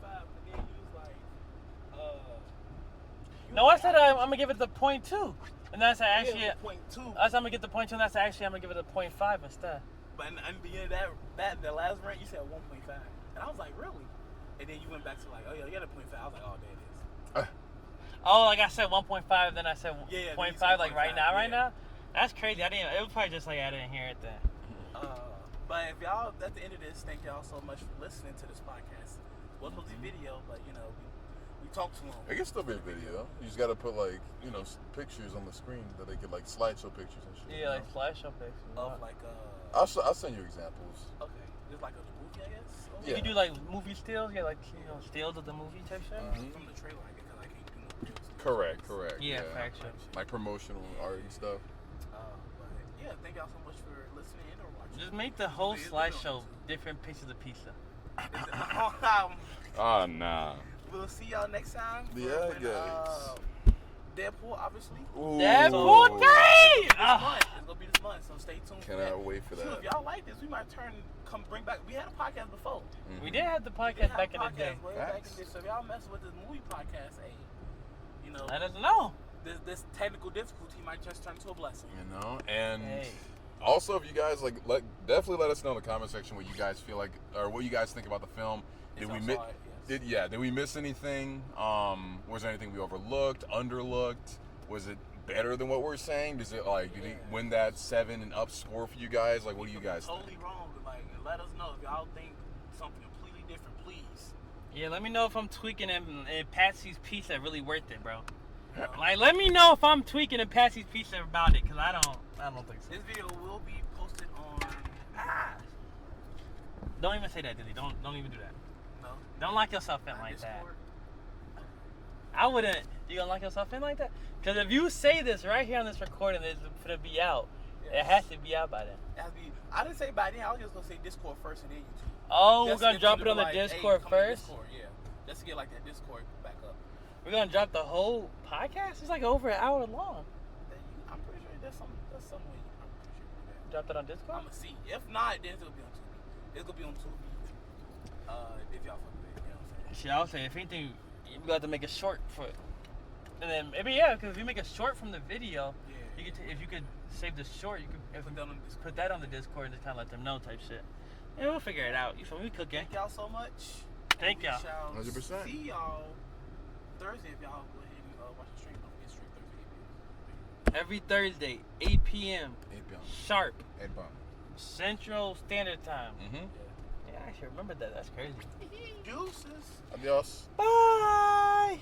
but then you was like, No, I said I'm gonna give it the 0.2, and that's actually. 0.2. I said I'm gonna get the 0.2, and that's actually I'm gonna give it a 0.5 instead. But in the beginning of the last rant, you said 1.5, and I was like, really? And then you went back to like, oh yeah, you got a 0.5. I was like, oh, there it is. Oh, like I said 1.5, then I said Yeah, 0.5, like right now, yeah. now. That's crazy. It was probably just like I didn't hear it then. But if y'all, at the end of this, thank y'all so much for listening to this podcast. It was supposed to be video, but you know, we talked too long. It can still be a video. You just gotta put like, you know, pictures on the screen that they could like slideshow pictures and shit. Yeah, like slideshow pictures. Of like I'll send you examples. okay, just like a movie, I guess. You can do like movie stills, yeah, like stills of the movie type shit. From the trailer, I guess, because I can't do no reels. Correct. Yeah, faction. Like promotional art and stuff. But yeah, thank y'all so much for listening or watching. Just make the whole slideshow different pieces of pizza. Ah, nah. We'll see y'all next time. Yeah, I guess. Deadpool, obviously. Ooh. Deadpool 3! It's gonna be this month, so stay tuned. Cannot wait for Shoot, that. if y'all like this, we might bring back. We had a podcast before. We did have the podcast back in the day. Way back in the day. So if y'all mess with this movie podcast, hey, you know, Let us know. This technical difficulty might just turn into a blessing. You know, and Hey. also if you guys like, definitely let us know in the comment section what you guys feel like or what you guys think about the film. Did we miss? Did we miss anything? Was there anything we overlooked, underlooked? Was it better than what we're saying? Does it like did it win that 7 and up score for you guys? Like, what do you guys think? Totally wrong, but like, let us know if y'all think something completely different, please. Yeah, let me know if I'm tweaking and Patsy's pizza really worth it, bro. Like, let me know if I'm tweaking and Patsy's pizza about it, cause I don't think so. This video will be posted on. Don't even say that, Dilly. Don't even do that. No. Don't lock yourself in like that. Discord. I wouldn't. You gonna lock yourself in like that? Cause if you say this right here on this recording, it's gonna be out. Yes. It has to be out by then. It has to be. I didn't say by then. I was just gonna say Discord first and then YouTube. Oh, Just we're gonna to get drop them it on to the like, hey, Discord come to first. Discord, yeah. Just to get like that Discord back up. We're gonna drop the whole podcast. It's like over an hour long. I'm pretty sure there's some way. I'm pretty sure you can do that. Drop it on Discord. I'm gonna see. If not, then it's gonna be on Tubi. It's gonna be on Tubi. If y'all fuck with it, you know what I'm saying. Shit, I would say if anything, we got to make a short for it. And then maybe because if you make a short from the video, Yeah. you could if you could save the short, you could Put that on the Discord. put that on the Discord and just kind of let them know type shit. Yeah, we'll figure it out. You feel me? We cooking. Thank y'all so much. Thank We y'all. shall 100%. See y'all Thursday if y'all go ahead and watch the stream. Don't forget stream Thursday. Every Thursday, 8 p.m. 8 p.m. sharp, 8 p.m. Central Standard Time. Mm-hmm. Yeah, I actually remember that. That's crazy. Deuces. Adios. Bye.